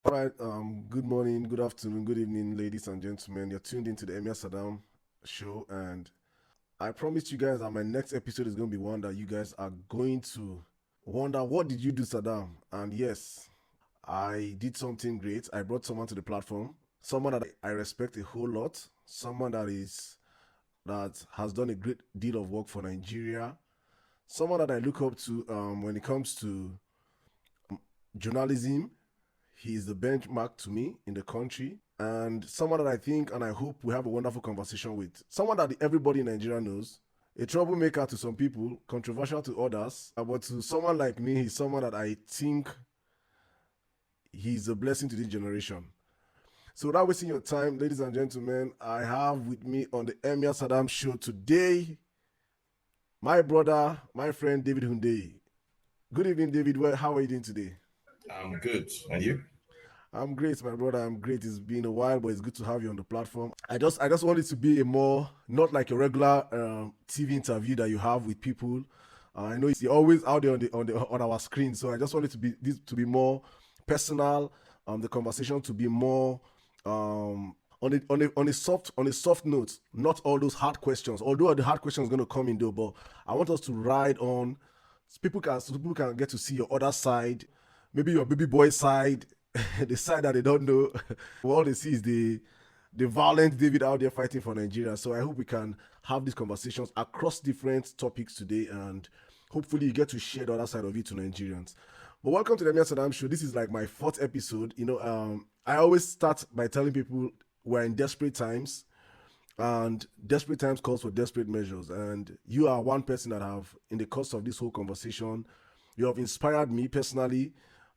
All right, good morning, good afternoon, good evening, ladies and gentlemen. You're tuned into the Emir Sirdam Show, and I promised you guys that my next episode is going to be one that you guys are going to wonder, what did you do, Saddam? And yes, I did something great. I brought someone to the platform, someone that I respect a whole lot, someone that has done a great deal of work for Nigeria, someone that I look up to when it comes to journalism. He's the benchmark to me in the country, and someone that I think and I hope we have a wonderful conversation with. Someone that everybody in Nigeria knows. A troublemaker to some people, controversial to others, but to someone like me, he's someone that I think he's a blessing to this generation. So without wasting your time, ladies and gentlemen, I have with me on the Emir Sirdam Show today my brother, my friend David Hundeyin. Good evening, David. Well, how are you doing today? I'm good. And you? I'm great, my brother. I'm great. It's been a while, but it's good to have you on the platform. I just want it to be a more, not like a regular TV interview that you have with people. I know you're always out there on our screen, so I just want it to be this to be more personal. The conversation to be more on a soft note, not all those hard questions. Although the hard questions are going to come in though, but I want us to ride on. So people can get to see your other side, maybe your baby boy side, the side that they don't know. All they see is the violent David out there fighting for Nigeria. So I hope we can have these conversations across different topics today, and hopefully you get to share the other side of it to Nigerians. But welcome to the Emir Saddam Show. This is like my fourth episode. I always start by telling people we're in desperate times, and desperate times calls for desperate measures. And you are one person that have, in the course of this whole conversation, you have inspired me personally.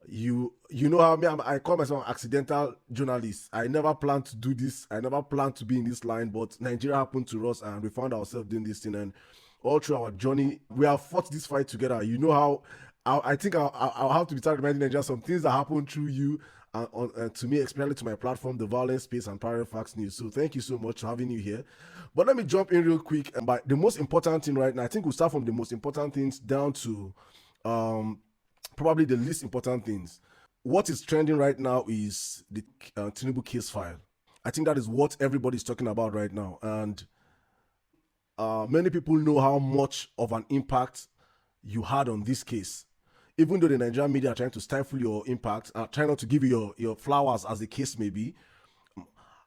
You know how I call myself an accidental journalist. I never planned to do this. I never planned to be in this line, but Nigeria happened to us, and we found ourselves doing this thing. And all through our journey, we have fought this fight together. You know how I think I'll have to be reminding Nigeria some things that happened through you to me, especially to my platform, the Violence Space and Parallel Facts News. So thank you so much for having you here. But let me jump in real quick. And by the most important thing right now, I think we'll start from the most important things down to um, probably the least important things. What is trending right now is the Tinubu case file. I think that is what everybody's talking about right now. And many people know how much of an impact you had on this case. Even though the Nigerian media are trying to stifle your impact, trying not to give you your flowers as the case may be,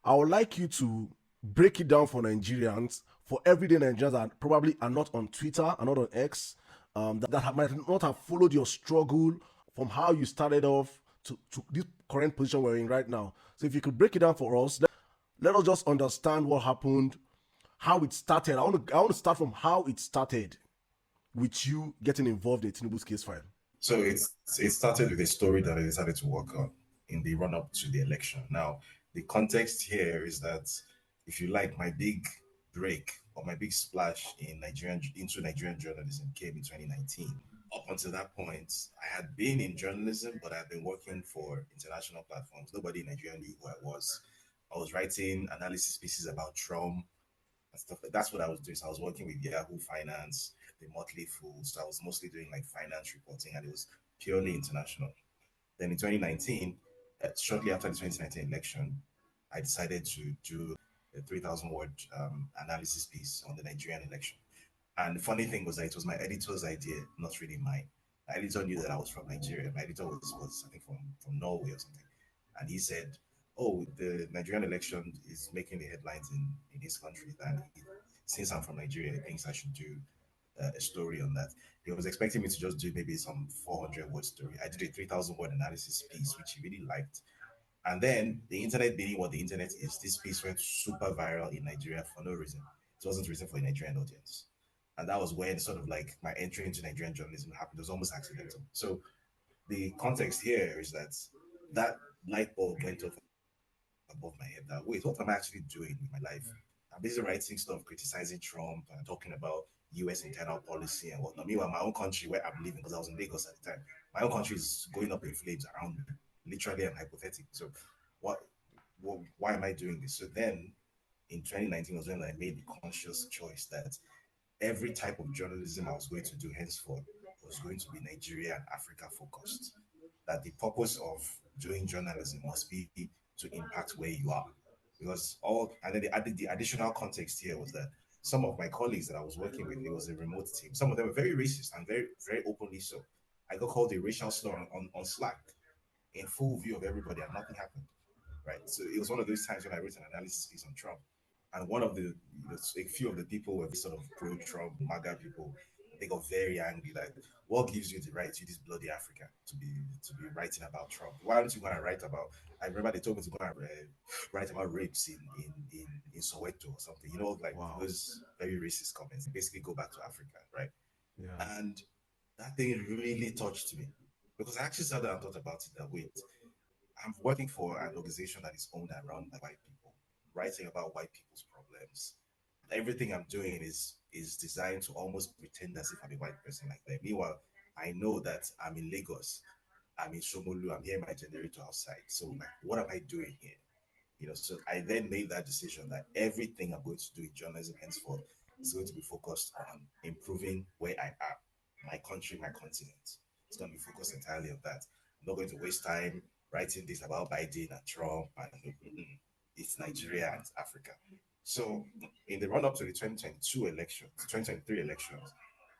I would like you to break it down for Nigerians, for everyday Nigerians that probably are not on Twitter, are not on X, that might not have followed your struggle from how you started off to this current position we're in right now. So if you could break it down for us, let us just understand what happened, how it started. I want to start from how it started with you getting involved in Tinubu's case file. So it started with a story that I decided to work on in the run up to the election. Now, the context here is that if you like, my big break or my big splash in Nigerian journalism came in 2019. Up until that point, I had been in journalism, but I had been working for international platforms. Nobody in Nigeria knew who I was. I was writing analysis pieces about Trump and stuff like that's what I was doing. So I was working with Yahoo Finance, the Motley Fool. So I was mostly doing like finance reporting, and it was purely international. Then in 2019, shortly after the 2019 election, I decided to do a 3,000 word analysis piece on the Nigerian election. And the funny thing was that it was my editor's idea, not really mine. My editor knew that I was from Nigeria. My editor was I think, from Norway or something. And he said, oh, the Nigerian election is making the headlines in his country. And since I'm from Nigeria, he thinks I should do a story on that. He was expecting me to just do maybe some 400 word story. I did a 3,000 word analysis piece, which he really liked. And then the internet being what the internet is, this piece went super viral in Nigeria for no reason. It wasn't written for a Nigerian audience. And that was when sort of like my entry into Nigerian journalism happened. It was almost accidental. So the context here is that that light bulb went off above my head that wait, what am I actually doing with my life? I'm busy writing stuff criticizing Trump and talking about US internal policy and whatnot. Meanwhile, my own country where I'm living, because I was in Lagos at the time, my own country is going up in flames around me, literally and hypothetically. So what, why am I doing this? So then in 2019 was when I made the conscious choice that every type of journalism I was going to do henceforth was going to be Nigeria and Africa focused. That the purpose of doing journalism must be to impact where you are. Because and then the additional context here was that some of my colleagues that I was working with, it was a remote team. Some of them were very racist and very, very openly so. I got called a racial slur on Slack in full view of everybody, and nothing happened. Right. So it was one of those times when I wrote an analysis piece on Trump, and one of a few of the people were sort of pro-Trump, MAGA people. They got very angry. Like, what gives you the right, you this bloody African, to be writing about Trump? Why aren't you going to write about? I remember they told me to go and write about rapes in Soweto or something. Like Wow. those very racist comments. Basically, go back to Africa, right? Yeah. And that thing really touched me because I actually sat down and thought about it. That wait, I'm working for an organization that is owned and run by white people, writing about white people's problems. Everything I'm doing is designed to almost pretend as if I'm a white person like that. Meanwhile, I know that I'm in Lagos, I'm in Shomolu, I'm here in my generator outside. So like, what am I doing here? So I then made that decision that everything I'm going to do in journalism henceforth is going to be focused on improving where I am, my country, my continent. It's going to be focused entirely on that. I'm not going to waste time writing this about Biden and Trump and it's Nigeria and it's Africa. So in the run up to the 2022 elections, 2023 elections,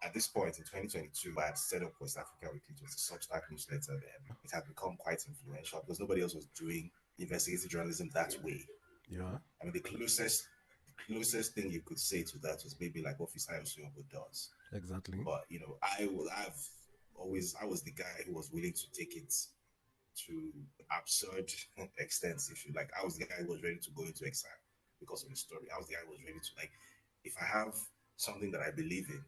at this point in 2022, I had set up West Africa Weekly. It was a Substack newsletter. Then it had become quite influential because nobody else was doing investigative journalism that way. Yeah. I mean, the closest thing you could say to that was maybe like what Fisai Osuyobo does. Exactly. But I was the guy who was willing to take it to absurd extents, if you like. I was the guy who was ready to go into exile because of the story. I was the guy who was ready to like, if I have something that I believe in,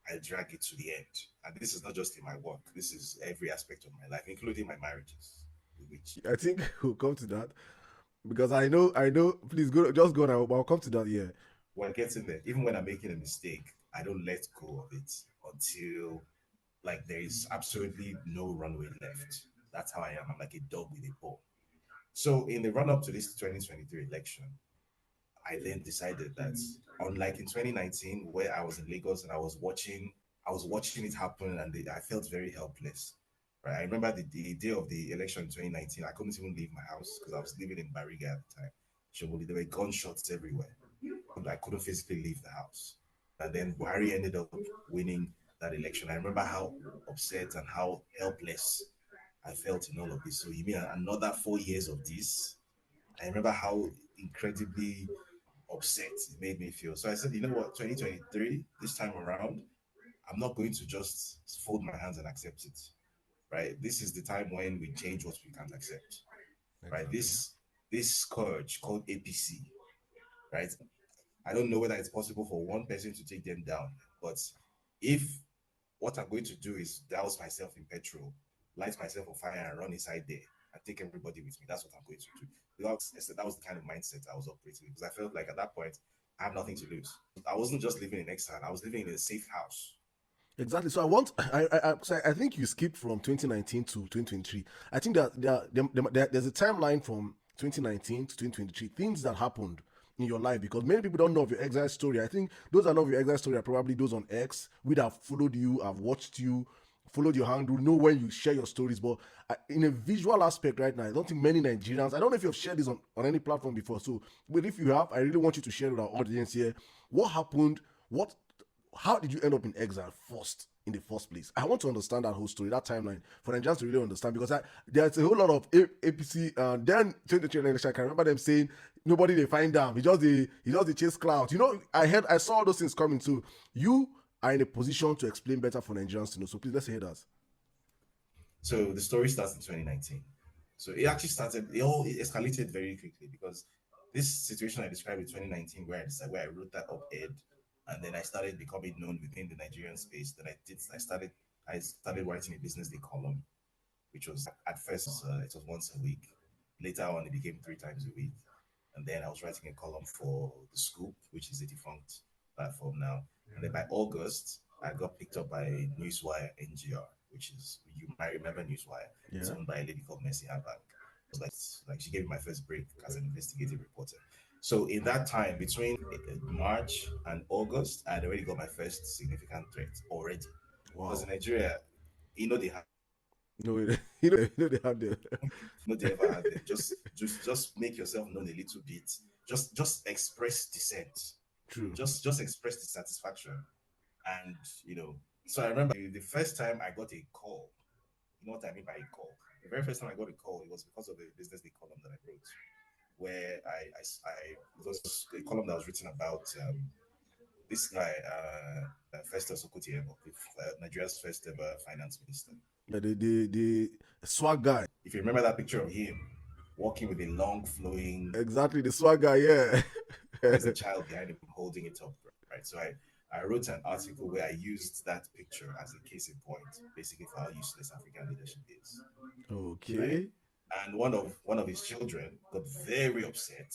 I drag it to the end. And this is not just in my work. This is every aspect of my life, including my marriages, which I think we'll come to that because I know. Please go, just go now. But I'll come to that. Yeah. we're getting there. Even when I'm making a mistake, I don't let go of it until like there is absolutely no runway left. That's how I am. I'm like a dog with a bone. So in the run up to this 2023 election, I then decided that unlike in 2019 where I was in Lagos and I was watching it happen and I felt very helpless. Right. I remember the day of the election in 2019, I couldn't even leave my house because I was living in Bariga at the time. So there were gunshots everywhere. I couldn't physically leave the house. And then Buhari ended up winning that election. I remember how upset and how helpless I felt in all of this. So you mean another 4 years of this? I remember how incredibly upset it made me feel. So I said, you know what, 2023, this time around, I'm not going to just fold my hands and accept it. Right? This is the time when we change what we can't accept. Right? Exactly. This scourge called APC, right? I don't know whether it's possible for one person to take them down, but if what I'm going to do is douse myself in petrol, light myself on fire, and run inside there and take everybody with me, that's what I'm going to do. That was the kind of mindset I was operating because I felt like at that point I have nothing to lose. I wasn't just living in exile; I was living in a safe house. Exactly. So I want. So I think you skipped from 2019 to 2023. I think that there's a timeline from 2019 to 2023. Things that happened in your life because many people don't know of your exile story. I think those that know of your exile story are probably those on X. We'd have followed you, have watched you, followed your handle, know when you share your stories. But in a visual aspect right now, I don't think many Nigerians. I don't know if you've shared this on any platform before. So, but if you have, I really want you to share with our audience here. What happened? What how did you end up in exile first in the first place? I want to understand that whole story, that timeline, for Nigerians to really understand because there's a whole lot of APC. Then 2023 election, I can remember them saying nobody they find them. He just chase clouds. I saw all those things coming too. You are in a position to explain better for Nigerians to know. So please let's hear that. So the story starts in 2019. So it actually started. It escalated very quickly because this situation I described in 2019, where I wrote that op-ed, and then I started becoming known within the Nigerian space. That I did. I started writing a business day column, which was at first it was once a week. Later on, it became 3 times a week. And then I was writing a column for The Scoop, which is a defunct platform now. And then by August, I got picked up by Newswire NGR, which is, you might remember Newswire. It's Yeah. owned by a lady called Mercy Habak. It was like she gave me my first break as an investigative reporter. So in that time, between March and August, I had already got my first significant threat already. Because in Wow. Nigeria, they have No, they have them. No, they ever had them. Just make yourself known a little bit. Just express dissent. True. Just express dissatisfaction. And so I remember the first time I got a call. You know what I mean by a call? The very first time I got a call, it was because of a business day column that I wrote, where it was a column that was written about this guy, Festus Okutiebo, Nigeria's first ever finance minister. Yeah, the swag guy. If you remember that picture of him walking with a long flowing, Exactly, the swag guy. Yeah. there's a child behind him holding it up, right? So I wrote an article where I used that picture as a case in point, basically for how useless African leadership is, right? Okay. And one of his children got very upset.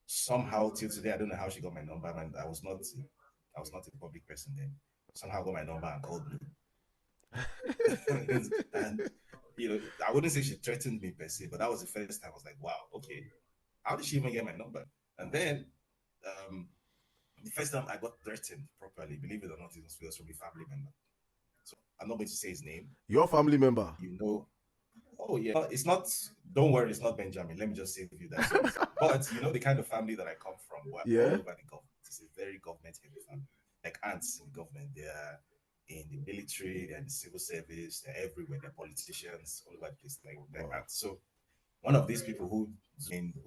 Somehow till today, I don't know how she got my number, and I was not a public person then. Somehow got my number and called me. And I wouldn't say she threatened me per se, but that was the first time I was like, wow, okay, how did she even get my number? And then um, the first time I got threatened properly, believe it or not, it was from a family member. So I'm not going to say his name. Your family member. Oh yeah, it's not. Don't worry, it's not Benjamin. Let me just say to you that. But the kind of family that I come from, we're all Yeah. over the government. It's a very government-heavy family, like ants in the government. They're in the military, they're in the civil service, they're everywhere. They're politicians all over the place, like Wow. ants. So one of these people who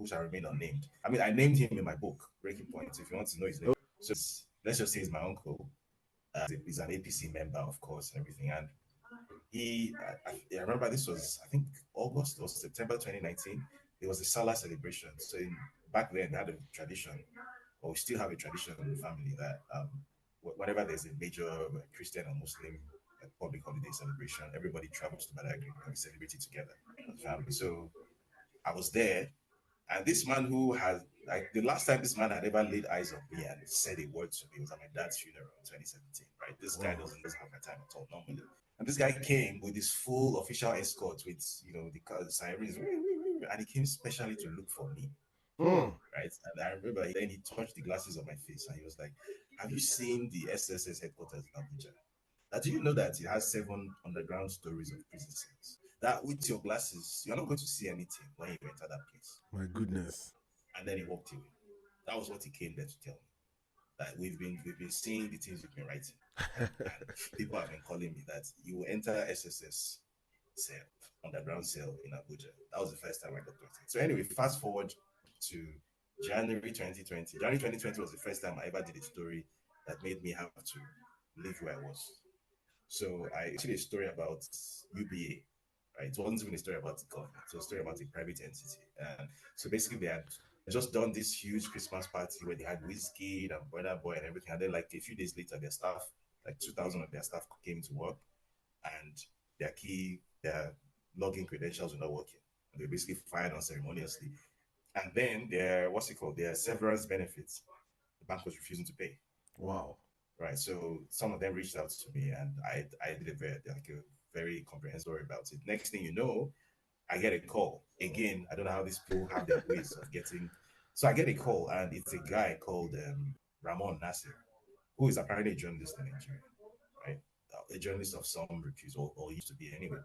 shall remain unnamed. I mean, I named him in my book, Breaking Point. If you want to know his name, so let's just say he's my uncle. He's an APC member, of course, and everything. And I remember this was, I think, August or September 2019. It was the Salah celebration. So back then, they had a tradition, or we still have a tradition in the family that whenever there's a major Christian or Muslim public holiday celebration, everybody travels to Badagry and we celebrate it together as a family. So I was there, and this man who has, like, the last time this man had ever laid eyes on me and said a word to me was at my dad's funeral in 2017, right? This guy Wow. doesn't have my time at all, normally. And this guy came with his full official escort with, the sirens, and he came specially to look for me, Hmm. right? And I remember then he touched the glasses on my face and he was like, have you seen the SSS headquarters in Abuja? Now, do you know that it has 7 underground stories of prison cells? That with your glasses, you're not going to see anything when you enter that place. My goodness. And then he walked away. That was what he came there to tell me. That we've been seeing the things you've been writing. And people have been calling me that you will enter SSS cell, underground cell in Abuja. That was the first time I got to it. So anyway, fast forward to January 2020. January 2020 was the first time I ever did a story that made me have to leave where I was. So I actually a story about UBA, right? It wasn't even a story about the government. It was a story about a private entity. And so basically they had just done this huge Christmas party where they had whiskey and Brother Boy and everything. And then like a few days later, their staff, like 2,000 of their staff came to work and their login credentials were not working. And they were basically fired unceremoniously. And then their severance benefits, the bank was refusing to pay. Wow. Right. So some of them reached out to me, and I did a very comprehensive story about it. Next thing you know, I get a call again. I don't know how these people have their ways of getting. So I get a call, and it's a guy called Ramon Nasser, who is apparently a journalist in Nigeria, right? A journalist of some repute, or used to be anyway.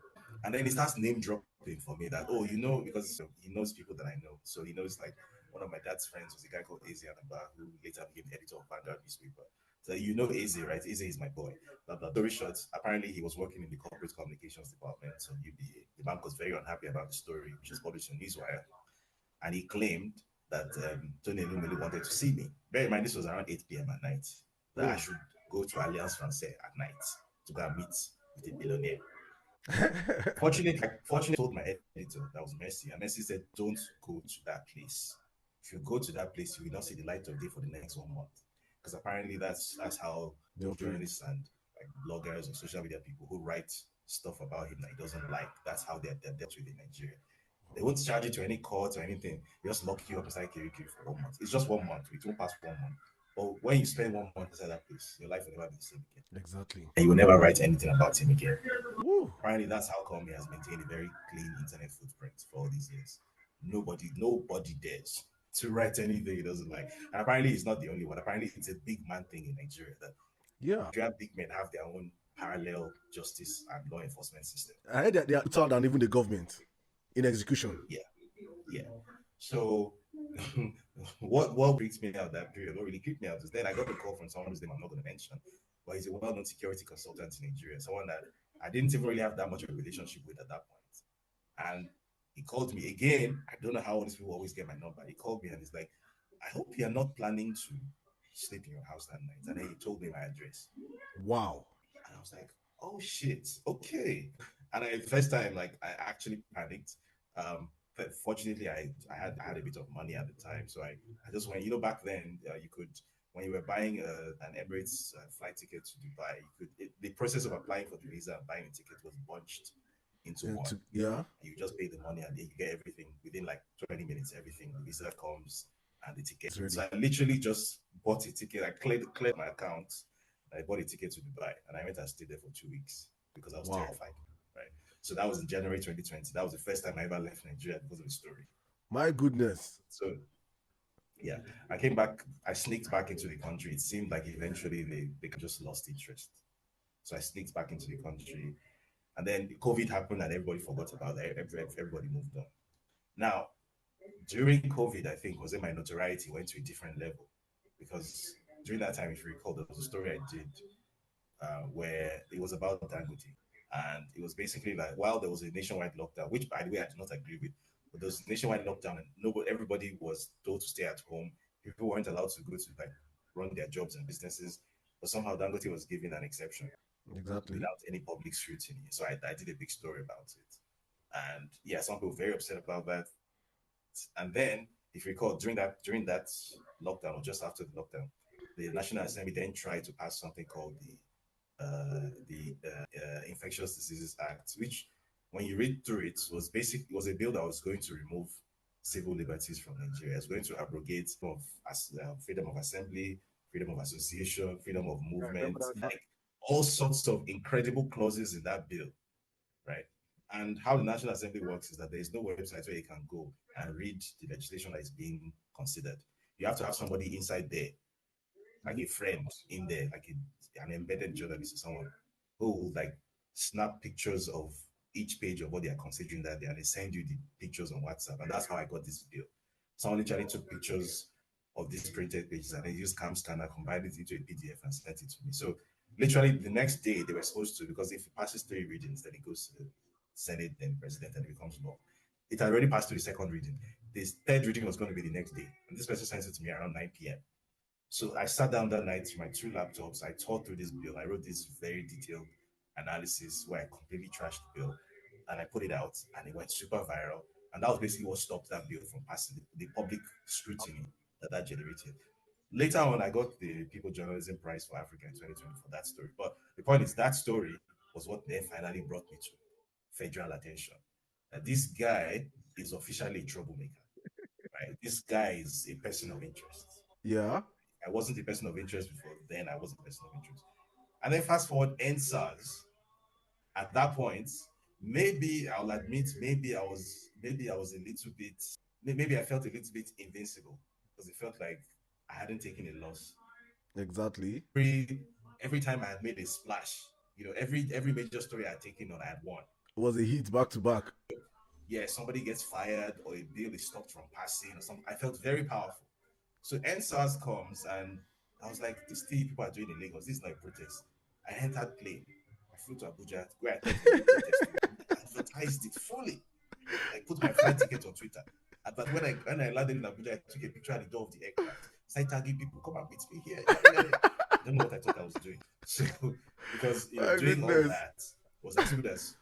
And then he starts name dropping for me that, oh, because he knows people that I know. So he knows, like, one of my dad's friends was a guy called Eze Anaba, who later became the editor of Vanguard newspaper. So Eze, right? Eze is my boy. But story short, apparently he was working in the corporate communications department of UBA. The bank was very unhappy about the story, which was published in Newswire, and he claimed that Tony Elumelu wanted to see me. Bear in mind, this was around 8 p.m. at night, that I should go to Alliance Francaise at night to go and meet with a billionaire. Fortunately, I told my editor, that was Mercy, and Mercy said, don't go to that place. If you go to that place, you will not see the light of day for the next 1 month. Because apparently that's how They operate. journalists and like bloggers and social media people who write stuff about him that he doesn't like, that's how they're dealt with in Nigeria. They won't charge you to any court or anything. They just lock you up inside Kirikiri for 1 month. It's just 1 month. It won't pass 1 month. But when you spend 1 month inside that place, your life will never be the same again. Exactly. And you will never write anything about him again. Woo. Apparently, that's how come he has maintained a very clean internet footprint for all these years. Nobody dares to write anything he doesn't like. And apparently, he's not the only one. Apparently, it's a big man thing in Nigeria that Yeah. big men have their own parallel justice and law enforcement system. I heard that they are tougher than even the government in execution. Yeah, yeah. So what freaks me out that period, what really creeped me out is then I got a call from someone whose name I'm not going to mention, but he's a well-known security consultant in Nigeria, someone that I didn't even really have that much of a relationship with at that point. And he called me again. I don't know how all these people always get my number. He called me and he's like, I hope you're not planning to sleep in your house that night. And then he told me my address. Wow. And I was like, oh shit, okay. And first time, like I actually panicked. But fortunately, I had a bit of money at the time, so I just went. Back then, you could, when you were buying an Emirates flight ticket to Dubai, the process of applying for the visa and buying a ticket was bunched into Yeah, one. yeah. You just pay the money and then you get everything within like 20 minutes. Everything, the visa comes and the ticket. It's ready. So I literally just bought a ticket. I cleared my account. I bought a ticket to Dubai and I went and stayed there for 2 weeks because I was terrified. Right. So that was in January 2020. That was the first time I ever left Nigeria because of the story. My goodness. So yeah, I came back. I sneaked back into the country. It seemed like eventually they just lost interest. So I sneaked back into the country, and then COVID happened, and everybody forgot about it. Everybody moved on. Now, during COVID, I think was when my notoriety went to a different level because during that time, if you recall, there was a story I did where it was about Dangote. And it was basically like, while there was a nationwide lockdown, which by the way I do not agree with, but there was a nationwide lockdown and everybody was told to stay at home. People weren't allowed to go to like run their jobs and businesses, but somehow Dangote was given an exception Exactly. without any public scrutiny. So I did a big story about it. And yeah, some people were very upset about that. And then, if you recall, during that lockdown or just after the lockdown, the National Assembly then tried to pass something called the Infectious Diseases Act, which, when you read through it, it was a bill that was going to remove civil liberties from Nigeria. It's going to abrogate freedom of assembly, freedom of association, freedom of movement, like all sorts of incredible clauses in that bill, right? And how the National Assembly works is that there is no website where you can go and read the legislation that is being considered. You have to have somebody inside there, like a friend in there, like an embedded journalist or someone who will like snap pictures of each page of what they are considering that day and they send you the pictures on WhatsApp. And that's how I got this video. Someone literally took pictures of these printed pages and they used cam scanner, combined it into a PDF and sent it to me. So literally the next day they were supposed to, because if it passes 3 readings, then it goes to the Senate, then president, and it becomes law. It had already passed to the second reading. This third reading was going to be the next day. And this person sent it to me around 9 p.m. So I sat down that night with my 2 laptops. I tore through this bill. I wrote this very detailed analysis where I completely trashed the bill and I put it out and it went super viral. And that was basically what stopped that bill from passing the public scrutiny that generated. Later on, I got the People Journalism Prize for Africa in 2020 for that story. But the point is, that story was what then finally brought me to federal attention. That this guy is officially a troublemaker, right? This guy is a person of interest. Yeah. I wasn't a person of interest before then. I was a person of interest. And then fast forward NSAS. At that point, maybe I'll admit, maybe I was a little bit, maybe I felt a little bit invincible because it felt like I hadn't taken a loss. Exactly. Every time I had made a splash, every major story I had taken on, I had won. It was a hit back to back. Yeah, somebody gets fired or a bill is stopped from passing or something. I felt very powerful. So NSAS comes and I was like, this thing people are doing in Lagos, this is not a protest. I entered plane. I flew to Abuja where I thought it was a protest. I advertised it fully. I put my flight ticket on Twitter. But when I landed in Abuja, I took a picture at the door of the aircraft. Started tagging people, come and meet me here. I don't know what I thought I was doing. So because doing all that was as good as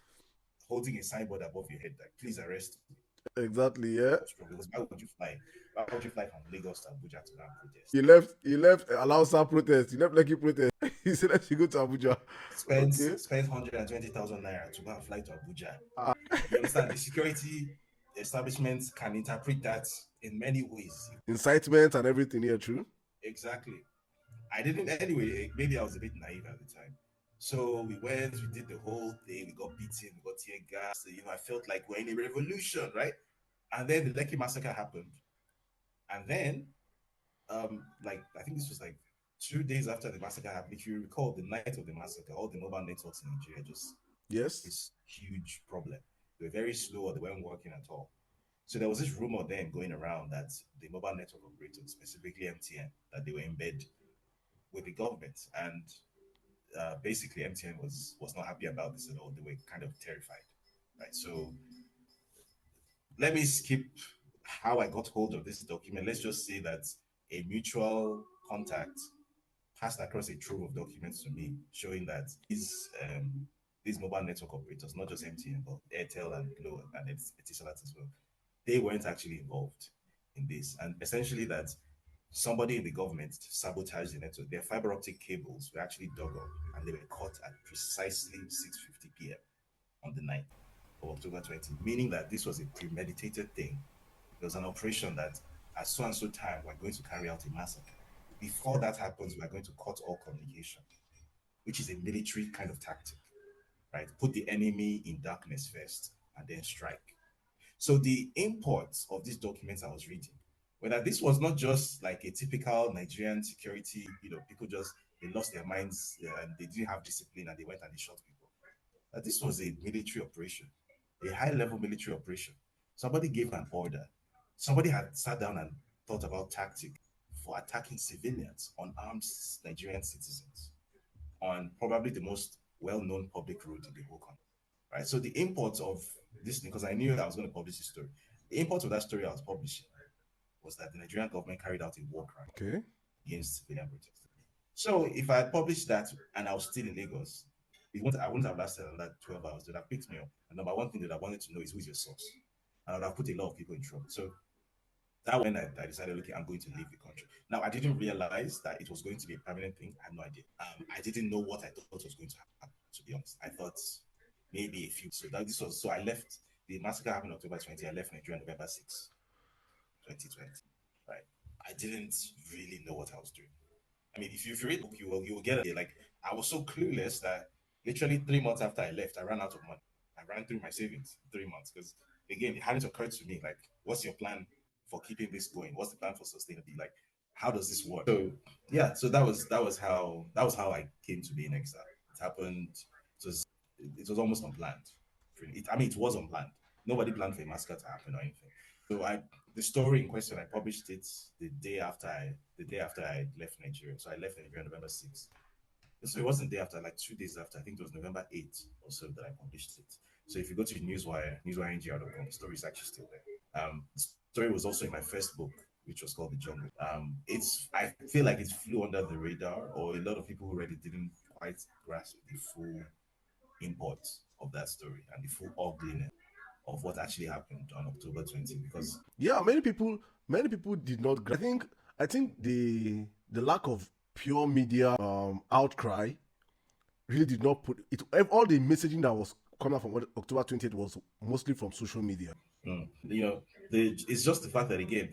holding a signboard above your head, like please arrest me. Exactly, yeah. Because why would you fly? Why would you fly from Lagos to Abuja to go and protest? He left Alausa protest. He left Lekki protest. He said that she go to Abuja. Spent 120,000 naira to go and fly to Abuja. You understand? The security establishments can interpret that in many ways. Incitement and everything here, true? Exactly. I didn't anyway. Maybe I was a bit naive at the time. So we did the whole thing. We got beaten, we got tear gas. I felt like we're in a revolution, right? And then the Lekki massacre happened. And then, like I think this was like 2 days after the massacre happened, if you recall, the night of the massacre, all the mobile networks in Nigeria just Yes. this huge problem. They were very slow or they weren't working at all. So there was this rumor then going around that the mobile network operators, specifically MTN, that they were in bed with the government, and basically MTN was not happy about this at all. They were kind of terrified, right? So let me skip how I got hold of this document. Let's just say that a mutual contact passed across a trove of documents to me showing that these mobile network operators, not just MTN, but Airtel and Glo and Etisalat as well, they weren't actually involved in this. And essentially that somebody in the government sabotaged the network. Their fiber optic cables were actually dug up and they were cut at precisely 6:50 p.m. on the 9th of October 20, meaning that this was a premeditated thing. There was an operation that at so and so time we're going to carry out a massacre. Before that happens, we're going to cut all communication, which is a military kind of tactic, right? Put the enemy in darkness first and then strike. So the imports of these documents I was reading, whether this was not just like a typical Nigerian security, people just they lost their minds and they didn't have discipline and they went and they shot people. That this was a military operation, a high level military operation. Somebody gave an order. Somebody had sat down and thought about tactic for attacking civilians, unarmed Nigerian citizens, on probably the most well-known public road in the whole country. Right. So the import of this thing, because I knew that I was going to publish this story, the import of that story I was publishing was that the Nigerian government carried out a war crime Okay. against civilian protesters. So if I had published that and I was still in Lagos, I wouldn't have lasted another 12 hours. They'd have picked me up. And number one thing that I wanted to know is who's your source. And I would have put a lot of people in trouble. So that when I decided, okay, I'm going to leave the country. Now, I didn't realize that it was going to be a permanent thing. I had no idea. I didn't know what I thought was going to happen, to be honest. I thought maybe a few. So I left. The massacre happened October 20. I left Nigeria November 6, 2020. Right. I didn't really know what I was doing. I mean, if you read the book, you will get it. Like I was so clueless that literally 3 months after I left, I ran out of money. I ran through my savings 3 months because again, it hadn't occurred to me like, what's your plan for keeping this going? What's the plan for sustainability? Like, how does this work? So yeah, so that was how I came to be in exile. It happened. It was almost unplanned. It was unplanned. Nobody planned for a massacre to happen or anything. So the story in question, I published it the day after I left Nigeria. So I left Nigeria November 6th. So it wasn't the day after, like 2 days after. I think it was November 8th or so that I published it. So if you go to newswire.com, the story is actually still there. The story was also in my first book, which was called The Jungle. I feel like it flew under the radar, or a lot of people who read it didn't quite grasp the full import of that story and the full ugliness of what actually happened on October 20. Because Yeah, many people did not. I think the lack of pure media outcry really did not put it. All the messaging that was coming out from October 20th was mostly from social media. it's just the fact that again,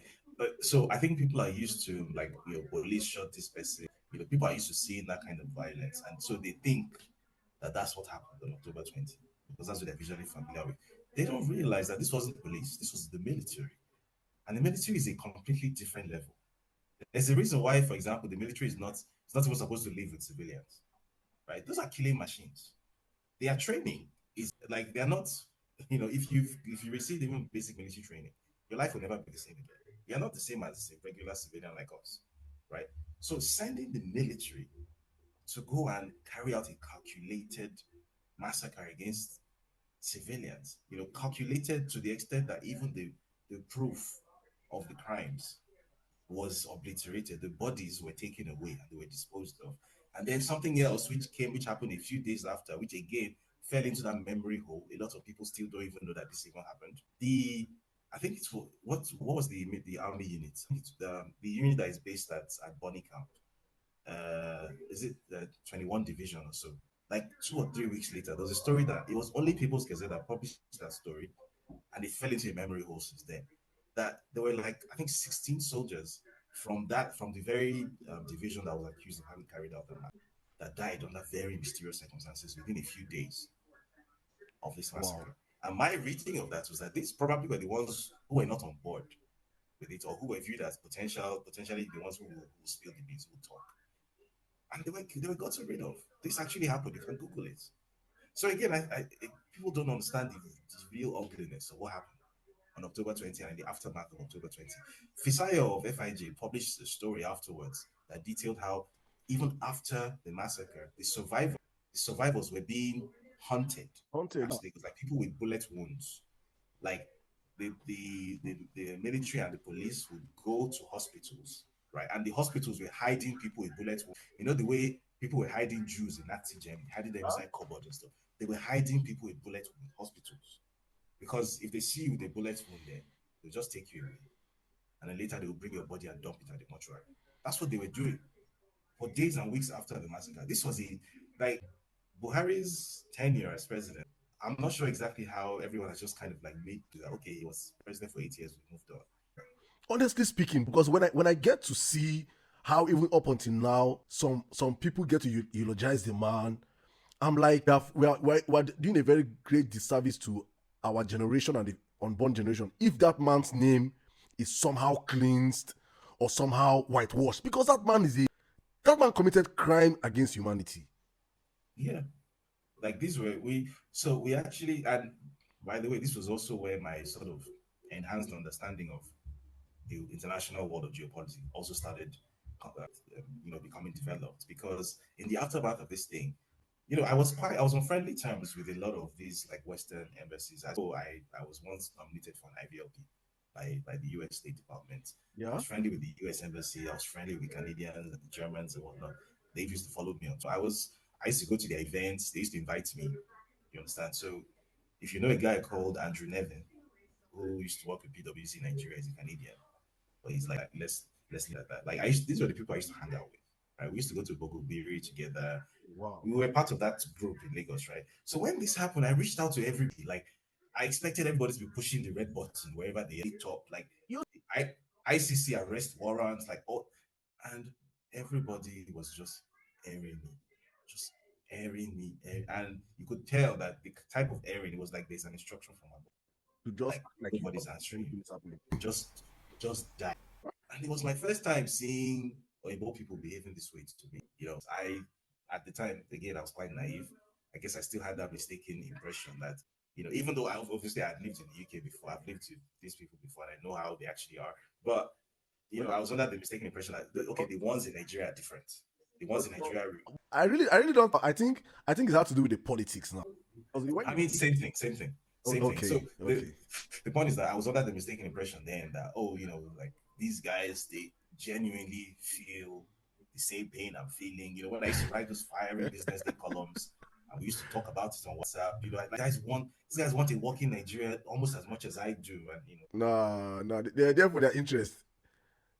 so I think people are used to like police shot this person. People are used to seeing that kind of violence, and so they think that that's what happened on October 20 because that's what they're visually familiar with. They don't realize that this wasn't the police, this was the military, and the military is a completely different level. There's a reason why, for example, the military is not even supposed to live with civilians, right? Those are killing machines. Their training is like they're not. If you receive even basic military training, your life will never be the same again. You're not the same as a regular civilian like us, right? So sending the military to go and carry out a calculated massacre against civilians, calculated to the extent that even the proof of the crimes was obliterated. The bodies were taken away and they were disposed of. And then something else which happened a few days after, which again fell into that memory hole. A lot of people still don't even know that this even happened. I think it's what was the army unit? It's the unit that is based at Bonny Camp. Is it the 21 division or so? Like 2 or 3 weeks later, there was a story that it was only People's Gazette that published that story, and it fell into a memory hole since then. That there were like I think 16 soldiers from the very division that was accused of having carried out the massacre that died under very mysterious circumstances within a few days of this Wow. massacre. And my reading of that was that these probably were the ones who were not on board with it or who were viewed as potentially the ones who will spill the beans, who will talk. and they were gotten rid of. This actually happened. You can Google it. So again, people don't understand the real ugliness of what happened on October 20 and in the aftermath of October 20. Fisayo of FIJ published a story afterwards that detailed how even after the massacre, the survivors were being hunted. Haunted. It was like people with bullet wounds. Like the military and the police would go to hospitals, right? And the hospitals were hiding people with bullet wounds. You know the way people were hiding Jews in Nazi Germany, hiding them inside cupboards and stuff. They were hiding people with bullet wounds in hospitals because if they see you with a bullet wound there, they'll just take you away. And then later they will bring your body and dump it at the mortuary. That's what they were doing for days and weeks after the massacre. This was like Buhari's tenure as president. I'm not sure exactly how everyone has just kind of like made that. Okay, he was president for 8 years. We moved on. Honestly speaking, because when I get to see how even up until now some people get to eulogize the man, I'm like we're doing a very great disservice to our generation and the unborn generation if that man's name is somehow cleansed or somehow whitewashed, because that man committed crime against humanity. Yeah, like these were we. So we actually, and by the way, this was also where my sort of enhanced understanding of the international world of geopolitics also started, becoming developed because in the aftermath of this thing, I was on friendly terms with a lot of these like Western embassies. I was once nominated for an IVLP by the US State Department. I Yeah. was friendly with the US Embassy. I was friendly with Canadians and the Germans and whatnot. They used to follow me on. So I used to go to their events. They used to invite me. You understand? So if you know a guy called Andrew Nevin, who used to work with PwC Nigeria, is a Canadian, but he's like, let's leave it at that. Like these were the people I used to hang out with. Right? We used to go to Bogobiri together. Wow. We were part of that group in Lagos, right? So when this happened, I reached out to everybody. Like I expected everybody to be pushing the red button wherever they top. Like I ICC arrest warrants, like all, and everybody was just airing me, just airing me, and you could tell that the type of airing it was like there's an instruction from above. To just Like act like you nobody's answering. anything is happening. Just just die. And it was my first time seeing Oibo people behaving this way to me. At the time, again, I was quite naive. I guess I still had that mistaken impression that, even though obviously I had lived in the UK before, I've lived with these people before, and I know how they actually are. But, When I was under the mistaken impression that, okay, the ones in Nigeria are different. The ones in Nigeria, I really don't. I think it has to do with the politics now. I mean, same thing, same thing, same thing. So Okay, the okay. the point is that I was under the mistaken impression then that, oh, like these guys, they genuinely feel the same pain I'm feeling. When I used to write those fiery business day columns and we used to talk about it on WhatsApp, like these guys want a working Nigeria almost as much as I do, and Nah, nah. They're there for their interest.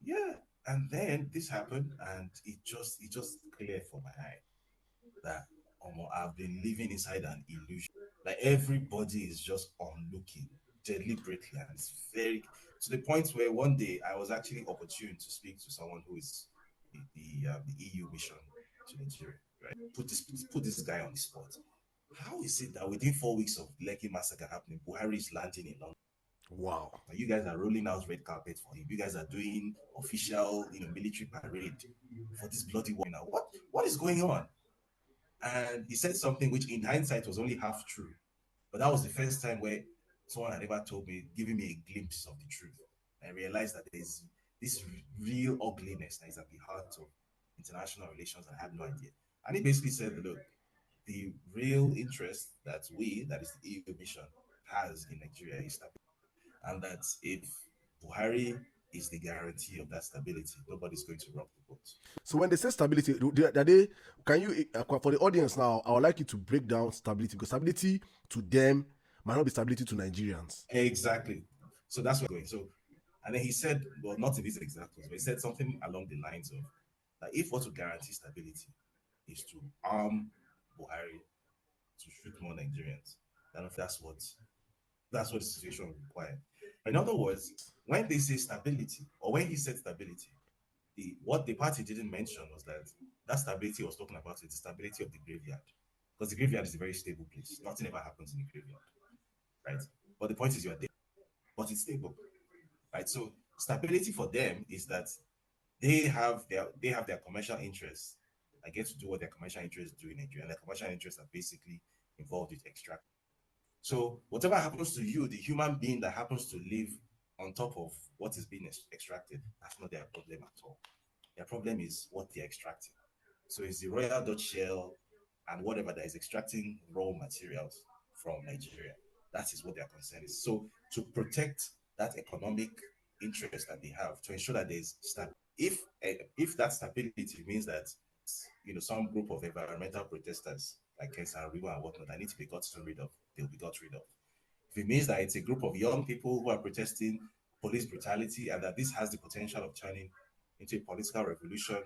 yeah. And then this happened, and it just cleared for my eye that I've been living inside an illusion. Like everybody is just on looking deliberately, and it's very to the point where one day I was actually opportune to speak to someone who is the EU mission to Nigeria. Right, put this guy on the spot. How is it that within 4 weeks of Lekki massacre happening, Buhari is landing in London? Wow. You guys are rolling out red carpet for him. You guys are doing official, military parade for this bloody war. Now, what is going on? And he said something which, in hindsight, was only half true. But that was the first time where someone had ever told me, giving me a glimpse of the truth. I realized that there's this real ugliness that is at the heart of international relations. I had no idea. And he basically said, look, the real interest that is the EU mission, has in Nigeria is stability. And that if Buhari is the guarantee of that stability, nobody's going to rock the boat. So when they say stability, they can you for the audience now? I would like you to break down stability, because stability to them might not be stability to Nigerians. Exactly. So that's where we're going. So, and then he said, well, not in these exact words, but he said something along the lines of that if what would guarantee stability is to arm Buhari to shoot more Nigerians, then that's what the situation would require. In other words, when they say stability, or when he said stability, what the party didn't mention was that stability he was talking about is the stability of the graveyard. Because the graveyard is a very stable place. Nothing ever happens in the graveyard, right? But the point is you are there, but it's stable, right? So stability for them is that they have their commercial interests I get to do what their commercial interests do in Nigeria. And their commercial interests are basically involved with extract. So whatever happens to you, the human being that happens to live on top of what is being extracted, that's not their problem at all. Their problem is what they're extracting. So it's the Royal Dutch Shell and whatever that is extracting raw materials from Nigeria. That is what their concern is. So to protect that economic interest that they have, to ensure that there's stability. If that stability means that some group of environmental protesters like Kensan River and whatnot that need to be gotten rid of, they'll be got rid of. If it means that it's a group of young people who are protesting police brutality and that this has the potential of turning into a political revolution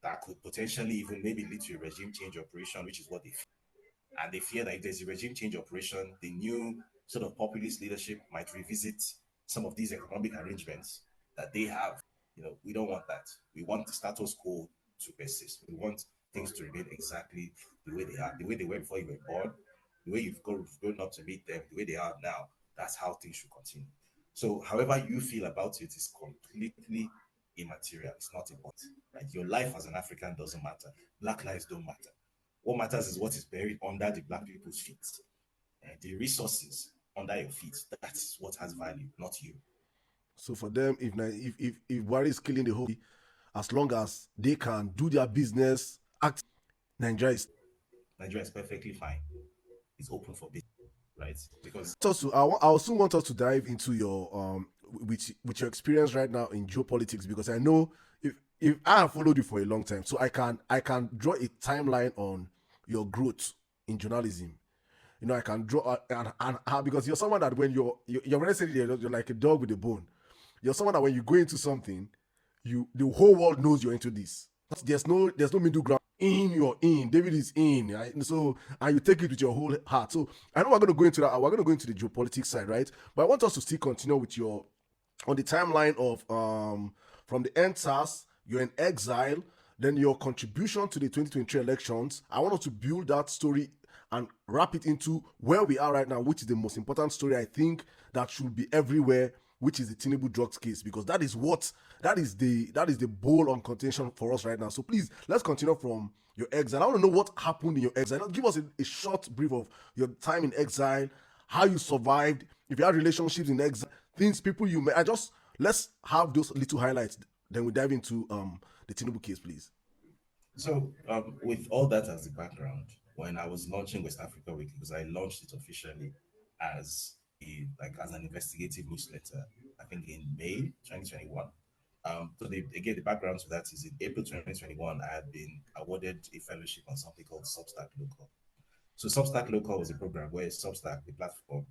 that could potentially even maybe lead to a regime change operation, which is what they fear. And they fear that if there's a regime change operation, the new sort of populist leadership might revisit some of these economic arrangements that they have. We don't want that. We want the status quo to persist. We want things to remain exactly the way they are, the way they were before you were born, the way you've grown up to meet them, the way they are now. That's how things should continue. So, however you feel about it is completely immaterial. It's not important. Right? Your life as an African doesn't matter. Black lives don't matter. What matters is what is buried under the black people's feet. The resources under your feet. That's what has value, not you. So for them, if Buhari is killing the whole, as long as they can do their business, act, Nigeria is. Nigeria is perfectly fine. It's open for business, right? Because Also, I also want us to dive into your with your experience right now in geopolitics, because I know if I have followed you for a long time, so I can draw a timeline on your growth in journalism. I can draw because you're someone that when you're already saying you're like a dog with a bone. You're someone that when you go into something, the whole world knows you're into this. There's no middle ground. In, you're in. David is in. Right? So and you take it with your whole heart. So I know we're going to go into that. We're going to go into the geopolitics side, right? But I want us to still continue with your on the timeline of from the NSAS, you're in exile, then your contribution to the 2023 elections. I want us to build that story and wrap it into where we are right now, which is the most important story I think that should be everywhere, which is the Tinubu drugs case, because that is the bowl on contention for us right now. So please, let's continue from your exile. I want to know what happened in your exile. Give us a short brief of your time in exile, how you survived, if you had relationships in exile, things, people you met. Let's have those little highlights. Then we dive into the Tinubu case, please. so with all that as the background, when I was launching West Africa Weekly, because I launched it officially as as an investigative newsletter, I think in May 2021. Again, the background to that is in April 2021, I had been awarded a fellowship on something called Substack Local. So Substack Local was a program where Substack, the platform,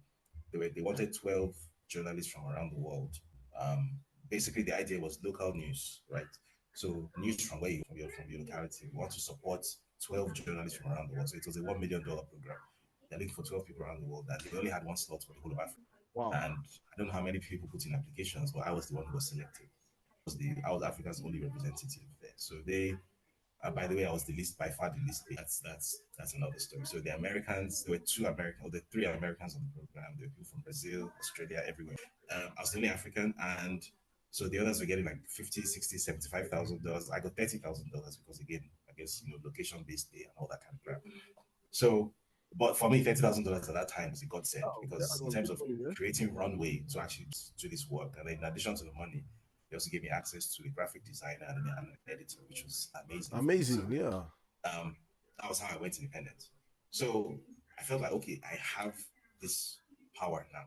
they wanted 12 journalists from around the world. Um, Basically, the idea was local news, right? So news from where from your locality. We want to support 12 journalists from around the world. So it was a $1 million program. They're looking for 12 people around the world, and they only had one slot for the whole of Africa. Wow. And I don't know how many people put in applications, but I was the one who was selected. I was Africa's only representative there. So by the way, I was the least, by far the least. That's another story. So the Americans, there were two Americans, or the three Americans on the program. There were people from Brazil, Australia, everywhere. I was the only African, and so the others were getting like 50, 60, $75,000. I got $30,000 because again, I guess location based pay and all that kind of crap. So, but for me, $30,000 at that time was a godsend Oh, that because in was terms good of money, yeah. creating runway to actually do this work, and then in addition to the money, they also gave me access to a graphic designer and an editor, which was amazing for me. So Amazing, yeah. um, that was how I went independent. So I felt like, okay, I have this power now.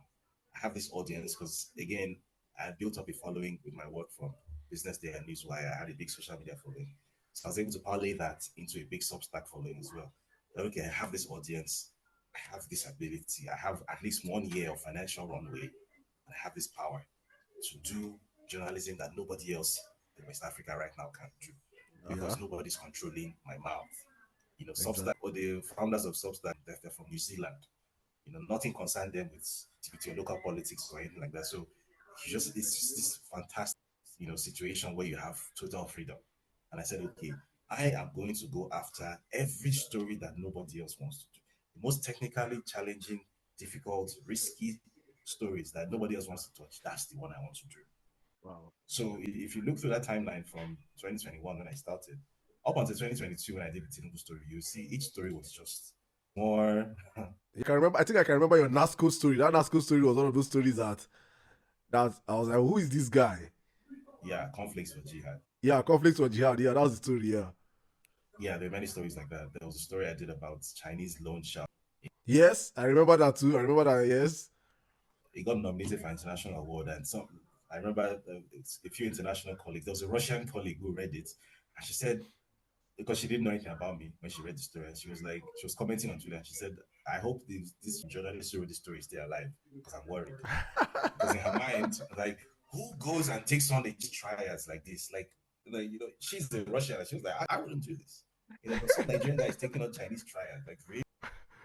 I have this audience because, again, I built up a following with my work from Business Day and Newswire. I had a big social media following. So I was able to parlay that into a big Substack following as well. Like, okay, I have this audience. I have this ability. I have at least 1 year of financial runway. And I have this power to do journalism that nobody else in West Africa right now can do Yeah, because nobody's controlling my mouth. exactly. Substack or the founders of Substack, they're from New Zealand. Nothing concerned them with your local politics or anything like that. So it's just this fantastic, situation where you have total freedom. And I said, okay, I am going to go after every story that nobody else wants to do. The most technically challenging, difficult, risky stories that nobody else wants to touch. That's the one I want to do. Wow. So if you look through that timeline from 2021 when I started, Up until 2022, when I did the Tinubu story, you see each story was just more. You can remember. I think I can remember your NASCO story. That NASCO story was one of those stories that I was like, who is this guy? Yeah, conflicts for jihad. Yeah, conflicts for jihad. Yeah, that was the story. Yeah. Yeah, there are many stories like that. There was a story I did about Chinese loan shark. Yes, I remember that too. I remember that. Yes. It got nominated for an international award, and some. I remember a few international colleagues. There was a Russian colleague who read it, and she said, because she didn't know anything about me when she read the story, and she was like, she was commenting on Twitter, and she said, "I hope this journalist who wrote the story stay alive because I'm worried." Because in her mind, like, who goes and takes on these trials like this? She's a Russian, and she was like, I wouldn't do this. But some Nigerian guy is taking on Chinese trials, like, really?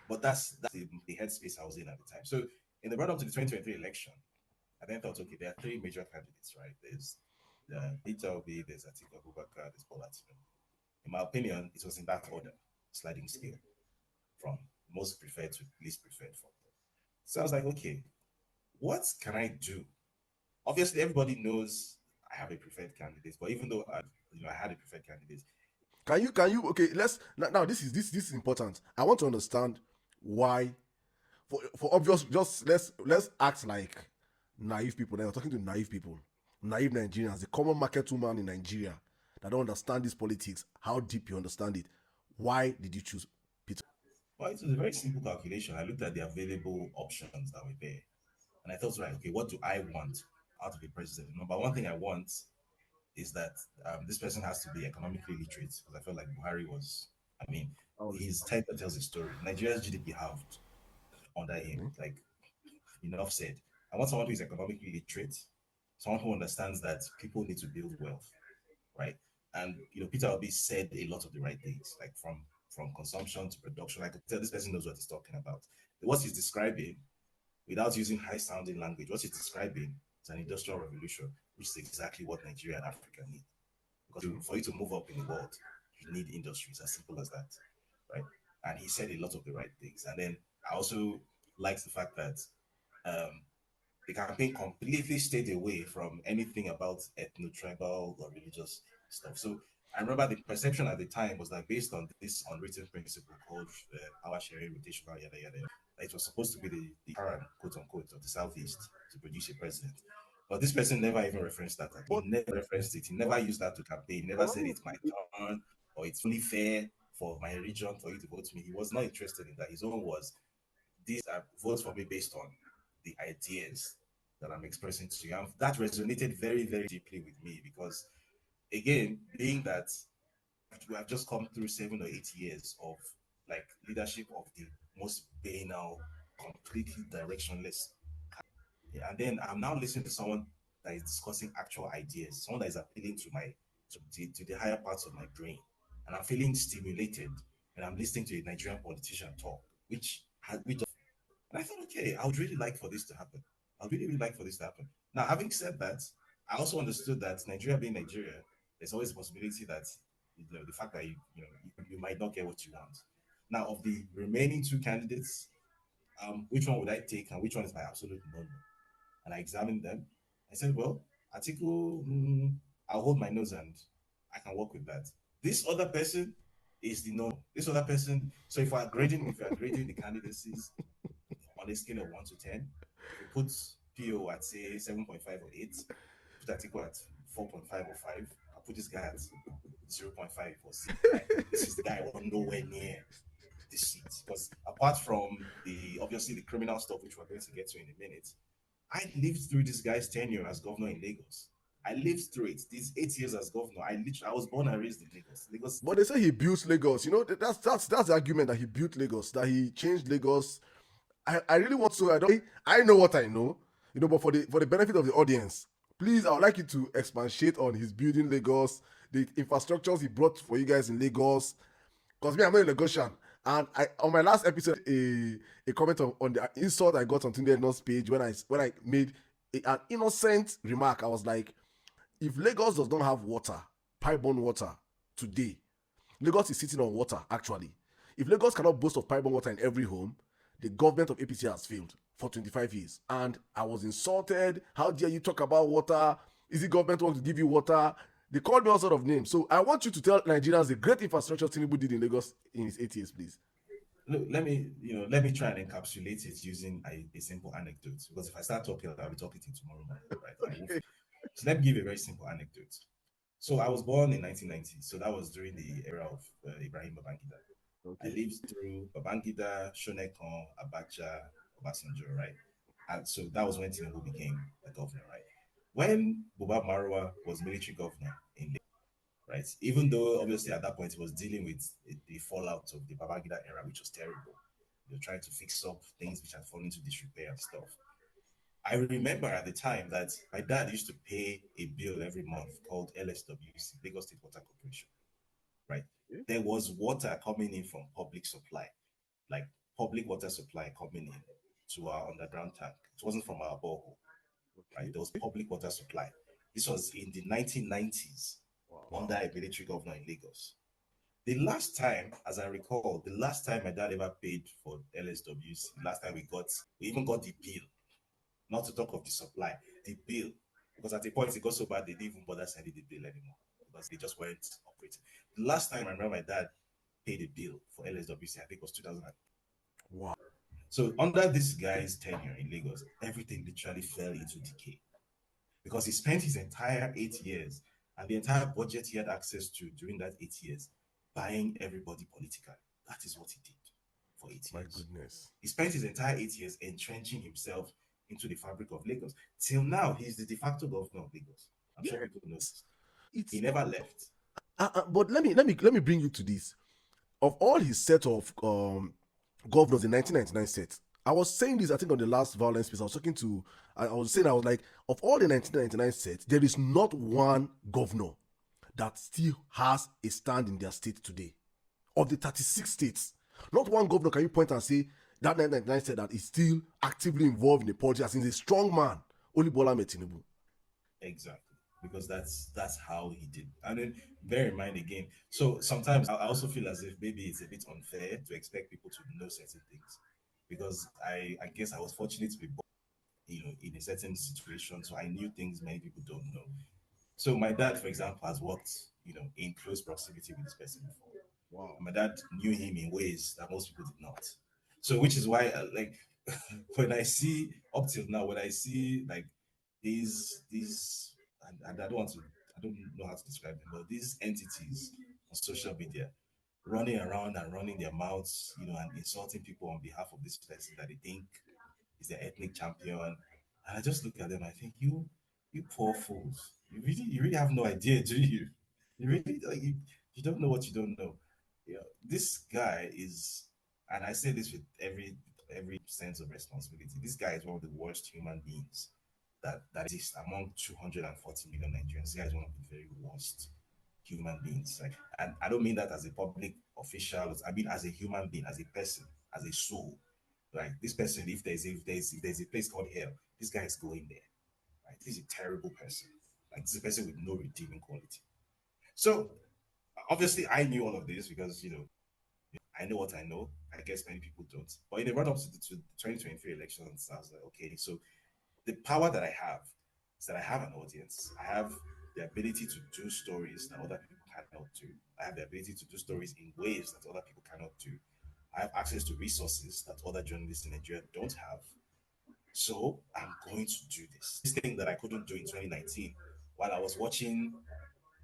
But that's the headspace I was in at the time. So in the run up to the 2023 election, I then thought, okay, there are three major candidates, right? There's Peter Obi, there's Atiku Abubakar, there's Bola Tinubu. In my opinion, it was in that order, sliding scale from most preferred to least preferred for. So I was like, okay, what can I do? Obviously, everybody knows I have a preferred candidate, but even though I had a preferred candidate, Can you okay, let's now this is important. I want to understand why for obvious, just let's act like naive people. Now we're talking to naive people, naive Nigerians, the common market woman in Nigeria that don't understand this politics, how deep you understand it. Why did you choose Peter? well, it was a very simple calculation. I looked at the available options that were there, and I thought, right, okay, what do I want out of a president? Number one thing I want is that this person has to be economically literate, because I felt like Buhari was. I mean, his title tells a story. Nigeria's GDP halved under him. Okay. Like, enough said. I want someone who is economically literate, someone who understands that people need to build wealth, right? And Peter Obi said a lot of the right things, like from consumption to production. I could tell this person knows what he's talking about. What he's describing, without using high sounding language, what he's describing is an industrial revolution, which is exactly what Nigeria and Africa need. Because for you to move up in the world, you need industries, as simple as that, right? And he said a lot of the right things. And then I also liked the fact that um, the campaign completely stayed away from anything about ethno-tribal or religious stuff. So I remember the perception at the time was that, based on this unwritten principle called power sharing, rotational, yada yada, that it was supposed to be the Quran, quote unquote, of the Southeast to produce a president. But this person never even referenced that. He But never referenced it. He never used that to campaign. He never said it's my turn or it's only fair for my region for you to vote me. He was not interested in that. His own was, these are votes for me based on the ideas that I'm expressing to you. And that resonated very, very deeply with me because, again, being that we have just come through 7 or 8 years of like leadership of the most banal, completely directionless. Yeah, and then I'm now listening to someone that is discussing actual ideas, someone that is appealing to the higher parts of my brain. And I'm feeling stimulated when I'm listening to a Nigerian politician talk, which and I thought, okay, I would really like for this to happen. I would really, really like for this to happen. Now, having said that, I also understood that Nigeria being Nigeria, there's always a possibility that the fact that you might not get what you want. Now, of the remaining two candidates, which one would I take and which one is my absolute no? And I examined them. I said, well, Atiku, I'll hold my nose and I can work with that. This other person is the no. This other person. So if we are grading the candidacies on a scale of 1 to 10, if we put PO at say 7.5 or 8, put Atiku at 4.5 or 5, I'll put this guy at 0.5 or 6. Right? This is the guy I want nowhere near this seat. Because apart from obviously the criminal stuff, which we're going to get to in a minute, I lived through this guy's tenure as governor in Lagos. I lived through it. These 8 years as governor, I was born and raised in Lagos. but they say he built Lagos. That's the argument, that he built Lagos, that he changed Lagos. I really want to. I know what I know, but for the benefit of the audience, please, I would like you to expatiate on his building Lagos, the infrastructures he brought for you guys in Lagos. Because me, I'm not a Lagosian. And I, on my last episode, a comment on the insult I got on Tunde Ednon's page when I made an innocent remark. I was like, if Lagos does not have water, pipe-borne water today, Lagos is sitting on water, actually. If Lagos cannot boast of pipe-borne water in every home, the government of APC has failed for 25 years. And I was insulted. How dare you talk about water? Is it government want to give you water? They called me all sort of names. So I want you to tell Nigerians the great infrastructure Tinubu did in Lagos in his 8 years, please. Look, let me try and encapsulate it using a simple anecdote. Because if I start talking, I'll be talking till tomorrow morning, right? Okay. So let me give you a very simple anecdote. So I was born in 1990. So that was during the era of Ibrahim Babangida. I Okay. lived through Babangida, Shonekon, Abacha, Obasanjo, right? And so that was when Tinubu became the governor, right? When Buba Marwa was military governor in Lagos, right? Even though obviously at that point he was dealing with the fallout of the Babangida era, which was terrible. They were trying to fix up things which had fallen into disrepair and stuff. I remember at the time that my dad used to pay a bill every month called LSWC, Lagos State Water Corporation, right? Okay. There was water coming in from public supply, like public water supply coming in to our underground tank. It wasn't from our borehole, right? Okay. There was public water supply. This was in the 1990s under Wow. a military governor in Lagos. The last time, as I recall, the last time my dad ever paid for LSWC, last time we even got the bill, not to talk of the supply, the bill. Because at a point it got so bad they didn't even bother sending the bill anymore because they just weren't operating. The last time I remember my dad paid a bill for LSWC, I think it was 2000. Wow. So under this guy's tenure in Lagos, everything literally fell into decay because he spent his entire 8 years and the entire budget he had access to during that 8 years buying everybody politically. That is what he did for eight My years. goodness. He spent his entire 8 years entrenching himself into the fabric of Lagos. Till now, he's the de facto governor of Lagos. I'm sure Yes. people know this. He It's never left. but let me bring you to this. Of all his set of governors in 1999 set, I was saying this, I think, on the last violence piece. I was talking to, I was saying, I was like, of all the 1999 sets, there is not one governor that still has a stand in their state today. Of the 36 states, not one governor can you point and say that 1999 said that is still actively involved in the politics, as in a strong man. Only Bola Tinubu. Exactly. Because that's how he did. And then bear in mind again. So sometimes I also feel as if maybe it's a bit unfair to expect people to know certain things. Because I guess I was fortunate to be born, in a certain situation. So I knew things many people don't know. So my dad, for example, has worked, in close proximity with this person before. Wow. My dad knew him in ways that most people did not. So, which is why, like, when I see up till now, when I see like these, and I don't know how to describe them, but these entities on social media running around and running their mouths, and insulting people on behalf of this person that they think is their ethnic champion. And I just look at them, I think, you poor fools. You really have no idea, do you? You really like you don't know what you don't know. This guy is, and I say this with every sense of responsibility. This guy is one of the worst human beings that exist among 240 million Nigerians. This guy is one of the very worst human beings. Like, and I don't mean that as a public official. I mean as a human being, as a person, as a soul. Like this person, if there's a place called hell, this guy is going there. Right? This is a terrible person. Like this is a person with no redeeming quality. So obviously, I knew all of this because I know what I know. I guess many people don't. But in the run up to the 2023 elections, I was like, okay, so the power that I have is that I have an audience. I have the ability to do stories that other people cannot do. I have the ability to do stories in ways that other people cannot do. I have access to resources that other journalists in Nigeria don't have. So I'm going to do this. This thing that I couldn't do in 2019 while I was watching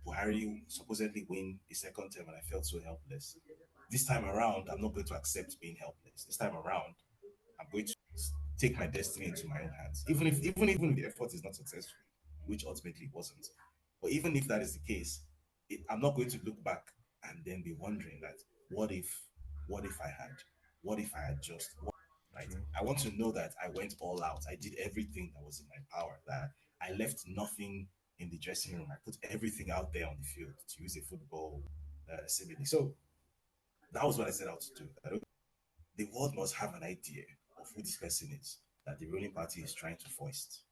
Buhari supposedly win a second term and I felt so helpless. This time around, I'm not going to accept being helpless. This time around, I'm going to take my destiny into my own hands. Even if the effort is not successful, which ultimately it wasn't. But even if that is the case, I'm not going to look back and then be wondering that what if, what if I had just, right? True. I want to know that I went all out. I did everything that was in my power. That I left nothing in the dressing room. I put everything out there on the field, to use a football simile. So that was what I set out to do. The world must have an idea of who this person is that the ruling party is trying to foist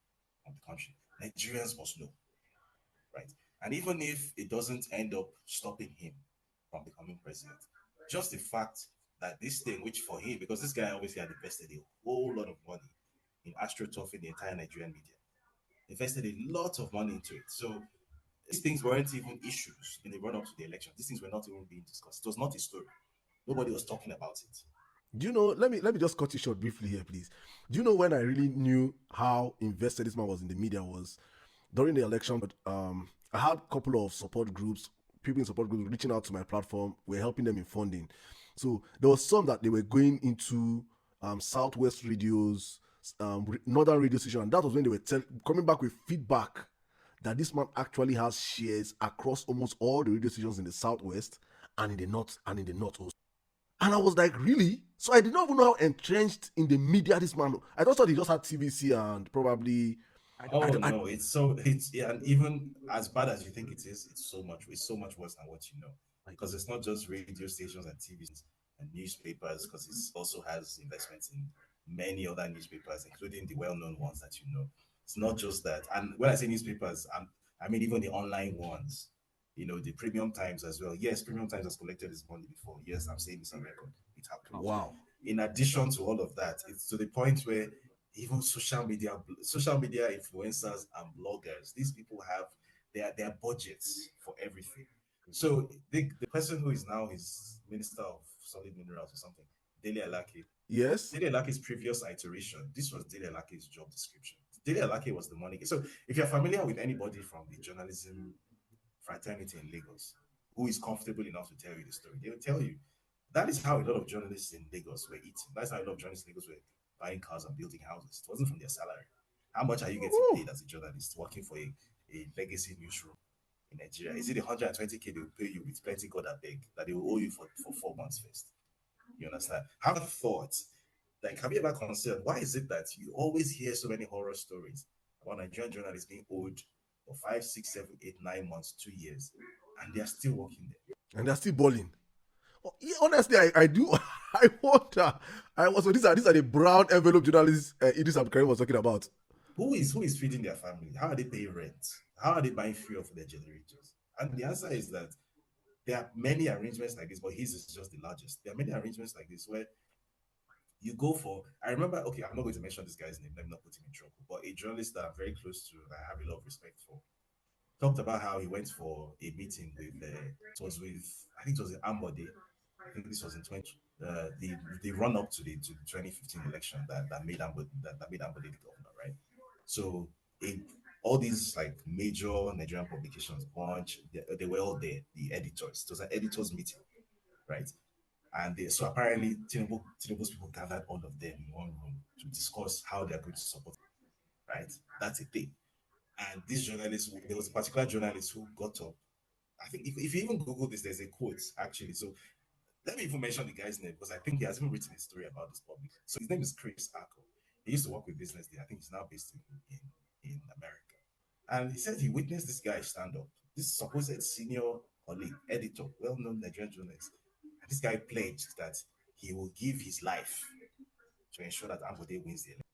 on the country. Nigerians must know, right? And even if it doesn't end up stopping him from becoming president, just the fact that this thing, which for him, because this guy obviously had invested a whole lot of money in astroturfing the entire Nigerian media, invested a lot of money into it. So These things weren't even issues in the run up to the election. These things were not even being discussed. It was not a story. Nobody was talking about it. Do you know? Let me just cut you short briefly here, please. Do you know when I really knew how invested this man was in the media was during the election? But I had a couple of support groups, people in support groups reaching out to my platform. We're helping them in funding. So there was some that they were going into Southwest radios, northern radio station, and that was when they were coming back with feedback that this man actually has shares across almost all the radio stations in the Southwest and in the North also. And I was like, really? So I did not even know how entrenched in the media this man. I just thought he just had TVC and probably. Oh no, it's yeah, and even as bad as you think it is, it's so much worse than what you know. Because it's not just radio stations and TV and newspapers, because it also has investments in many other newspapers, including the well-known ones that you know. It's not just that. And when I say newspapers, I mean even the online ones, the Premium Times as well. Yes, Premium Times has collected its money before. Yes, I'm saying this on record. It happened. Wow. In addition to all of that, it's to the point where even social media influencers and bloggers, these people have their budgets for everything. So the person who is now his minister of solid minerals or something, Dele Alake. Yes. Dele Alake's previous iteration, this was Dele Alake's job description. Dele Alake was the money. So if you're familiar with anybody from the journalism fraternity in Lagos who is comfortable enough to tell you the story, they will tell you that is how a lot of journalists in Lagos were eating. That's how a lot of journalists in Lagos were buying cars and building houses. It wasn't from their salary. How much are you getting paid as a journalist working for a legacy newsroom in Nigeria? Is it 120K they will pay you with plenty God I beg that they will owe you for 4 months first? You understand? Have a thought. Like, have you ever considered why is it that you always hear so many horror stories about Nigerian journalists being owed for 5, 6, 7, 8, 9 months, 2 years, and they are still working there? And they're still balling. Oh, yeah, honestly, I do. I wonder. So these are the brown envelope journalists Idris Abdulkarim was talking about. Who is feeding their family? How are they paying rent? How are they buying fuel for their generators? And the answer is that there are many arrangements like this, but his is just the largest. There are many arrangements like this where you go for. I remember. Okay, I'm not going to mention this guy's name. Let me not put him in trouble. But a journalist that I'm very close to, that I have a lot of respect for, talked about how he went for a meeting with. It was with. I think it was in Ambode. I think this was in 20. The run up to the 2015 election that made Ambode the governor, right? So it, all these like major Nigerian publications, Punch, they were all there. The editors. It was an editors meeting, right? And so apparently Tinubu's people gathered all of them in one room to discuss how they're going to support, right? That's a thing. And this journalist, there was a particular journalist who got up. I think if you even Google this, there's a quote actually. So let me even mention the guy's name because I think he has even written a story about this public. So his name is Chris Ako. He used to work with Business Day. I think he's now based in America. And he said he witnessed this guy stand up, this supposed senior colleague, editor, well known Nigerian journalist. And this guy pledged that he will give his life to ensure that Ambode wins the election.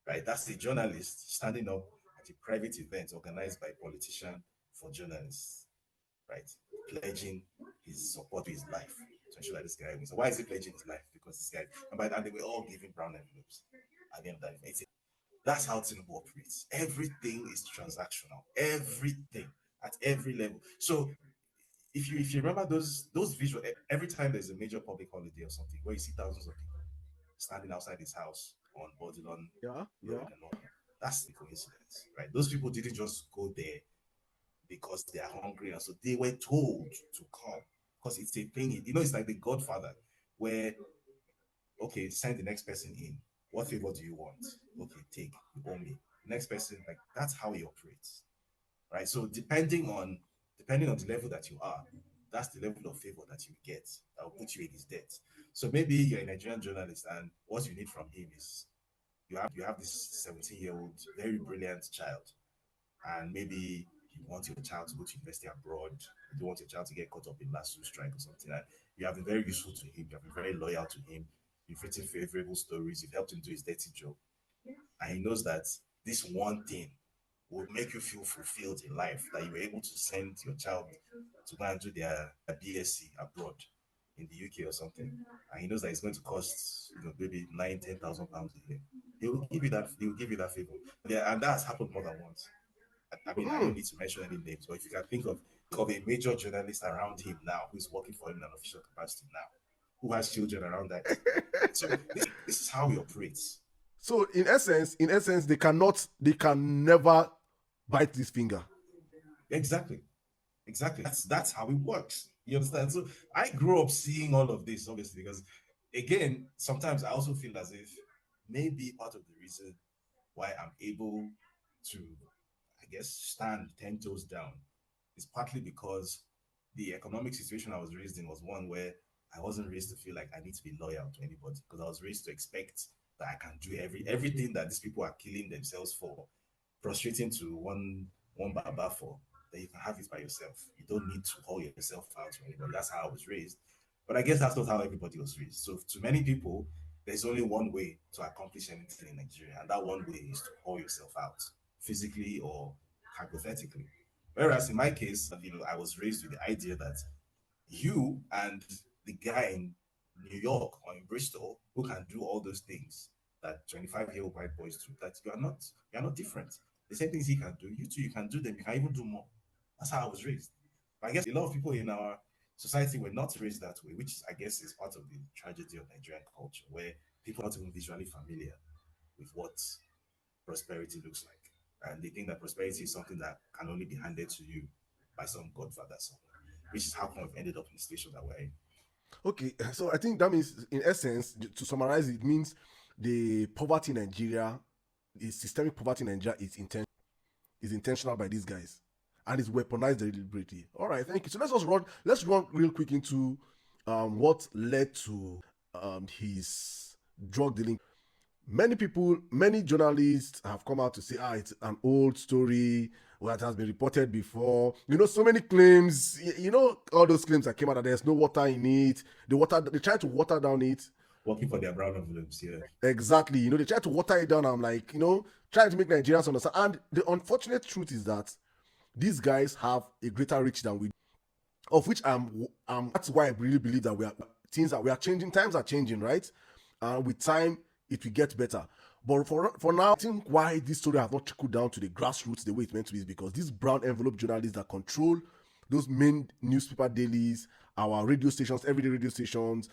Right? That's a journalist standing up at a private event organized by a politician for journalists, right? Pledging his support to his life to ensure that this guy wins. So why is he pledging his life? Because this guy, and by then they were all giving brown envelopes at the end of that event. That's how Tinubu operates. Everything is transactional. Everything at every level. So if you remember those visual, every time there's a major public holiday or something where you see thousands of people standing outside his house on Bodilon Yeah, Road yeah. and all that, that's the coincidence, right? Those people didn't just go there because they are hungry, and so they were told to come because it's a thing. It's like the Godfather, where okay, send the next person in. What favor do you want? Okay, take. You owe me. Next person, like that's how he operates, right? So depending on the level that you are, that's the level of favor that you get that will put you in his debt. So maybe you're a Nigerian journalist, and what you need from him is you have this 17-year-old very brilliant child, and maybe you want your child to go to university abroad, you don't want your child to get caught up in last strike or something, and you have been very useful to him, you have been very loyal to him, you've written favorable stories, you've helped him do his dirty job, and he knows that this one thing will make you feel fulfilled in life, that you were able to send your child to go and do their BSc abroad in the UK or something, and he knows that it's going to cost maybe 9, 10,000 pounds a year. He will give you that favor. Yeah, and that's happened more than once. I mean, I don't need to mention any names, but if you can think of a major journalist around him now who's working for him in an official capacity now, who has children around that. So this is how he operates. So in essence, they can never bite this finger. Exactly. Exactly. That's how it works. You understand? So I grew up seeing all of this, obviously, because again, sometimes I also feel as if maybe part of the reason why I'm able to, I guess, stand 10 toes down is partly because the economic situation I was raised in was one where I wasn't raised to feel like I need to be loyal to anybody, because I was raised to expect that I can do everything that these people are killing themselves for, prostrating to one baba for, that you can have it by yourself. You don't need to hold yourself out to anybody. That's how I was raised. But I guess that's not how everybody was raised. So to many people, there's only one way to accomplish anything in Nigeria, and that one way is to hold yourself out, physically or hypothetically. Whereas in my case, I was raised with the idea that you and the guy in New York or in Bristol who can do all those things that 25-year-old white boys do, that you are not different. The same things he can do, you too, you can do them. You can even do more. That's how I was raised. But I guess a lot of people in our society were not raised that way, which I guess is part of the tragedy of Nigerian culture, where people are not even visually familiar with what prosperity looks like. And they think that prosperity is something that can only be handed to you by some godfather somewhere, which is how come we've ended up in the situation that we're in. Okay, so I think that means, in essence, to summarize, it means the poverty in Nigeria, the systemic poverty in Nigeria is intentional by these guys, and is weaponized deliberately. All right, thank you. So let's run real quick into what led to his drug dealing. Many journalists have come out to say, it's an old story that has been reported before. So many claims. All those claims that came out that there's no water in it. They try to water down it. Working for their brown envelopes, yeah. Exactly. They try to water it down. I'm like, trying to make Nigerians understand. And the unfortunate truth is that these guys have a greater reach than we, of which that's why I really believe that we are changing. Times are changing, right? And with time, it will get better. But for now, I think why this story has not trickled down to the grassroots the way it's meant to be is because these brown envelope journalists that control those main newspaper dailies, our radio stations, everyday radio stations,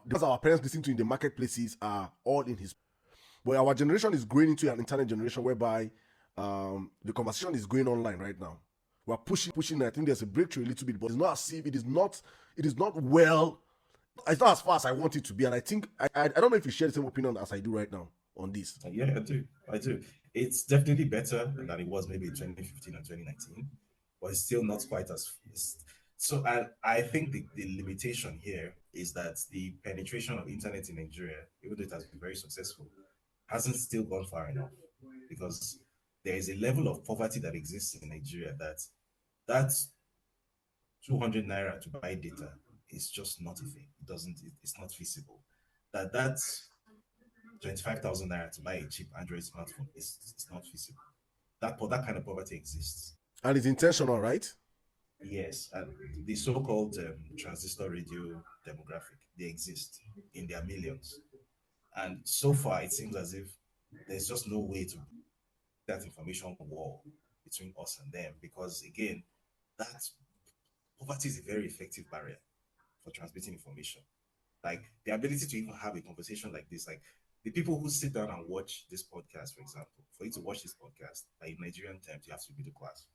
because our parents listen to in the marketplaces are all in his. But our generation is growing into an internet generation whereby the conversation is going online right now. We're pushing. I think there's a breakthrough a little bit, but it's not as if it is not well. It's not as far as I want it to be, and I think I don't know if you share the same opinion as I do right now on this. Yeah, I do. It's definitely better than it was maybe in 2015 and 2019, but it's still not quite as. So I think the limitation here is that the penetration of internet in Nigeria, even though it has been very successful, hasn't still gone far enough, because there is a level of poverty that exists in Nigeria that 200 naira to buy data is just not a thing. It's not feasible. That's 25,000 naira to buy a cheap Android smartphone is not feasible. That kind of poverty exists. And it's intentional, right? Yes, and the so-called transistor radio demographic, they exist in their millions. And so far, it seems as if there's just no way to that information wall between us and them, because again, that poverty is a very effective barrier for transmitting information. Like the ability to even have a conversation like this, like the people who sit down and watch this podcast, for example, for you to watch this podcast, like in Nigerian terms, you have to be the class.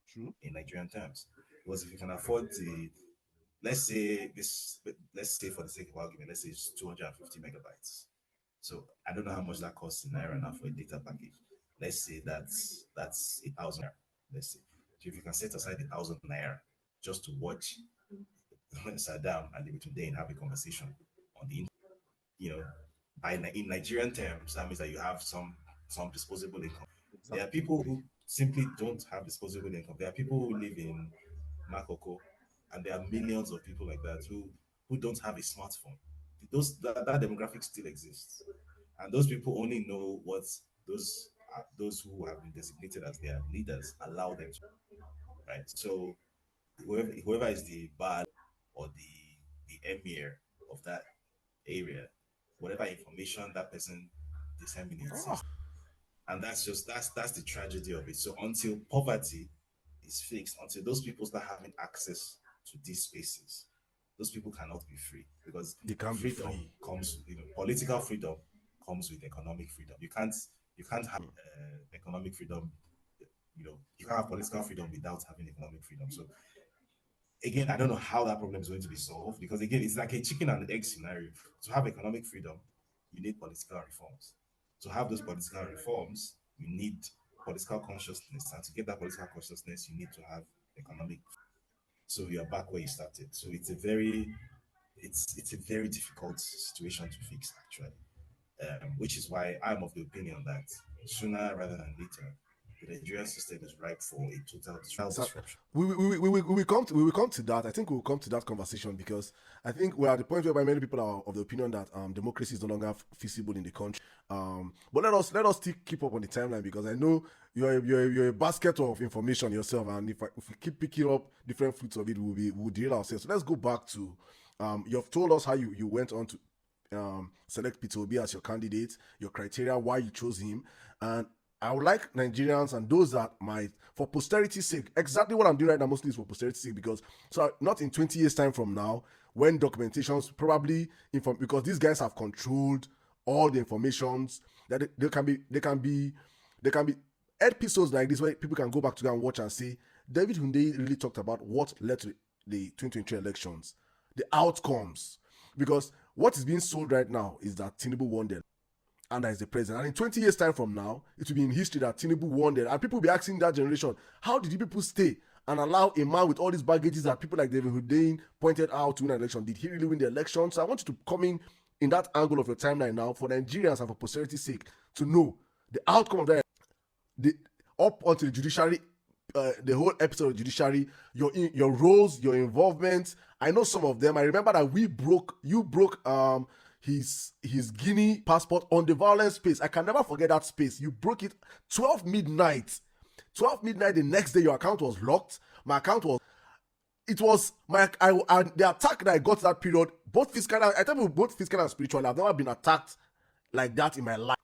True. In Nigerian terms, because if you can afford let's say let's say for the sake of argument, let's say it's 250 megabytes. So I don't know how much that costs in naira now for a data package. Let's say that's 1,000 naira. Let's say, so if you can set aside 1,000 naira just to watch Saddam and David Hundeyin have a conversation on the internet, you know, in Nigerian terms, that means that you have some disposable income. There are people who simply don't have disposable income. There are people who live in Makoko, and there are millions of people like that who don't have a smartphone. That demographic still exists, and those people only know what those who have been designated as their leaders allow them to, right? So whoever is the bad or the emir of that area, whatever information that person disseminates, Oh, And that's the tragedy of it. So until poverty is fixed, until those people start having access to these spaces, those people cannot be free, because They can't be freedom free. comes, political freedom comes with economic freedom. You can't have economic freedom. You can't have political freedom without having economic freedom. So again, I don't know how that problem is going to be solved, because again, it's like a chicken and egg scenario. To have economic freedom, you need political reforms. To have those political reforms, you need political consciousness, and to get that political consciousness, you need to have economic. So you're back where you started. So it's a very difficult situation to fix, actually. Which is why I'm of the opinion that sooner rather than later, the Nigerian system is ripe for a total So disruption. we will come to that. I think we will come to that conversation because I think we're at the point where many people are of the opinion that democracy is no longer feasible in the country. But let us still keep up on the timeline because I know you're a basket of information yourself, and if we keep picking up different fruits of it, we'll derail ourselves. So let's go back to you've told us how you went on to select Peter Obi as your candidate, your criteria, why you chose him, and I would like Nigerians and those that might, for posterity's sake, exactly what I'm doing right now mostly is for posterity's sake because, so not in 20 years' time from now, when documentations probably, because these guys have controlled all the informations, that they can be episodes like this where people can go back to and watch and say, David Hundeyin really talked about what led to the 2023 elections, the outcomes, because what is being sold right now is that Tinubu won the and as the president. And in 20 years' time from now, it will be in history that Tinubu won there. And people will be asking that generation, how did you people stay and allow a man with all these baggages that people like David Hundeyin pointed out to win an election? Did he really win the election? So I want you to come in that angle of your timeline now for Nigerians and for posterity's sake to know the outcome of that. The, up until the judiciary, the whole episode of judiciary, your roles, your involvement. I know some of them. I remember that you broke his Guinea passport on the violence space. I can never forget that space. You broke it 12 midnight. 12 midnight the next day, your account was locked. My account was it was the attack that I got that period, both physical, I tell you, both physical and spiritual. I've never been attacked like that in my life.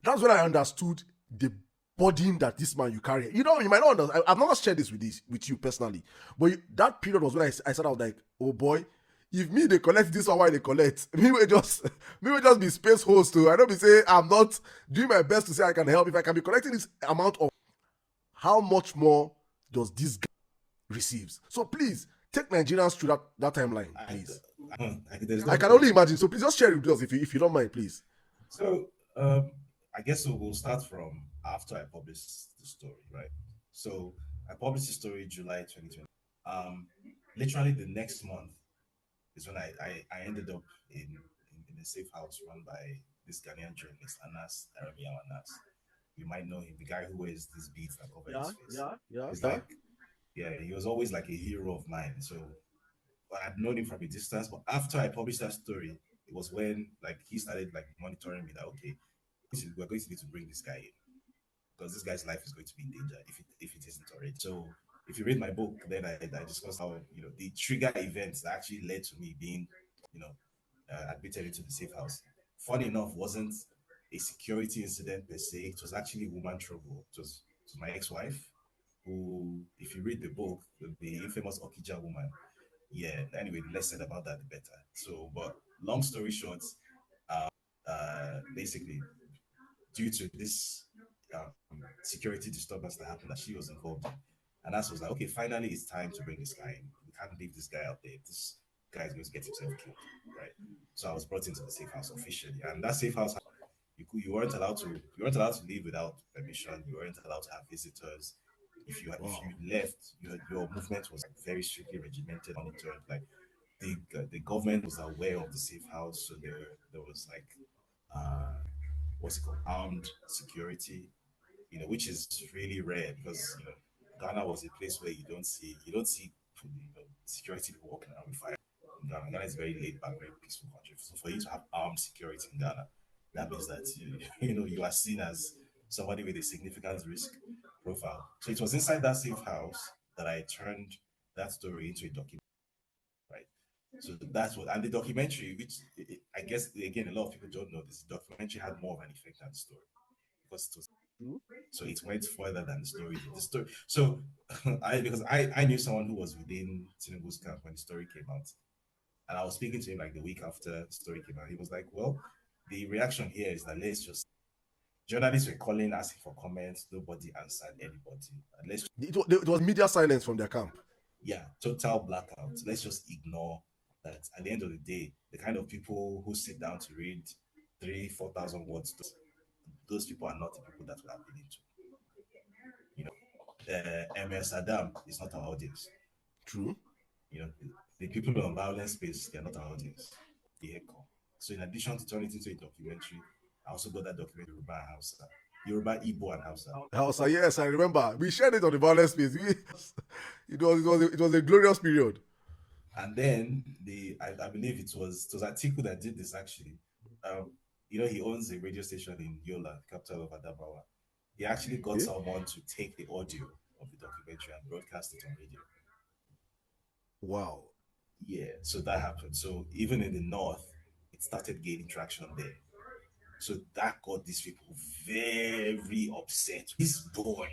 That's when I understood the burden that this man you carry. You know, you might not understand. I've never shared this with you personally, but that period was when I said I was like, oh boy, if me they collect this one, why they collect? Me will just be space host too. I don't be say I'm not doing my best to say I can help. If I can be collecting this amount of, how much more does this guy receives? So please take Nigerians through that timeline, please. There's I no can only imagine. So please just share it with us if you don't mind, please. So I guess we'll start from after I published the story, right? So I published the story July 2020. Um, Literally the next month is when I ended up in a safe house run by this Ghanaian journalist, Anas Arabian Anas. You might know him, the guy who wears these beads that cover his face. He's like, yeah, he was always like a hero of mine. So I'd known him from a distance, but after I published that story, it was when like he started like monitoring me that okay, we're going to need to bring this guy in because this guy's life is going to be in danger if it isn't already. So if you read my book, then I discussed how the trigger events that actually led to me being you know admitted into the safe house. Funny enough, wasn't a security incident per se. It was actually woman trouble. It was my ex-wife who, if you read the book, the infamous Okija woman. Yeah. Anyway, the less said about that, the better. So, but long story short, basically due to this security disturbance that happened that she was involved in. And that's was like, okay, finally it's time to bring this guy in. We can't leave this guy out there. This guy is going to get himself killed, right? So I was brought into the safe house officially, and that safe house you weren't allowed to leave without permission. You weren't allowed to have visitors. If Wow. you left, your movement was like very strictly regimented, monitored. Like the government was aware of the safe house, so there was like uh, what's it called, armed security, which is really rare because Ghana was a place where you don't see security people walking around with fire. In Ghana is a very laid back, very peaceful country. So for you to have armed security in Ghana, that means that you are seen as somebody with a significant risk profile. So it was inside that safe house that I turned that story into a documentary, right? So that's what, and the documentary, which I guess again a lot of people don't know, this documentary had more of an effect than the story because it was So it went further than the story did. The story. So I knew someone who was within Tinubu's camp when the story came out, and I was speaking to him like the week after the story came out. He was like, "Well, the reaction here is that let's just journalists were calling asking for comments. Nobody answered anybody. And let's It was media silence from their camp. yeah, total blackout. Let's just ignore that. At the end of the day, the kind of people who sit down to read 3,000, 4,000 words, those people are not the people that we're appealing to. You know, Emir Sirdam is not our audience. True. You know, the people on violence space, they are not our audience. The echo. So in addition to turning it into a documentary, I also got that documentary Yoruba and Hausa. Yoruba, Igbo, and Hausa. Hausa, yes, I remember. We shared it on the violence space. It was a glorious period. And then I believe it was Atiku that did this actually. He owns a radio station in Yola, capital of Adamawa. He actually got Okay. someone to take the audio of the documentary and broadcast it on radio. Wow. Yeah, so that happened. So even in the north, it started gaining traction there. So that got these people very upset. This boy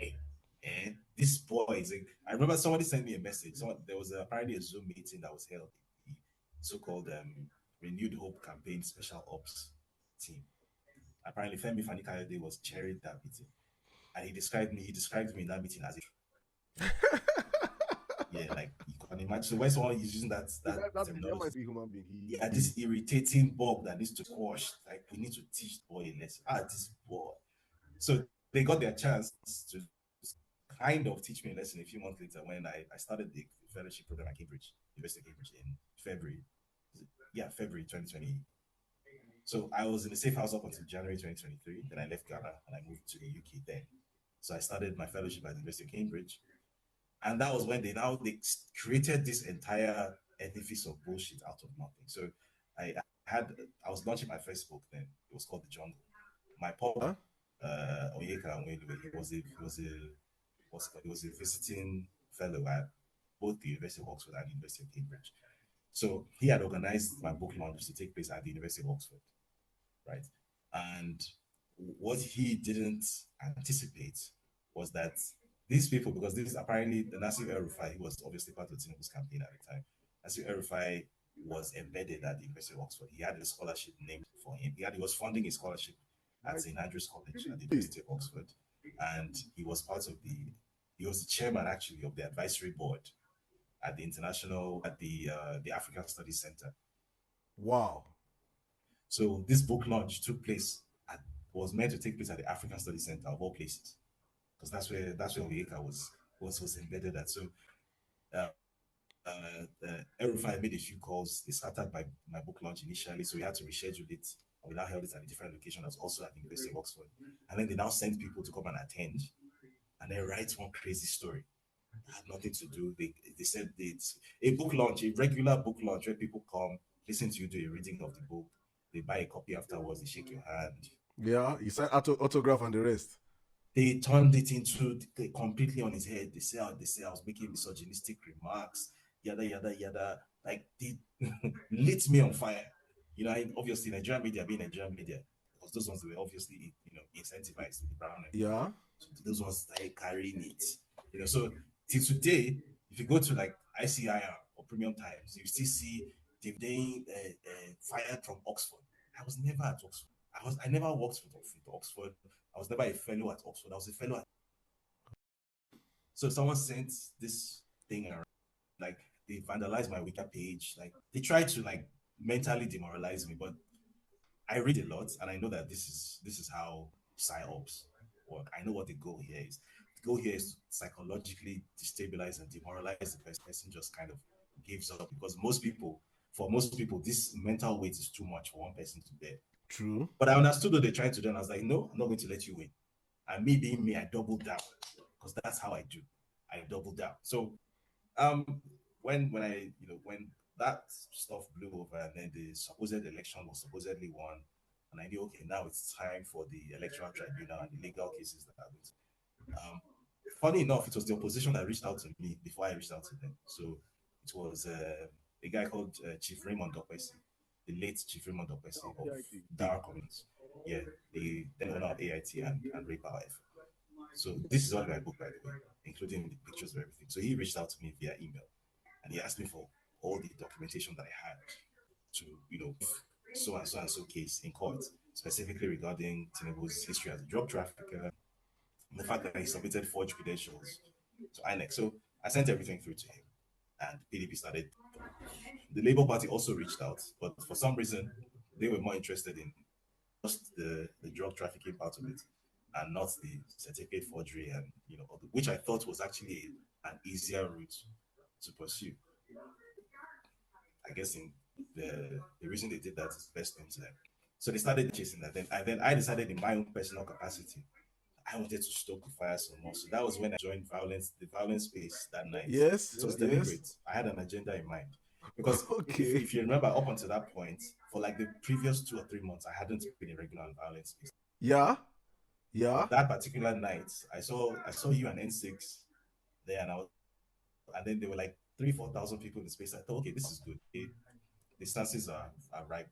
is like, I remember somebody sent me a message. There was apparently a Zoom meeting that was held, the so-called Renewed Hope Campaign Special Ops team. Apparently, Femi Fani-Kayode was chairing that meeting, and he described me in that meeting as a yeah, like you can imagine. So when someone is using that terminology, human being. yeah, this irritating bug that needs to squash. Like we need to teach the boy a lesson. This boy. So they got their chance to kind of teach me a lesson a few months later when I started the fellowship program at Cambridge, University of Cambridge in February. Yeah, February 2020. So I was in the safe house up until January 2023. Then I left Ghana and I moved to the UK then. So I started my fellowship at the University of Cambridge. And that was when they created this entire edifice of bullshit out of nothing. So I I was launching my first book then. It was called The Jungle. My Huh? pop Onyeka Onwelue, he was a visiting fellow at both the University of Oxford and the University of Cambridge. So he had organized my book launch to take place at the University of Oxford, right? And what he didn't anticipate was that these people, because this is apparently the Nasir El-Rufai, who was obviously part of Tinubu's campaign at the time, Nasir El-Rufai was embedded at the University of Oxford. He had a scholarship named for him. He was funding a scholarship at St. Andrews College at the University of Oxford. And he was he was the chairman actually of the advisory board at the African Studies Center. Wow. So this book launch was meant to take place at the African Studies Center of all places, because that's where Oyeka was embedded at. So El-Rufai made a few calls. They started my book launch initially, so we had to reschedule it. And we now held it at a different location that's also at the University of Oxford. And then they now sent people to come and attend and then write one crazy story. It had nothing to do. They said it's a book launch, a regular book launch where people come, listen to you do a reading of the book. They buy a copy afterwards, they shake your hand. Yeah, he signed autograph and the rest. They turned it into completely on his head. They say I was making misogynistic remarks, yada yada yada. Like they lit me on fire. Obviously Nigerian media being Nigerian media, because those ones were obviously incentivized to the brown. Yeah. So those ones started carrying it. So till today, if you go to like ICIR or Premium Times, you still see David Hundeyin fired from Oxford. I was never at Oxford. I never worked with Oxford. I was never a fellow at Oxford. I was a fellow at. So someone sent this thing around, like they vandalized my Wiki page. Like they tried to like mentally demoralize me, but I read a lot and I know that this is how psyops work. I know what the goal here is. The goal here is to psychologically destabilize and demoralize the person just kind of gives up, because for most people, this mental weight is too much for one person to bear. True. But I understood what they tried to do, and I was like, no, I'm not going to let you win. And me being me, I doubled down, because that's how I do. I doubled down. So when when that stuff blew over and then the supposed election was supposedly won, and I knew, okay, now it's time for the electoral tribunal and the legal cases that are funny enough, it was the opposition that reached out to me before I reached out to them. So it was a guy called Chief Raymond Okwesi, the late Chief Raymond Okwesi of Dar Communes. Yeah, the then owner of AIT and Ray Power FM. So this is all in my book, by the way, including the pictures of everything. So he reached out to me via email, and he asked me for all the documentation that I had to, so and so case in court, specifically regarding Tinubu's history as a drug trafficker, the fact that he submitted forged credentials to INEC. So I sent everything through to him, and PDP started. The Labour Party also reached out, but for some reason, they were more interested in just the drug trafficking part of it, and not the certificate forgery, and which I thought was actually an easier route to pursue. I guess in the reason they did that is best known to them. So they started chasing that. Then I decided in my own personal capacity, I wanted to stoke the fire some more. So that was when I joined the violence space that night. Yes. It was deliberate. I had an agenda in mind. Because Okay. if you remember, up until that point, for like the previous 2 or 3 months, I hadn't been in regular violence space. Yeah. But that particular night, I saw you and N6 there, and then there were like 3,000-4,000 people in the space. I thought, okay, this is good. The stances are ripe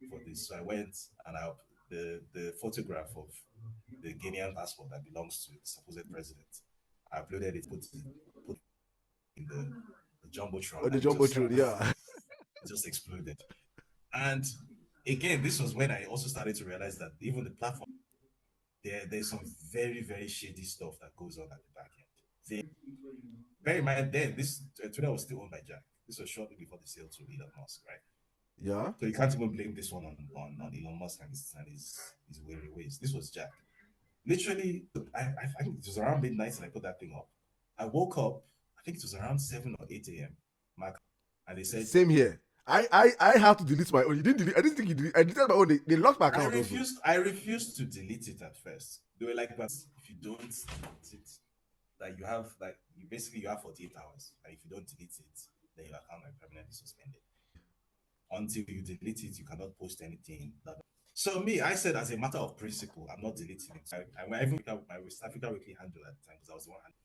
for this. So I went, and the photograph of the Guinean passport that belongs to the supposed president, I uploaded it, put in the jumbotron. The jumbotron, yeah. It just exploded. And again, this was when I also started to realize that even the platform, there's some very, very shady stuff that goes on at the back end. Bear in mind, then this Twitter was still owned by Jack. This was shortly before the sale to Elon Musk, right? Yeah. So you can't even blame this one on Elon Musk and his weary ways. This was Jack. Literally, I think it was around midnight and I put that thing up. I woke up, I think it was around 7 or 8 a.m. And they said, same here. I have to delete my own. You didn't delete. I didn't think you deleted. I deleted my own. They locked my account. I refused to delete it at first. They were like, but if you don't delete it, like you have 48 hours. And if you don't delete it, then your account will be permanently suspended. Until you delete it, you cannot post anything. So me, I said as a matter of principle, I'm not deleting it. I even got my West Africa Weekly handle at the time because I was the one handle.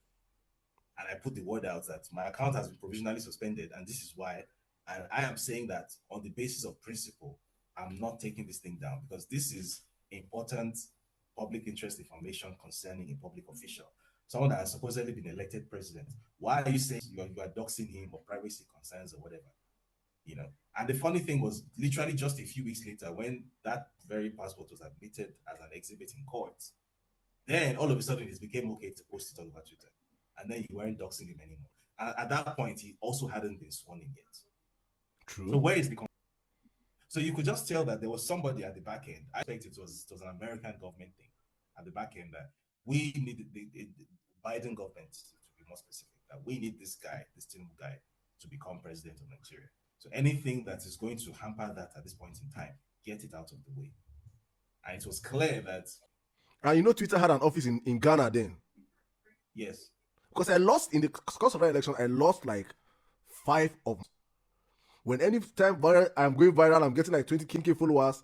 And I put the word out that my account has been provisionally suspended, and this is why. And I am saying that on the basis of principle, I'm not taking this thing down because this is important public interest information concerning a public official, someone that has supposedly been elected president. Why are you saying you are doxing him or privacy concerns or whatever? And the funny thing was, literally just a few weeks later, when that very passport was admitted as an exhibit in court, then all of a sudden it became okay to post it all over Twitter. And then you weren't doxing him anymore. And at that point, he also hadn't been sworn in yet. True. So where is the So you could just tell that there was somebody at the back end. I think it was an American government thing at the back end that we need the Biden government, to be more specific, that we need this Tinubu guy to become president of Nigeria. So anything that is going to hamper that at this point in time, get it out of the way. And it was clear that... And Twitter had an office in Ghana then. Yes. Because I lost, in the course of that election, I lost like 5 of them. When any time I'm going viral, I'm getting like 20K followers,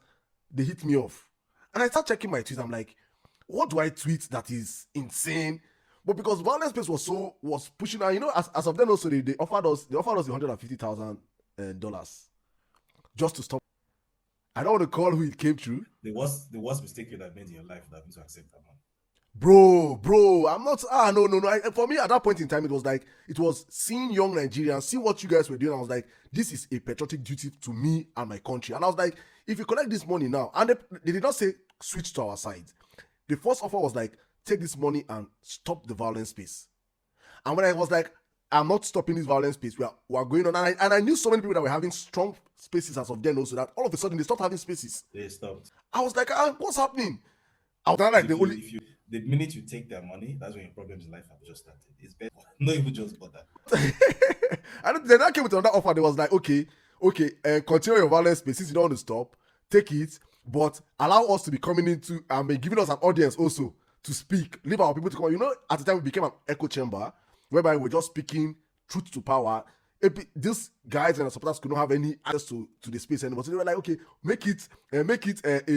they hit me off. And I start checking my tweets. I'm like, what do I tweet that is insane? But because Violence Space was pushing out, as of then also they offered us $150,000 just to stop. I don't want to call who it came through. The worst mistake you'd have made in your life would have been to accept that man. Bro, I'm not. No. For me, at that point in time, it was seeing young Nigerians, see what you guys were doing. I was like, this is a patriotic duty to me and my country. And I was like, if you collect this money now, and they did not say switch to our side. The first offer was like, take this money and stop the violence space. And when I was like, I'm not stopping this violence space, we are going on. And I knew so many people that were having strong spaces as of then also, that all of a sudden they stopped having spaces. They stopped. I was like, what's happening? I was like, the minute you take their money, that's when your problems in life have just started. It's better not even just bother. And then I came with another offer. They was like, okay, continue your violence space. Since you don't want to stop, take it, but allow us to be coming into and be giving us an audience also to speak. Leave our people to come. At the time we became an echo chamber whereby we're just speaking truth to power. These guys and the supporters could not have any access to the space anymore. So they were like, okay, make it a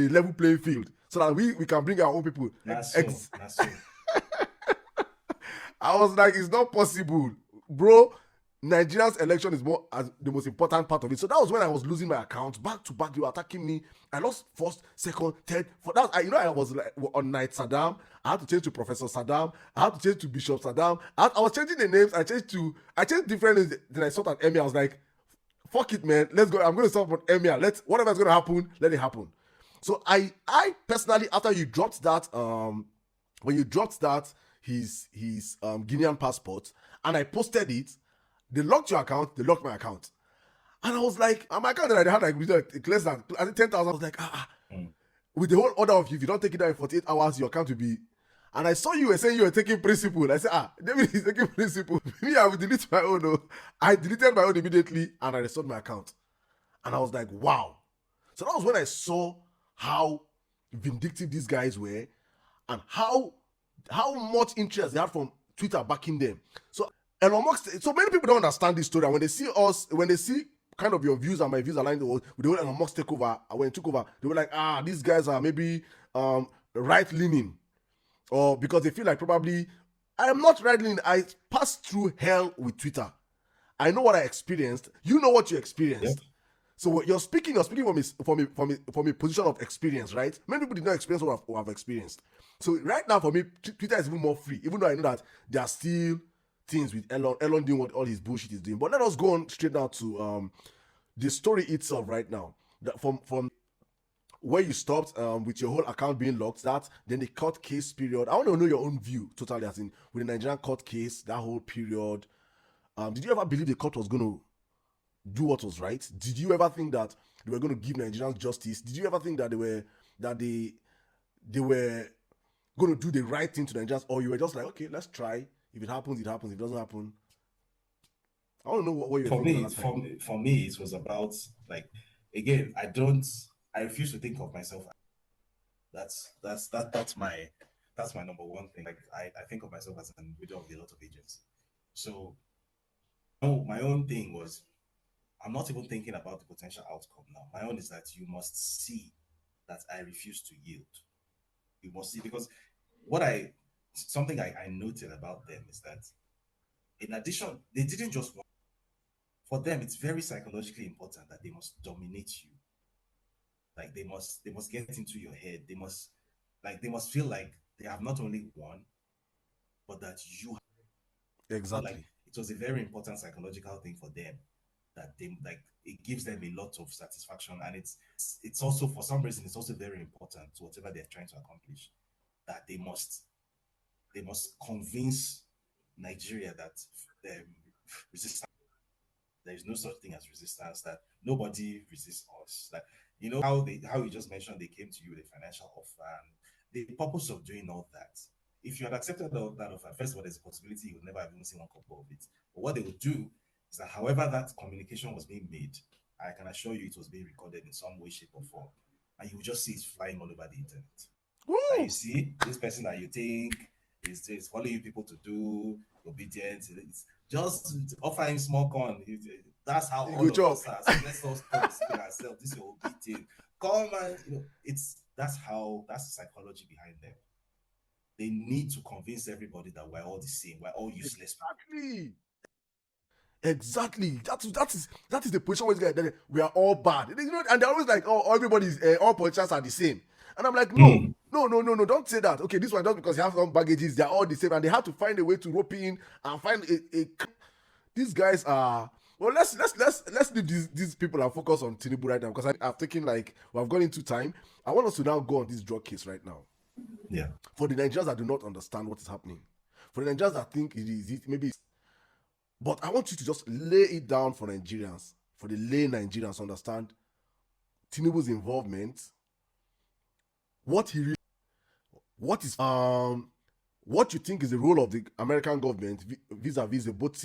level playing field so that we can bring our own people. That's so. I was like, it's not possible, bro. Nigeria's election is more as the most important part of it. So that was when I was losing my account back to back. They were attacking me. I lost first, second, third. For that, I was like on Night Saddam. I had to change to Professor Saddam. I had to change to Bishop Saddam. I was changing the names. I changed different names. Then I saw that Emir. I was like, fuck it, man. Let's go. I'm going to start with Emir. Whatever's going to happen, let it happen. So I personally, after you dropped that, when you dropped that, his Guinean passport, and I posted it, they locked your account, they locked my account. And I was like, my account that I had like less than, I think 10,000. I was like, with the whole order of you, if you don't take it down in 48 hours, your account will be. And I saw you were saying you were taking principle. I said, David is taking principle. Me, I will delete my own. No. I deleted my own immediately and I restored my account. And I was like, wow. So that was when I saw how vindictive these guys were and how much interest they had from Twitter backing them. So Elon Musk, so many people don't understand this story. And when they see kind of your views and my views aligned with the whole Elon Musk takeover, when it took over, they were like, these guys are maybe right-leaning. Or because they feel like probably, I am not right-leaning. I passed through hell with Twitter. I know what I experienced. You know what you experienced. Yep. So you're speaking from a position of experience, right? Many people did not experience what I've experienced. So right now, for me, Twitter is even more free, even though I know that there are still things with Elon doing what all his bullshit is doing. But let us go on straight now to the story itself right now. From where you stopped with your whole account being locked, then the court case period. I want to know your own view totally, as in with the Nigerian court case, that whole period. Did you ever believe the court was going to do what was right? Did you ever think that they were going to give Nigerians justice? Did you ever think that they were going to do the right thing to Nigerians, or you were just like, okay, let's try. If it happens, it happens. If it doesn't happen, I don't know what you're thinking. For me, it was about, like, again, I refuse to think of myself. That's my number one thing. Like, I think of myself as an individual with a lot of agents. So my own thing was, I'm not even thinking about the potential outcome now. My own is that you must see that I refuse to yield. You must see, because something I noted about them is that, in addition, they didn't just want, for them, it's very psychologically important that they must dominate you. Like, they must get into your head. They must feel like they have not only won, but that you have. Exactly. Like, it was a very important psychological thing for them, that they, like, it gives them a lot of satisfaction, and it's also, for some reason, it's also very important to whatever they're trying to accomplish, that they must convince Nigeria that resistance, there is no such thing as resistance, that nobody resists us. Like, you know how you just mentioned they came to you with a financial offer, and the purpose of doing all that, if you had accepted that offer, first of all, there's a possibility you would never have even seen one couple of it. But what they would do is that, however that communication was being made, I can assure you it was being recorded in some way, shape, or form, and you would just see it flying all over the internet. And you see this person that you think is following people to do obedience, it's just offering small corn. That's how all of us are. So let's all stop seeing ourselves. This is your obedience. Come on, that's the psychology behind them. They need to convince everybody that we're all the same. We're all useless. Exactly. That is the position where that we are all bad. And they're always like, everybody's all politicians are the same. And I'm like, no, don't say that. Okay, this one, just because you have some baggages, they're all the same, and they have to find a way to rope in and find a. These guys are. Well, let's leave these people and focus on Tinubu right now, because I've taken, like, we've gone into time. I want us to now go on this drug case right now. Yeah. For the Nigerians that do not understand what is happening, for the Nigerians that think maybe. But I want you to just lay it down for Nigerians, for the lay Nigerians to understand Tinubu's involvement. What you think is the role of the American government vis-a-vis both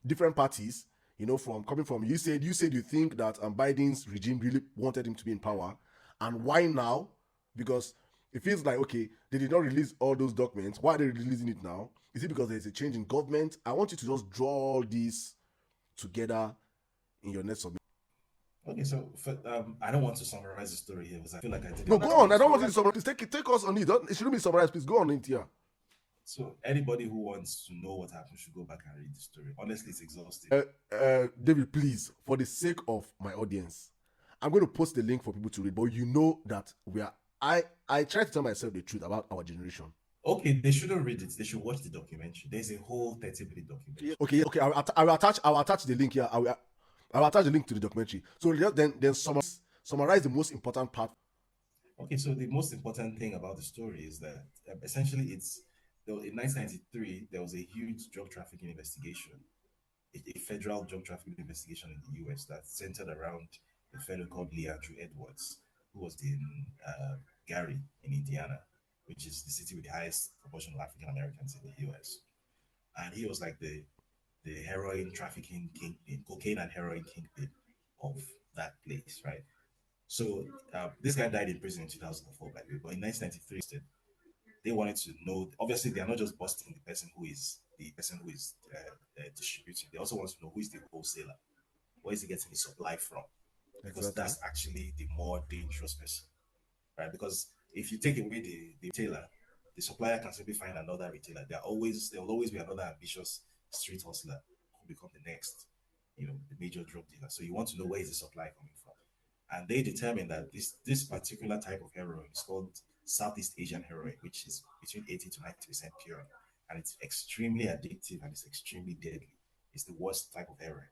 different parties, coming from, you said you think that Biden's regime really wanted him to be in power, and why now? Because it feels like, okay, they did not release all those documents. Why are they releasing it now? Is it because there's a change in government? I want you to just draw all these together in your next submission. Okay, so I don't want to summarize the story here because I feel like I did. No, go on. I don't want you to summarize. Take us on it. It shouldn't be summarized. Please go on it here. So anybody who wants to know what happened should go back and read the story. Honestly, it's exhausting. David, please, for the sake of my audience, I'm going to post the link for people to read. But you know that we are. I try to tell myself the truth about our generation. Okay, they shouldn't read it. They should watch the documentary. There's a whole 30-minute documentary. Okay, okay. I will attach. I will attach the link here. I will attach the link to the documentary. So then summarize the most important part. Okay, so the most important thing about the story is that essentially in 1993 there was a huge drug trafficking investigation, a federal drug trafficking investigation in the U.S. that centered around a fellow called Lee Andrew Edwards, who was in Gary in Indiana, which is the city with the highest proportion of African Americans in the U.S. And he was like the heroin trafficking kingpin, cocaine and heroin kingpin of that place, right? So this guy died in prison in 2004, by the way. But in 1993, they wanted to know. Obviously, they are not just busting the person who is distributing. They also want to know who is the wholesaler. Where is he getting his supply from? Because Exactly. that's actually the more dangerous person, right? Because if you take away the retailer, the supplier can simply find another retailer. There will always be another ambitious street hustler who become the next, the major drug dealer. So you want to know where is the supply coming from, and they determined that this particular type of heroin is called Southeast Asian heroin, which is between 80 to 90% pure, and it's extremely addictive and it's extremely deadly. It's the worst type of heroin.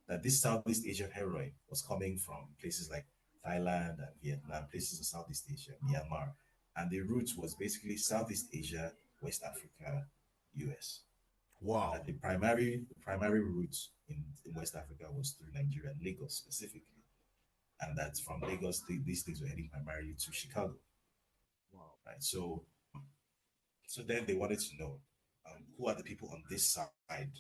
That this Southeast Asian heroin was coming from places like Thailand and Vietnam, places in Southeast Asia, Myanmar, and the route was basically Southeast Asia, West Africa, US. Wow. That the primary route in West Africa was through Nigeria, Lagos specifically, and that from Lagos these things were heading primarily to Chicago, Wow. right? So then they wanted to know who are the people on this side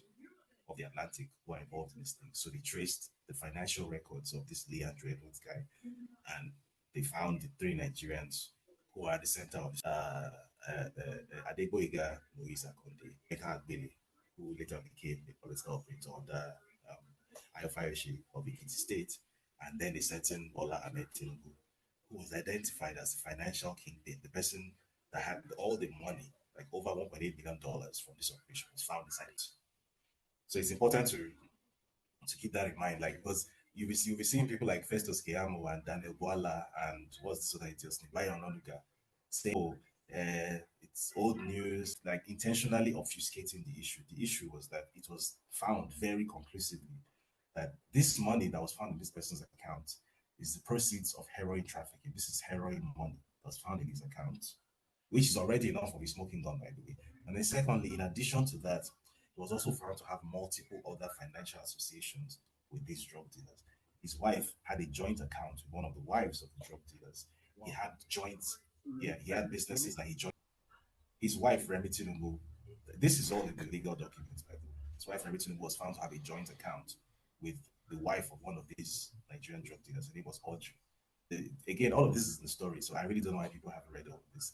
of the Atlantic who are involved in this thing. So they traced the financial records of this Lee Andrew Edwards guy, and they found the three Nigerians who are at the center of Adegboyega Moise Akonde, Eka Agbele, who later became the political operator under Ayofayoshi of Ekiti State, and then a certain Bola Tinubu, who was identified as the financial kingpin, the person that had all the money, like over $1.8 billion from this operation, was found inside it. So it's important to keep that in mind, like because you'll be seeing people like Festus Keyamo and Daniel Boala and what's this other idiot, Bayon Onuga, saying, "Oh, it's old news," like intentionally obfuscating the issue. The issue was that it was found very conclusively that this money that was found in this person's account is the proceeds of heroin trafficking. This is heroin money that was found in his account, which is already enough of a smoking gun, by the way. And then, secondly, in addition to that, he was also found to have multiple other financial associations with these drug dealers. His wife had a joint account with one of the wives of the drug dealers. He had joint, yeah, he had businesses that he joined. His wife, Remy Tinubu, this is all in the legal documents, by the way. His wife, Remy Tinubu, was found to have a joint account with the wife of one of these Nigerian drug dealers. Her name was Audrey. Again, all of this is the story, so I really don't know why people haven't read all of this.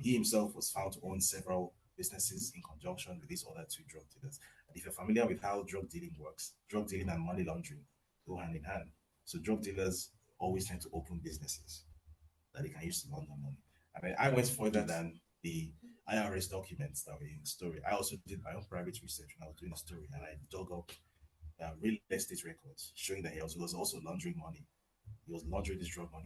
He himself was found to own several businesses in conjunction with these other two drug dealers. And if you're familiar with how drug dealing works, drug dealing and money laundering go hand in hand. So drug dealers always tend to open businesses that they can use to launder money. I mean, I went further than the IRS documents that were in the story. I also did my own private research when I was doing the story, and I dug up real estate records showing that he was also laundering money. He was laundering this drug money